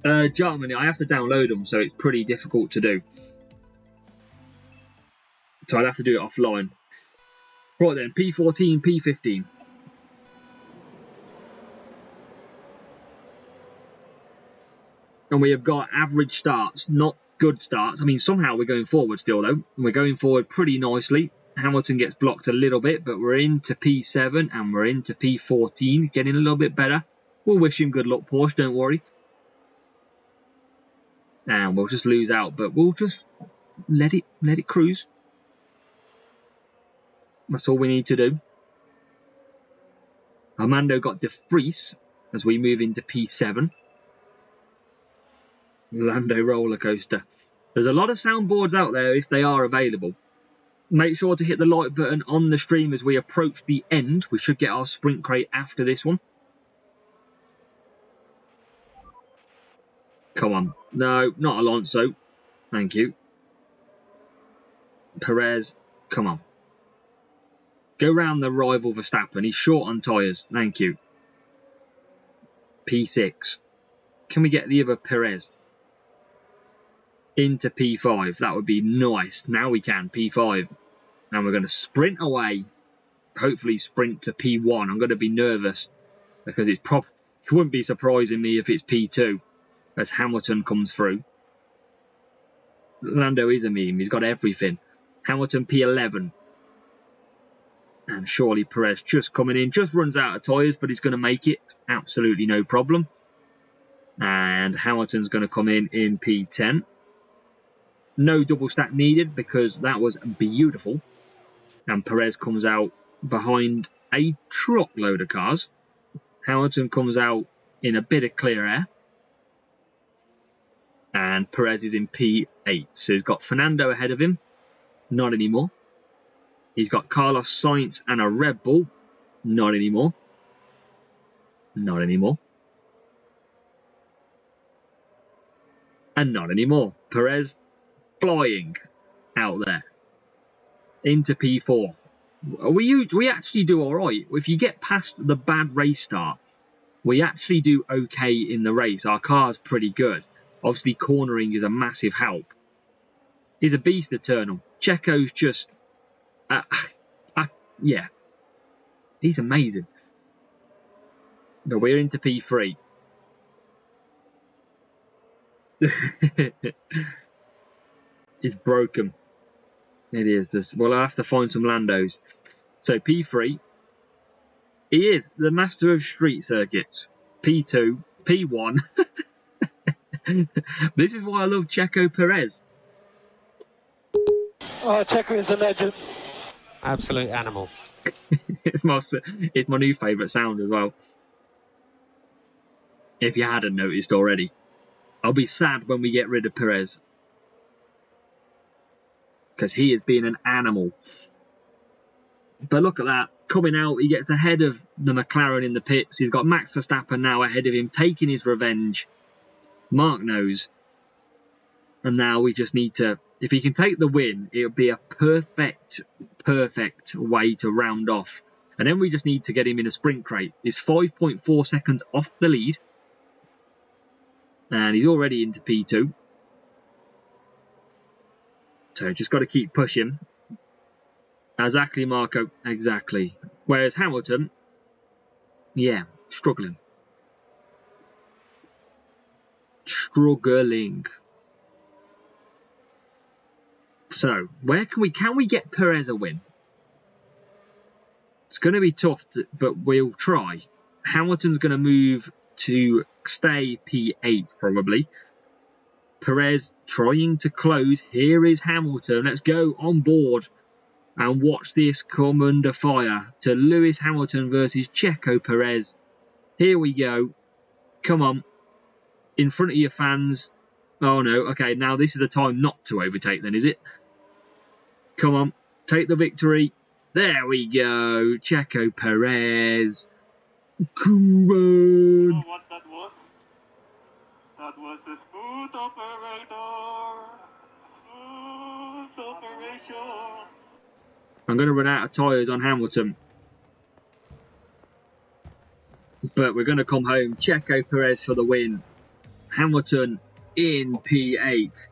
[SPEAKER 1] Jartman, I have to download them, so it's pretty difficult to do. So I'd have to do it offline. Right then, P14, P15. And we have got average starts, not good starts. I mean, somehow we're going forward still, though. We're going forward pretty nicely. Hamilton gets blocked a little bit, but we're into P7 and we're into P14. Getting a little bit better. We'll wish him good luck, Porsche, don't worry. And we'll just lose out, but we'll just let it cruise. That's all we need to do. Armando got De Vries as we move into P7. Lando roller coaster. There's a lot of soundboards out there if they are available. Make sure to hit the like button on the stream as we approach the end. We should get our sprint crate after this one. Come on. No, not Alonso. Thank you. Perez. Come on. Go round the rival Verstappen. He's short on tyres. Thank you. P6. Can we get the other Perez into P5? That would be nice. Now we can. P5. And we're going to sprint away. Hopefully sprint to P1. I'm going to be nervous because it wouldn't be surprising me if it's P2 as Hamilton comes through. Lando is a meme. He's got everything. Hamilton P11. And surely Perez just coming in. Just runs out of tyres, but he's going to make it. Absolutely no problem. And Hamilton's going to come in P10. No double stack needed because that was beautiful. And Perez comes out behind a truckload of cars. Hamilton comes out in a bit of clear air. And Perez is in P8. So he's got Fernando ahead of him. Not anymore. He's got Carlos Sainz and a Red Bull. Not anymore. Not anymore. And not anymore. Perez flying out there. Into P4. We actually do alright. If you get past the bad race start, we actually do okay in the race. Our car's pretty good. Obviously, cornering is a massive help. He's a beast eternal. Checo's just... yeah. He's amazing. But we're into P3. It's broken. It is. Well, I'll have to find some Landos. So P3. He is the master of street circuits. P2. P1. This is why I love Checo Perez.
[SPEAKER 6] Oh, Checo is a legend.
[SPEAKER 2] Absolute animal.
[SPEAKER 1] It's my new favourite sound as well. If you hadn't noticed already. I'll be sad when we get rid of Perez. Because he has been an animal. But look at that. Coming out, he gets ahead of the McLaren in the pits. He's got Max Verstappen now ahead of him, taking his revenge. Mark knows. And now we just need to... If he can take the win, it would be a perfect way to round off. And then we just need to get him in a sprint crate. He's 5.4 seconds off the lead. And he's already into P2. So just got to keep pushing. Exactly, Marco. Exactly. Whereas Hamilton, yeah, struggling. Struggling. So, where can we get Perez a win? It's going to be tough, but we'll try. Hamilton's going to move to stay P8 probably. Perez trying to close. Here is Hamilton. Let's go on board and watch this come under fire to Lewis Hamilton versus Checo Perez. Here we go. Come on. In front of your fans. Oh no. Okay, now this is the time not to overtake then, is it? Come on. Take the victory. There we go. Checo Perez. Come on.
[SPEAKER 5] You know what that was? That was a smooth operator. Smooth operation.
[SPEAKER 1] I'm going to run out of tyres on Hamilton. But we're going to come home. Checo Perez for the win. Hamilton in P8.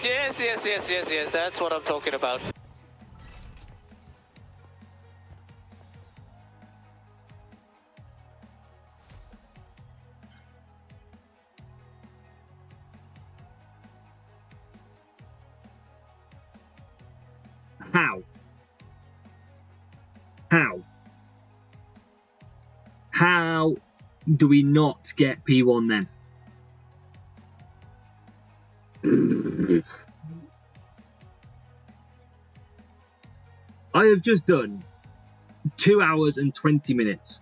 [SPEAKER 3] Yes, yes, yes, yes, yes. That's what I'm talking about.
[SPEAKER 1] How? How? How do we not get P1 then? I have just done 2 hours and 20 minutes.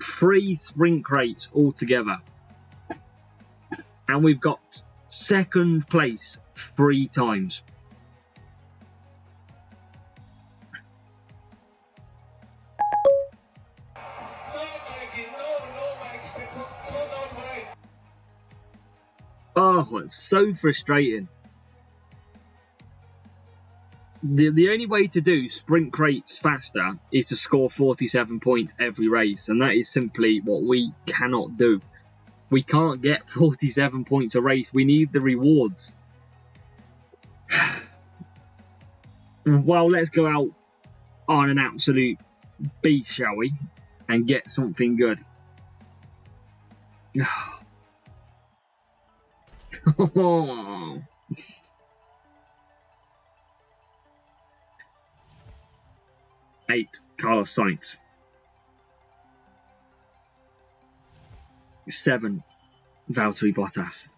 [SPEAKER 1] 3 sprint crates altogether. And we've got second place 3 times. Oh, it's so frustrating. The only way to do sprint crates faster is to score 47 points every race, and that is simply what we cannot do. We can't get 47 points a race. We need the rewards. Well, let's go out on an absolute beast, shall we? And get something good. Oh. 8, Carlos Sainz. 7, Valtteri Bottas.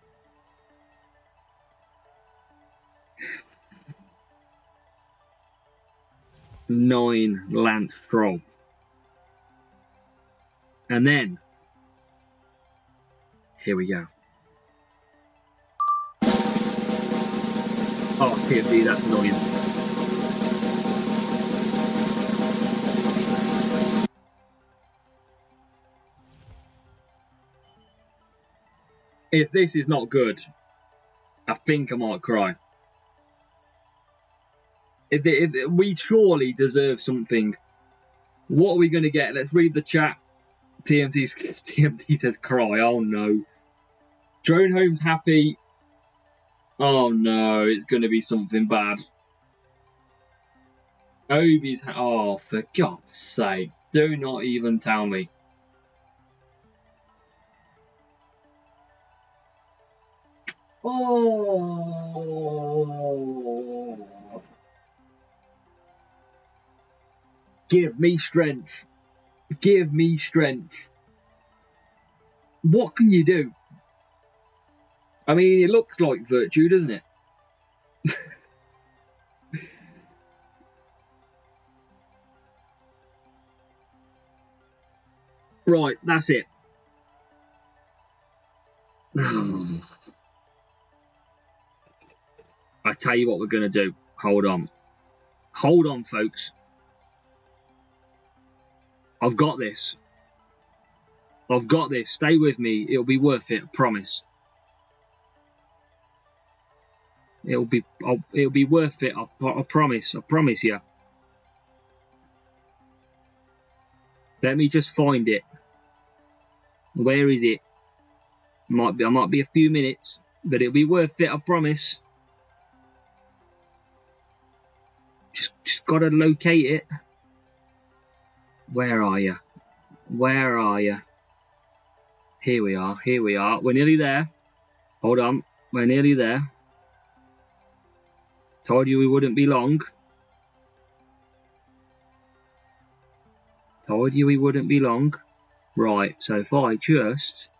[SPEAKER 1] 9, Lance Stroll. And then, here we go. Oh, TFD, that's annoying. If this is not good, I think I might cry. If we surely deserve something. What are we going to get? Let's read the chat. TMT says cry. Oh no. Drone Home's happy. Oh no, it's going to be something bad. Obi's oh, for God's sake. Do not even tell me. Oh. Give me strength. Give me strength. What can you do? I mean, it looks like virtue, doesn't it? Right, that's it. I tell you what we're going to do. Hold on. Hold on, folks. I've got this. I've got this. Stay with me. It'll be worth it. I promise. It'll be worth it. I promise. I promise you. Let me just find it. Where is it? I might be a few minutes, but it'll be worth it. I promise. Just gotta locate it. Where are you? Where are you? Here we are. Here we are. We're nearly there. Hold on. We're nearly there. Told you we wouldn't be long. Told you we wouldn't be long. Right, so if I just...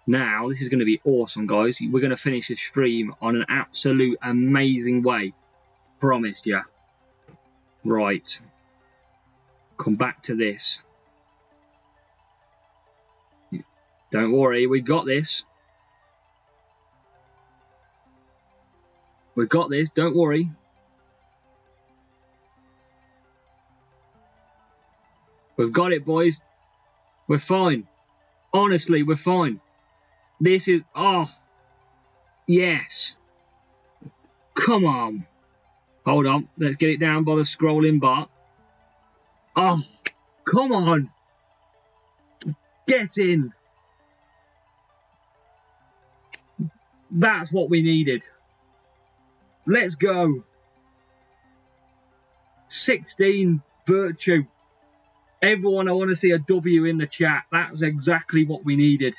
[SPEAKER 1] Now, this is going to be awesome, guys. We're going to finish this stream on an absolute amazing way. Promised you. Right. Come back to this. Don't worry, we got this. We've got this, don't worry. We've got it, boys. We're fine. Honestly, we're fine. This is... Oh. Yes. Come on. Hold on. Let's get it down by the scrolling bar. Oh. Come on. Get in. That's what we needed. Let's go. 16 virtue. Everyone, I want to see a W in the chat. That's exactly what we needed.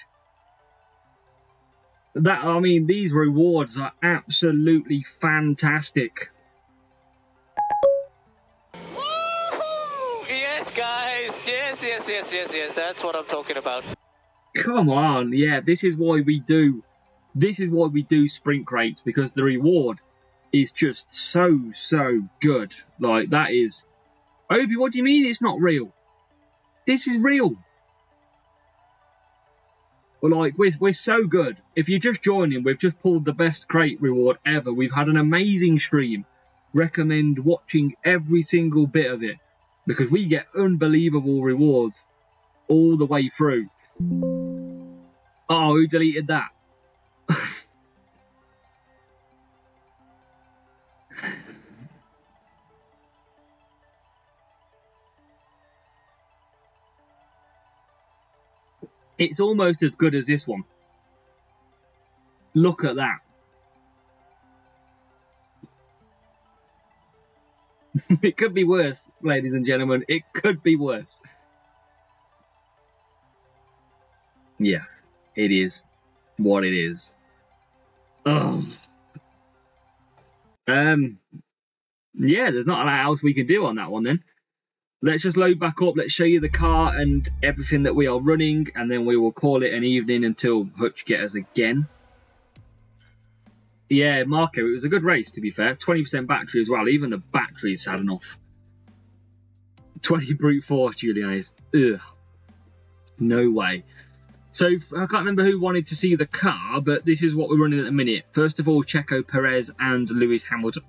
[SPEAKER 1] I mean, these rewards are absolutely fantastic.
[SPEAKER 3] Woohoo! Yes, guys. Yes. That's what I'm talking about.
[SPEAKER 1] Come on, yeah. This is why we do sprint crates, because the reward is just so good. Like, that is. Obi, what do you mean it's not real? This is real. But like, we're so good. If you're just joining, we've just pulled the best crate reward ever. We've had an amazing stream. Recommend watching every single bit of it, because we get unbelievable rewards all the way through. Oh, who deleted that? It's almost as good as this one. Look at that. It could be worse, ladies and gentlemen. It could be worse. Yeah, it is what it is. Oh. Yeah, there's not a lot else we can do on that one then. Let's just load back up. Let's show you the car and everything that we are running, and then we will call it an evening until Hutch gets us again. Yeah, Marco, it was a good race, to be fair. 20% battery as well. Even the battery's had enough. 20 brute force, Julian. Ugh. No way. So, I can't remember who wanted to see the car, but this is what we're running at the minute. First of all, Checo Perez and Lewis Hamilton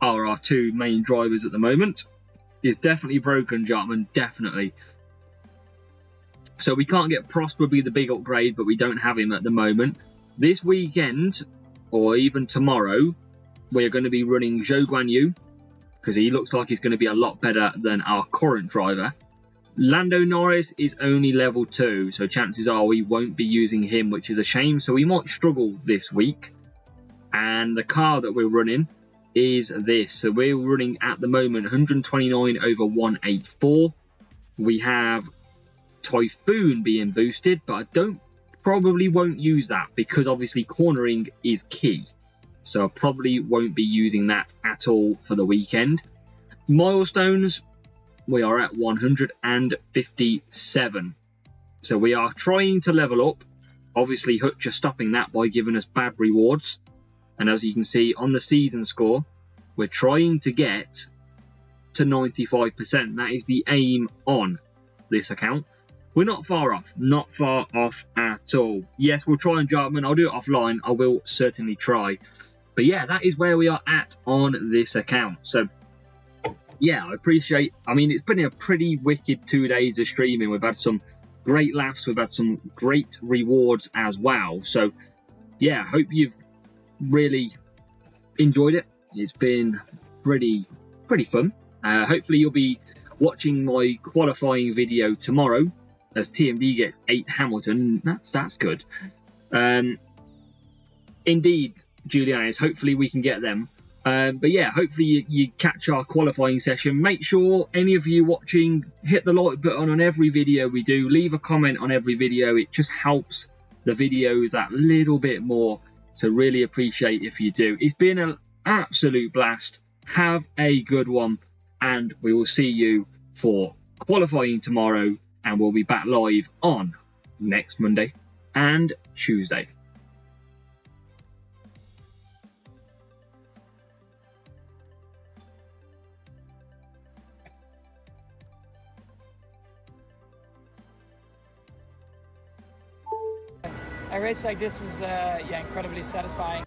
[SPEAKER 1] are our two main drivers at the moment. It's definitely broken, Jartman, definitely. So we can't get Prosper be the big upgrade, but we don't have him at the moment. This weekend, or even tomorrow, we're going to be running Zhou Guanyu, because he looks like he's going to be a lot better than our current driver. Lando Norris is only level 2, so chances are we won't be using him, which is a shame. So we might struggle this week. And the car that we're running is this. So we're running at the moment 129 over 184. We have Typhoon being boosted, but I probably won't use that, because obviously cornering is key. So I probably won't be using that at all for the weekend. Milestones, we are at 157. So we are trying to level up. Obviously Hutch is stopping that by giving us bad rewards. And as you can see on the season score, we're trying to get to 95%. That is the aim on this account. We're not far off. Not far off at all. Yes, we'll try and Jartman. I'll do it offline. I will certainly try. But yeah, that is where we are at on this account. So yeah, I appreciate. I mean, it's been a pretty wicked 2 days of streaming. We've had some great laughs. We've had some great rewards as well. So yeah, hope you've really enjoyed it. It's been pretty fun. Hopefully you'll be watching my qualifying video tomorrow as TMD gets 8 Hamilton. That's good. Indeed, Julianis, hopefully we can get them. But yeah, hopefully you catch our qualifying session. Make sure any of you watching, hit the like button on every video we do. Leave a comment on every video. It just helps the videos that little bit more. So really appreciate if you do. It's been an absolute blast. Have a good one. And we will see you for qualifying tomorrow. And we'll be back live on next Monday and Tuesday.
[SPEAKER 6] A race like this is incredibly satisfying.